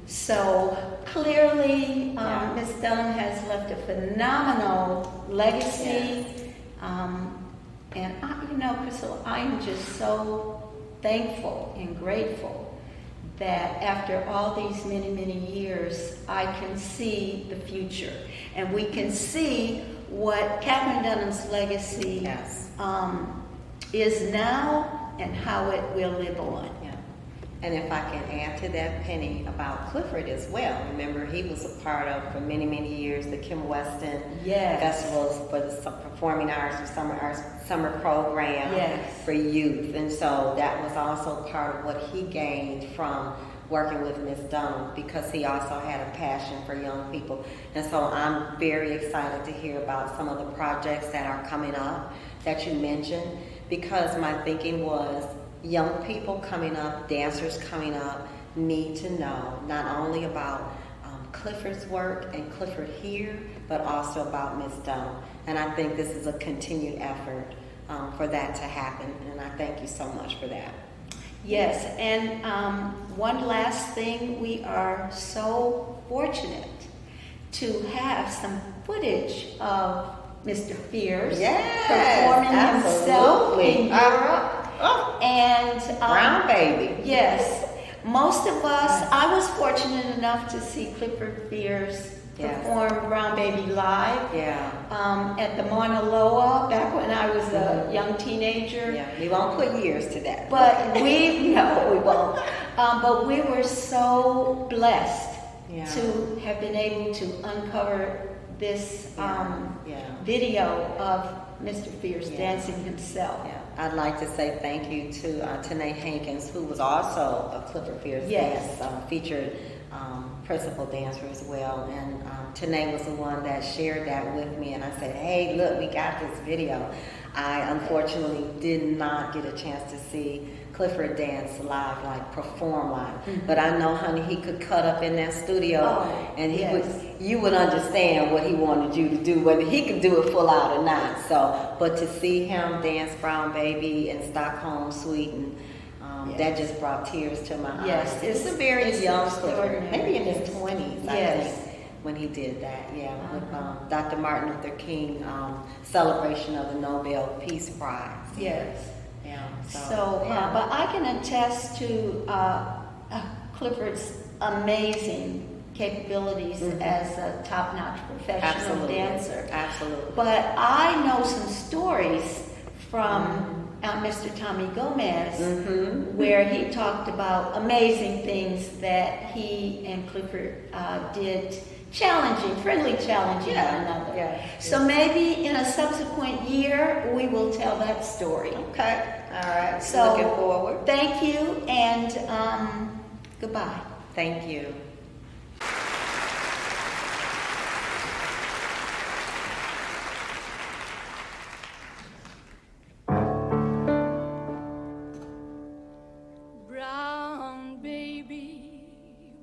So clearly, Ms. Dunham has left a phenomenal legacy. And Crystal, I am just so thankful and grateful that after all these many, many years, I can see the future. And we can see what Katherine Dunham's legacy is now and how it will live on. And if I can add to that, Penny, about Clifford as well. Remember, he was a part of, for many, many years, the Kim Weston festivals for the performing arts or summer program for youth. And so that was also part of what he gained from working with Ms. Dunham, because he also had a passion for young people. And so I'm very excited to hear about some of the projects that are coming up that you mentioned, because my thinking was, young people coming up, dancers coming up, need to know not only about Clifford's work and Clifford here, but also about Ms. Dunham. And I think this is a continued effort for that to happen, and I thank you so much for that. Yes, and one last thing, we are so fortunate to have some footage of Mr. Fierce performing himself in Europe. And Brown Baby. Yes. Most of us, I was fortunate enough to see Clifford Fierce perform Brown Baby live at the Mauna Loa back when I was a young teenager. We won't put years to that. But we won't. But we were so blessed to have been able to uncover this video of Mr. Fierce dancing himself. I'd like to say thank you to Tanae Hankins, who was also a Clifford Fierce dance featured principal dancer as well. And Tanae was the one that shared that with me, and I said, hey, look, we got this video. I unfortunately did not get a chance to see Clifford dance live, like perform live. But I know, honey, he could cut up in that studio, and you would understand what he wanted you to do, whether he could do it full out or not. So, but to see him dance Brown Baby in Stockholm, Sweden, that just brought tears to my eyes. It's a very young Clifford, maybe in his 20s, I think, when he did that. With Dr. Martin Luther King celebration of the Nobel Peace Prize. But I can attest to Clifford's amazing capabilities as a top-notch professional dancer. Absolutely. But I know some stories from Mr. Tommy Gomez, where he talked about amazing things that he and Clifford did, friendly challenging one another. So maybe in a subsequent year, we will tell that story. Okay. All right. So looking forward. Thank you, and goodbye. Thank you.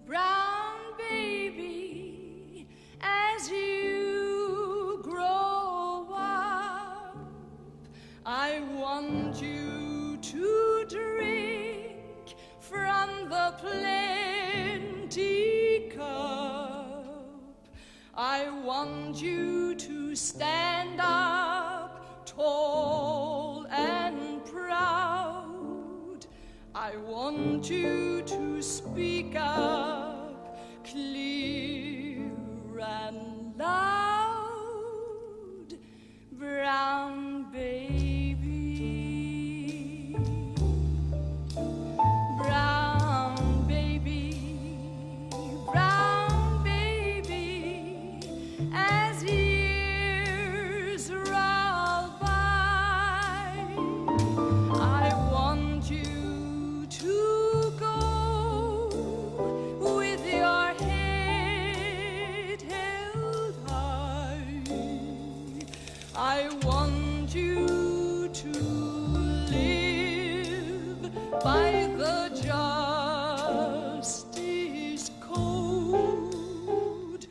Brown baby, as you grow up, I want you to drink from the plenty cup. I want you to stand up tall and proud. I want you to speak up clear and loud. Brown baby, brown baby, brown baby, as years roll by, I want you to go with your head held high. I want you to live by the justice code.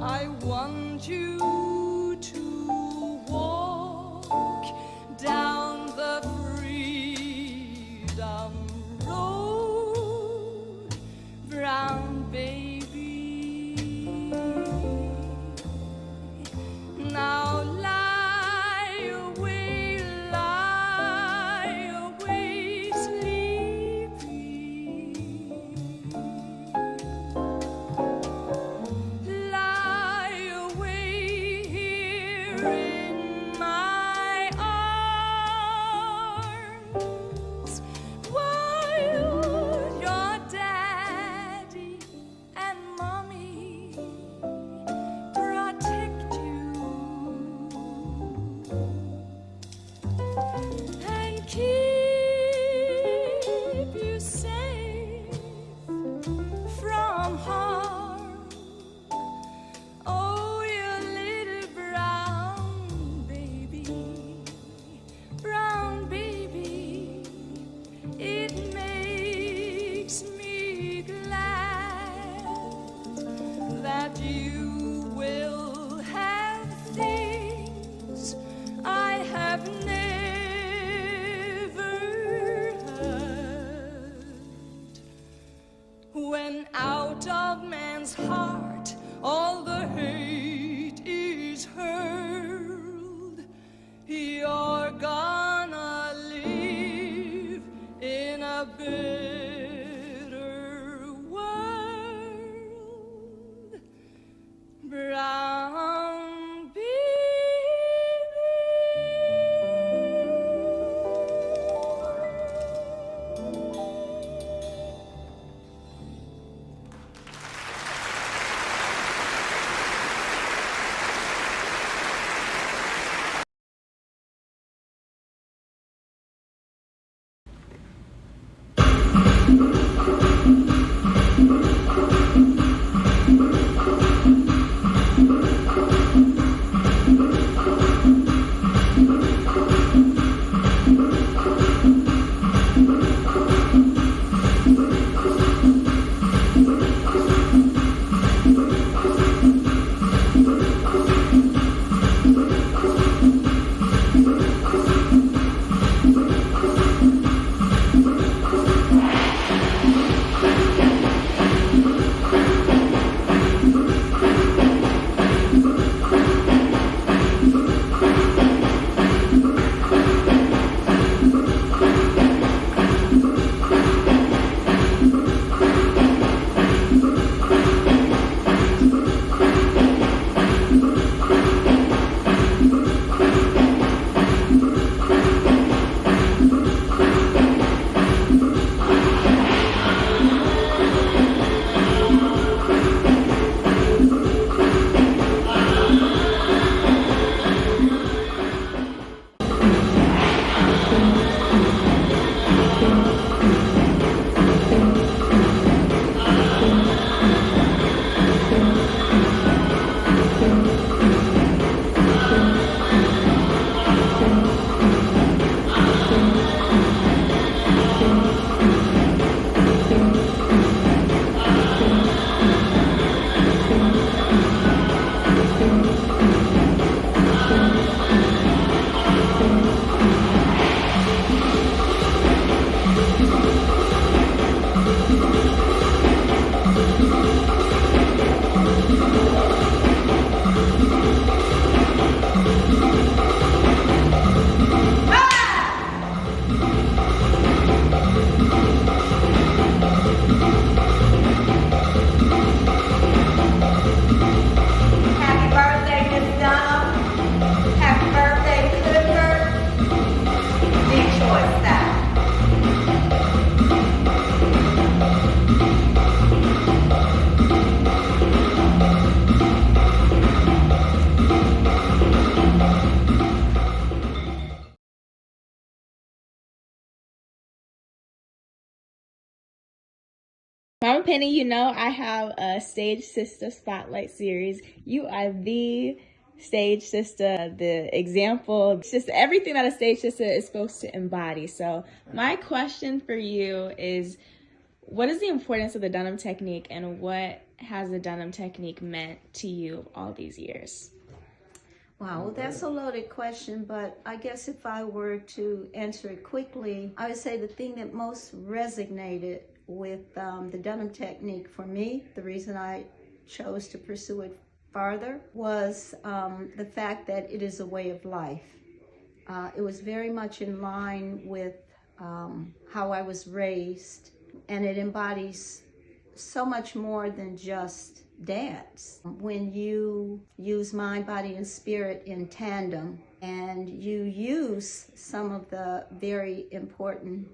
I want you to walk down the freedom road, brown baby. Now lie away, sleepy. world, you're gonna live in a better world. Brown baby. Happy birthday, Miss Dunham. Happy birthday, Clifford. Detroit style. Mama Penny, you know I have a Stage Sister Spotlight series. You are the stage sister, the example, it's just everything that a stage sister is supposed to embody. So my question for you is, what is the importance of the Dunham technique, and what has the Dunham technique meant to you all these years? Wow, well, that's a loaded question, but I guess if I were to answer it quickly, I would say the thing that most resonated with the Dunham technique for me, the reason I chose to pursue it farther, was the fact that it is a way of life. It was very much in line with how I was raised, and it embodies so much more than just dance. When you use mind, body, and spirit in tandem, and you use some of the very important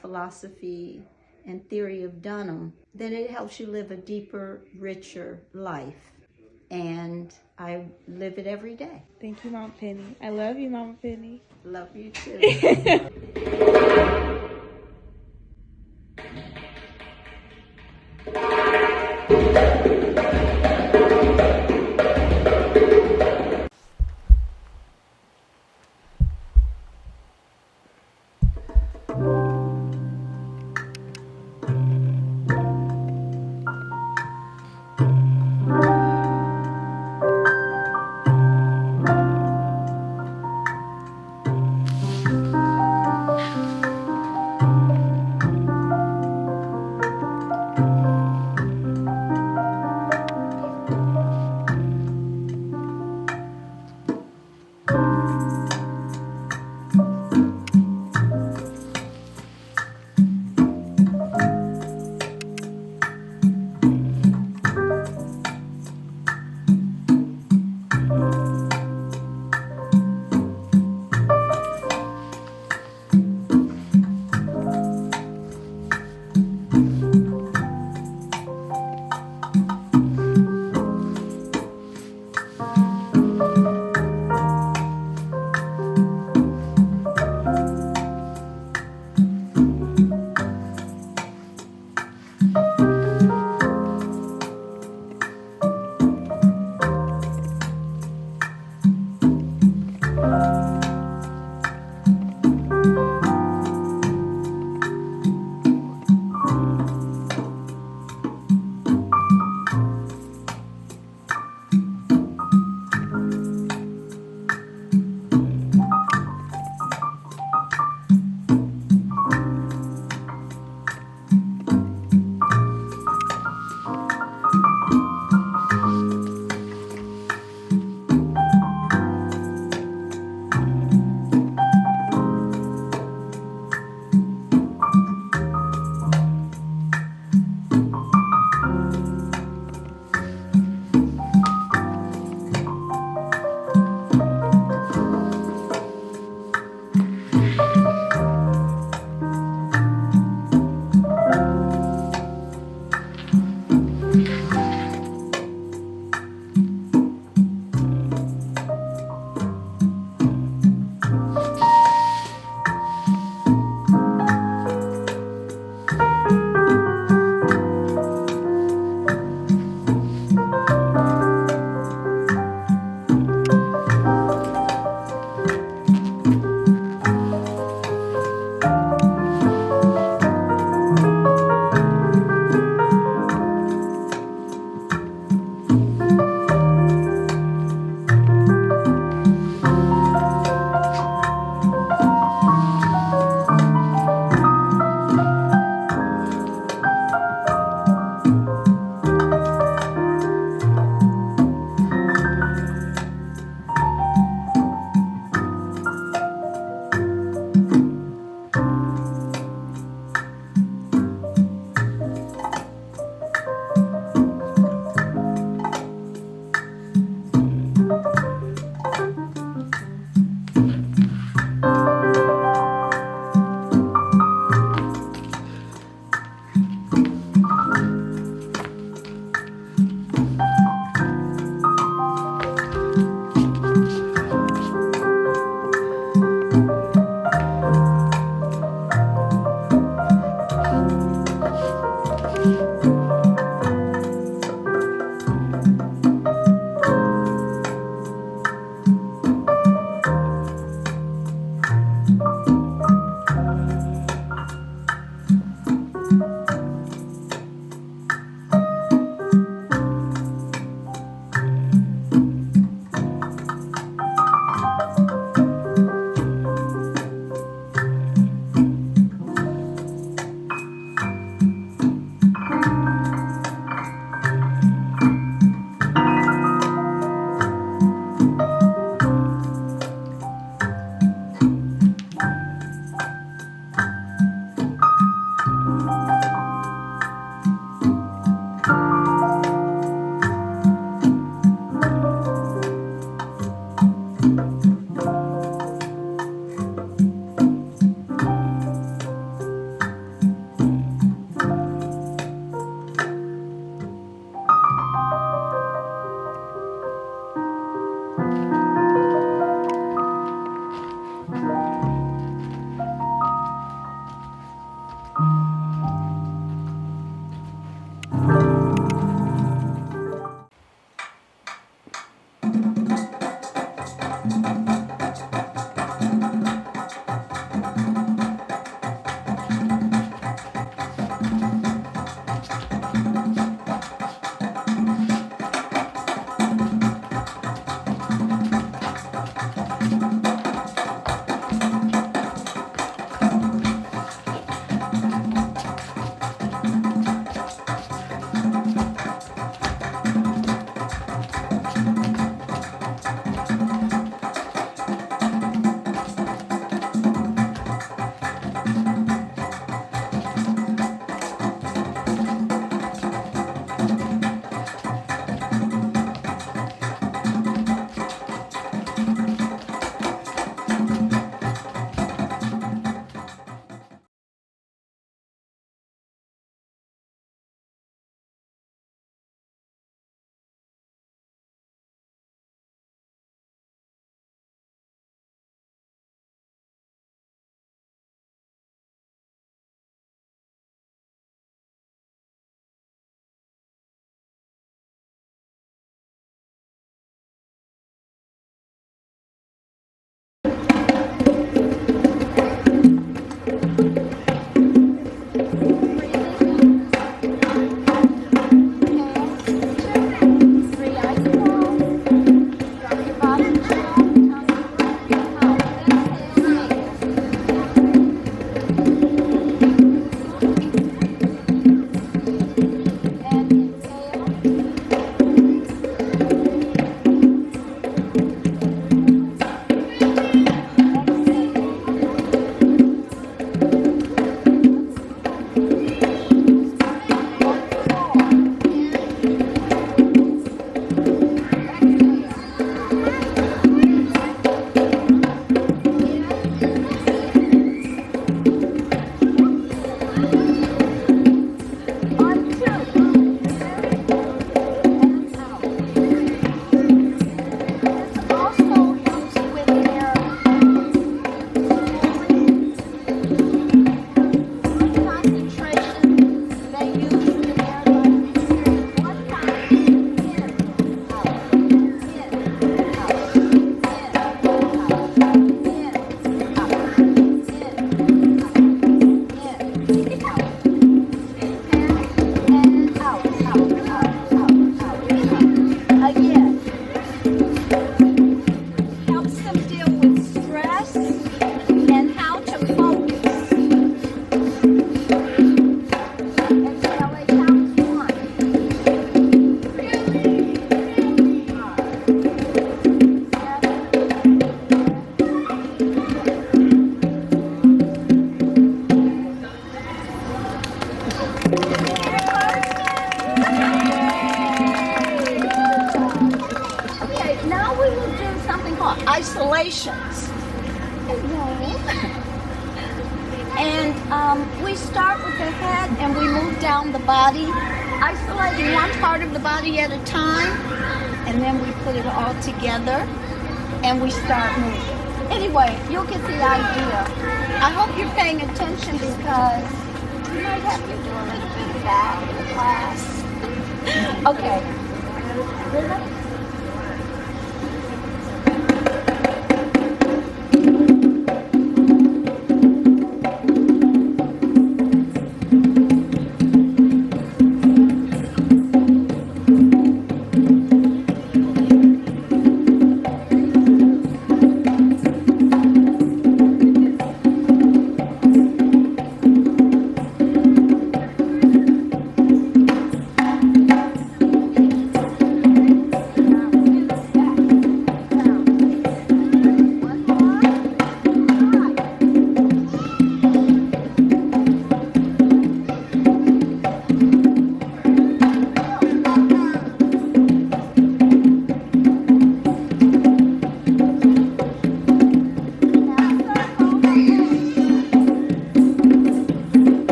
philosophy and theory of Dunham, then it helps you live a deeper, richer life. And I live it every day. Thank you, Mama Penny. I love you, Mama Penny. Love you too. deal with stress and how to focus. And the LA counts one. Okay, now we will do something called isolations. And we start with the head and we move down the body, isolating one part of the body at a time, and then we put it all together and we start moving. Anyway, you'll get the idea. I hope you're paying attention because we might have to do a little bit of that in class. Okay. Ready?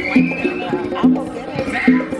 I'll go get it.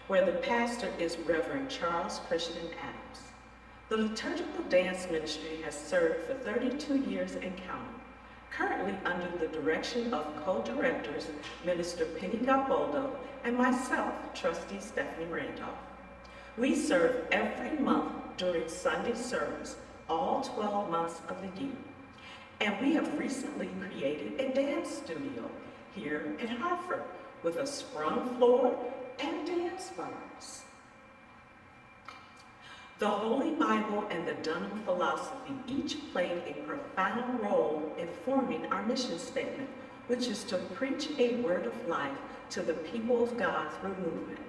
where the pastor is Reverend Charles Christian Adams. The liturgical dance ministry has served for 32 years and counting, currently under the direction of co-directors Minister Penny Galboldo and myself, Trustee Stephanie Randolph. We serve every month during Sunday service, all 12 months of the year. And we have recently created a dance studio here in Hartford with a sprung floor and dance bars. The Holy Bible and the Dunham philosophy each played a profound role in forming our mission statement, which is to preach a word of life to the people of God through movement.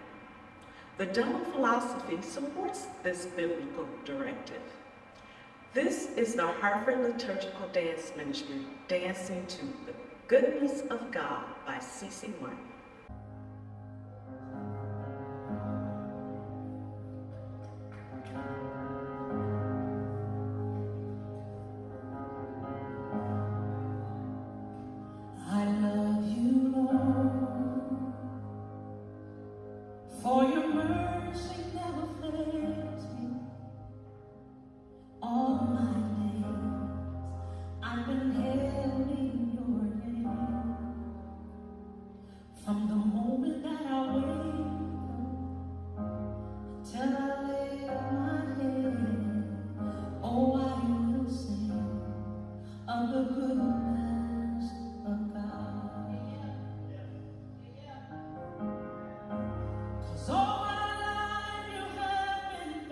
The Dunham philosophy supports this biblical directive. This is the Hartford Liturgical Dance Ministry, dancing to the goodness of God by C.C. Martin. I love you, Lord, for your mercy never fails me. All my days I've been held in your hand. From the moment that I wake up till I lay my head, oh, I will sing of the goodness of God. 'Cause all my life you have been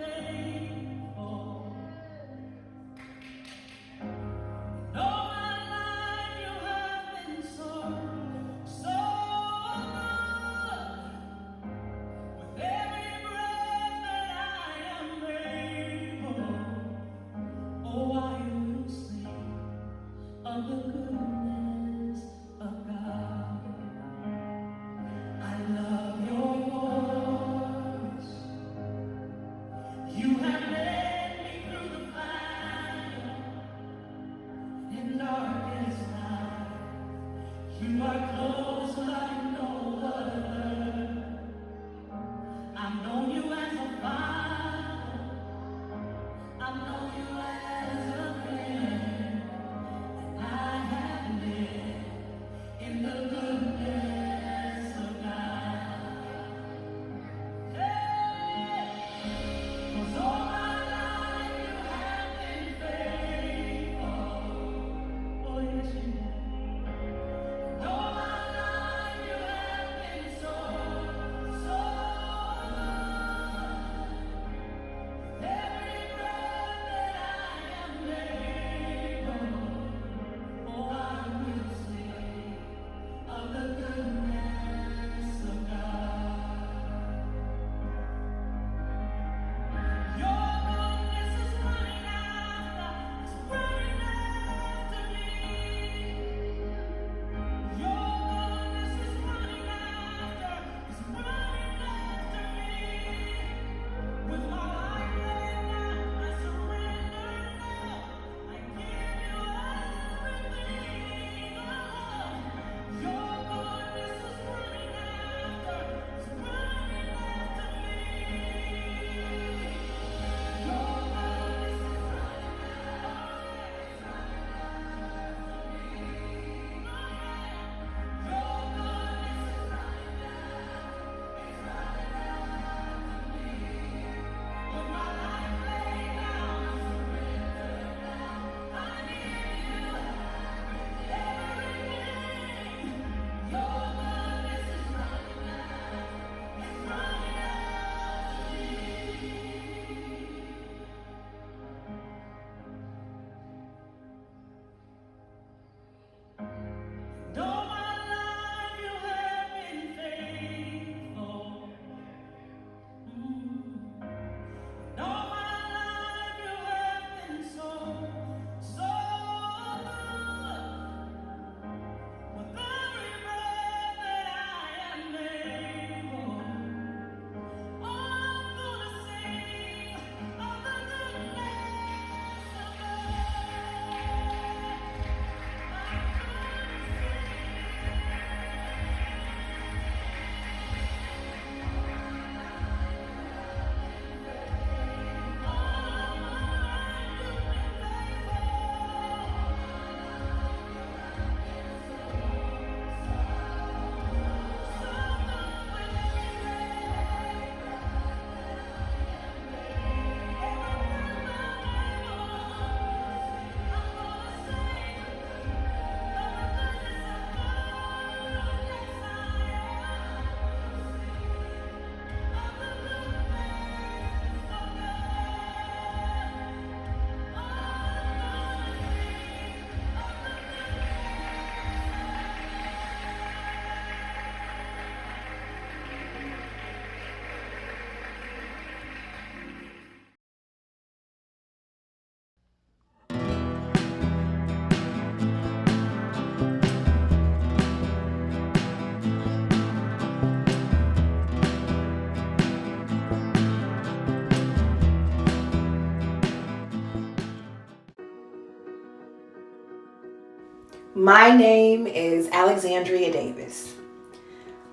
My name is Alexandria Davis.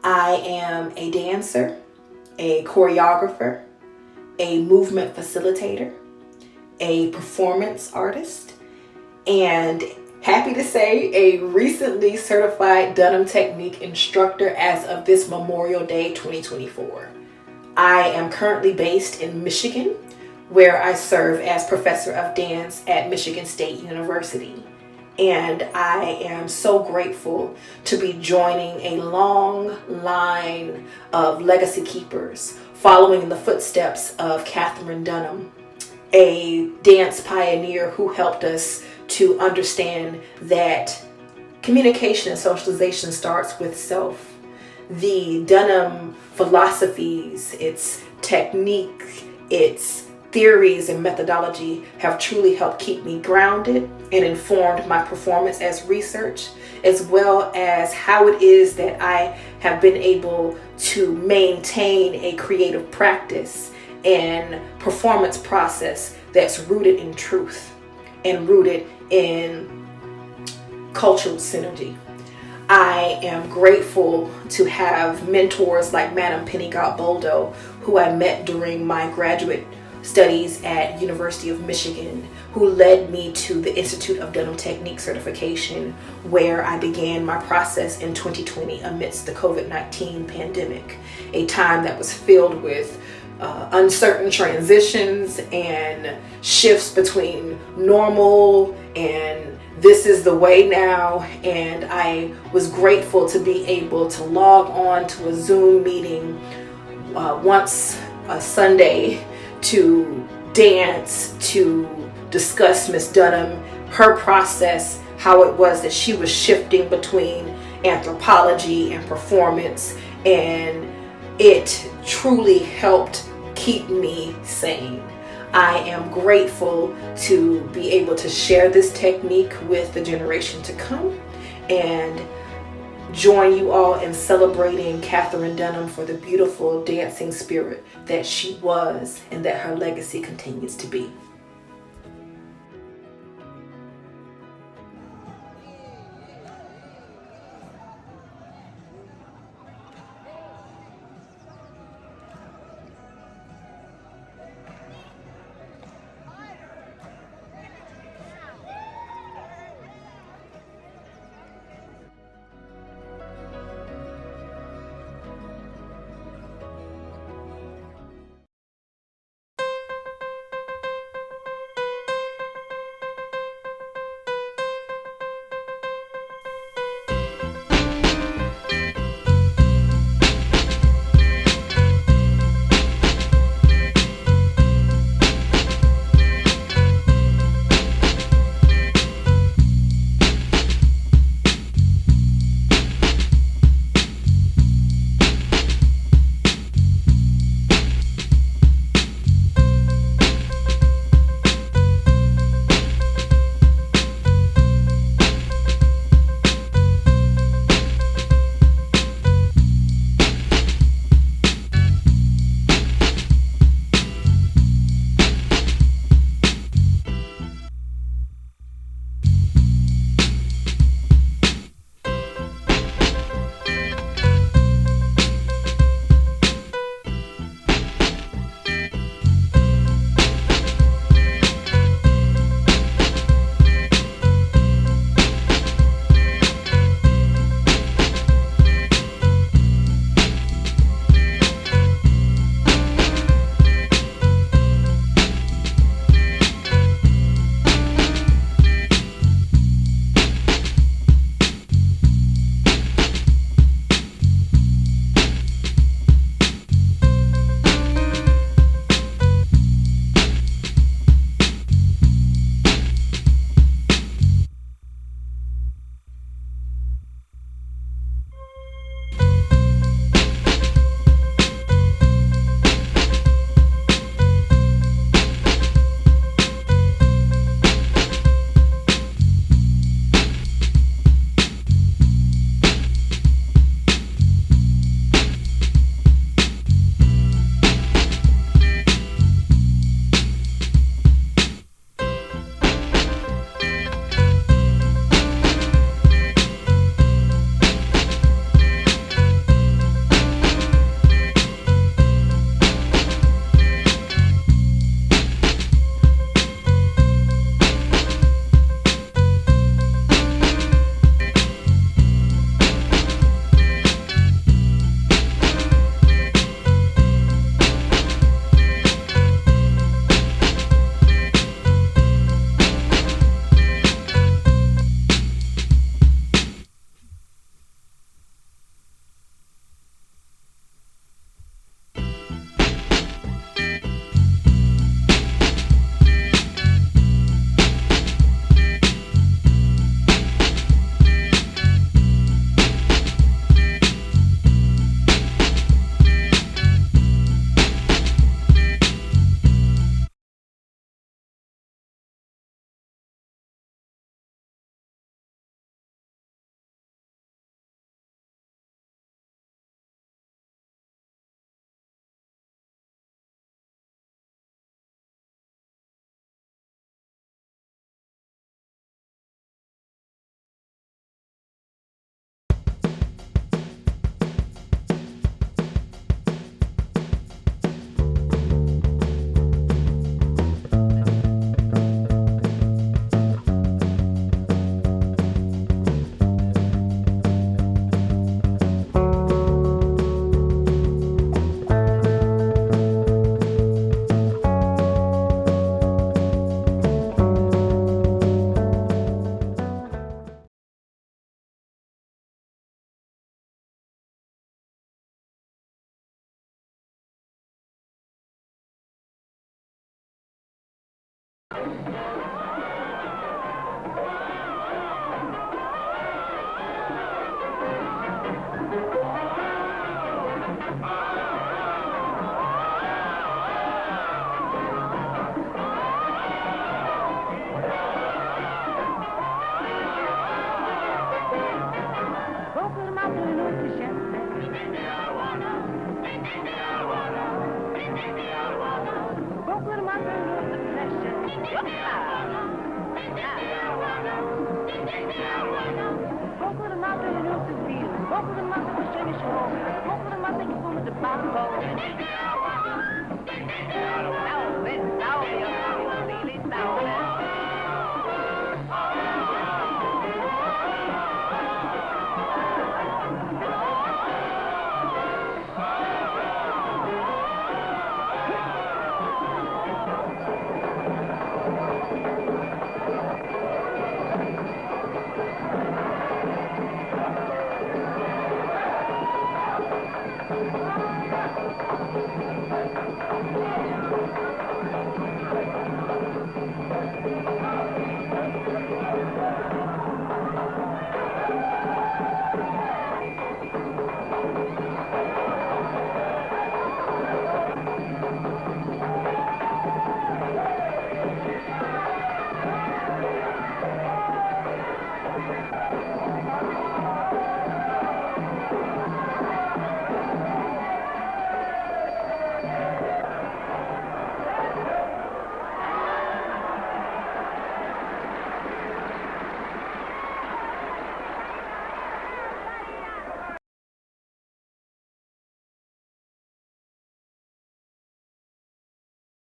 I am a dancer, a choreographer, a movement facilitator, a performance artist, and happy to say a recently certified Dunham Technique instructor as of this Memorial Day 2024. I am currently based in Michigan, where I serve as professor of dance at Michigan State University. And I am so grateful to be joining a long line of legacy keepers, following in the footsteps of Katherine Dunham, a dance pioneer who helped us to understand that communication and socialization starts with self. The Dunham philosophies, its technique, its theories and methodology have truly helped keep me grounded and informed my performance as research, as well as how it is that I have been able to maintain a creative practice and performance process that's rooted in truth and rooted in cultural synergy. I am grateful to have mentors like Madam Penny Boldo, who I met during my graduate studies at University of Michigan, who led me to the Institute of Dunham Technique certification, where I began my process in 2020 amidst the COVID-19 pandemic, a time that was filled with uncertain transitions and shifts between normal and this is the way now. And I was grateful to be able to log on to a Zoom meeting once a Sunday to dance, to discuss Miss Dunham, her process, how it was that she was shifting between anthropology and performance, and it truly helped keep me sane. I am grateful to be able to share this technique with the generation to come and join you all in celebrating Katherine Dunham for the beautiful dancing spirit that she was and that her legacy continues to be.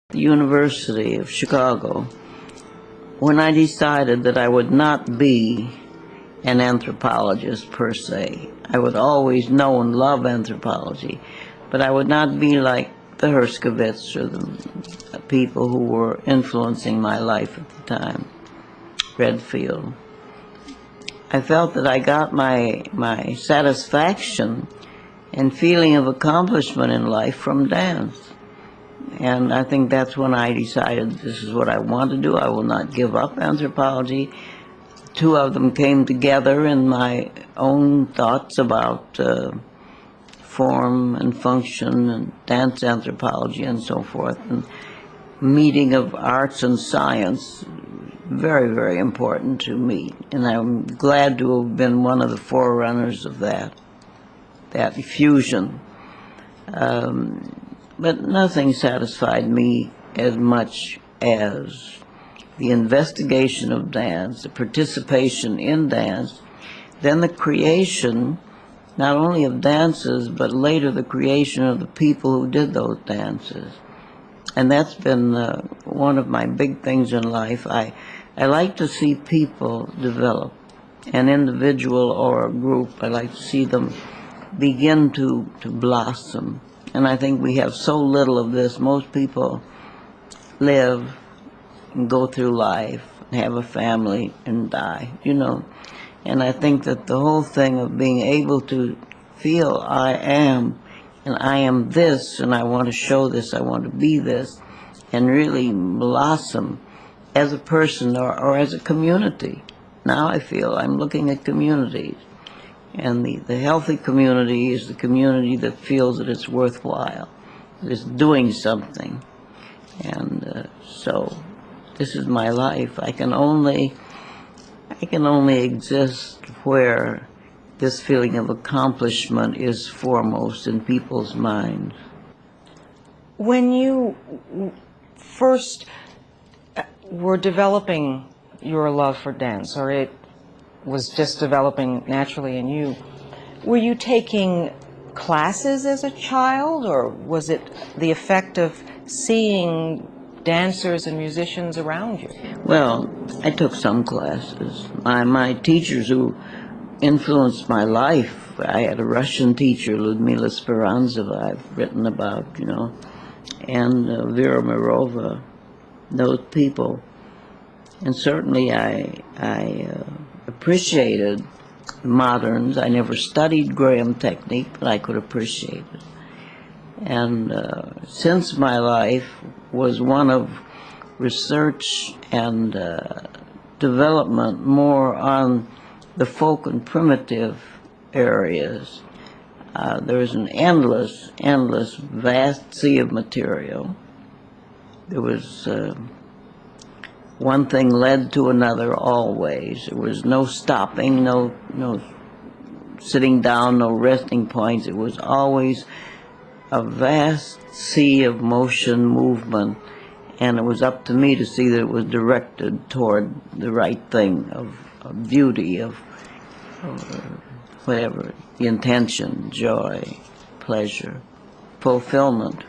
The University of Chicago, when I decided that I would not be an anthropologist per se. I would always know and love anthropology, but I would not be like the Herskovits or the people who were influencing my life at the time, Redfield. I felt that I got my satisfaction and feeling of accomplishment in life from dance. And I think that's when I decided this is what I want to do. I will not give up anthropology. Two of them came together in my own thoughts about form and function and dance anthropology and so forth. And meeting of arts and science, very, very important to me. And I'm glad to have been one of the forerunners of that fusion. But nothing satisfied me as much as the investigation of dance, the participation in dance, then the creation, not only of dances, but later the creation of the people who did those dances. And that's been one of my big things in life. I like to see people develop, an individual or a group. I like to see them begin to blossom. And I think we have so little of this. Most people live and go through life, and have a family, and die, you know. And I think that the whole thing of being able to feel I am, and I am this, and I want to show this, I want to be this, and really blossom as a person or as a community. Now I feel I'm looking at communities. And the healthy community is the community that feels that it's worthwhile, that it's doing something. And so this is my life. I can only exist where this feeling of accomplishment is foremost in people's minds. When you first were developing your love for dance, or it was just developing naturally in you, were you taking classes as a child, or was it the effect of seeing dancers and musicians around you? Well, I took some classes. My teachers who influenced my life, I had a Russian teacher, Ludmila Speranzova, I've written about, you know, and Vera Mirova, those people. And certainly I appreciated moderns. I never studied Graham technique, but I could appreciate it. And since my life was one of research and development more on the folk and primitive areas, there is an endless, vast sea of material. There was one thing led to another always. There was no stopping, no sitting down, no resting points. It was always a vast sea of motion, movement, And it was up to me to see that it was directed toward the right thing of beauty, of whatever, the intention, joy, pleasure, fulfillment.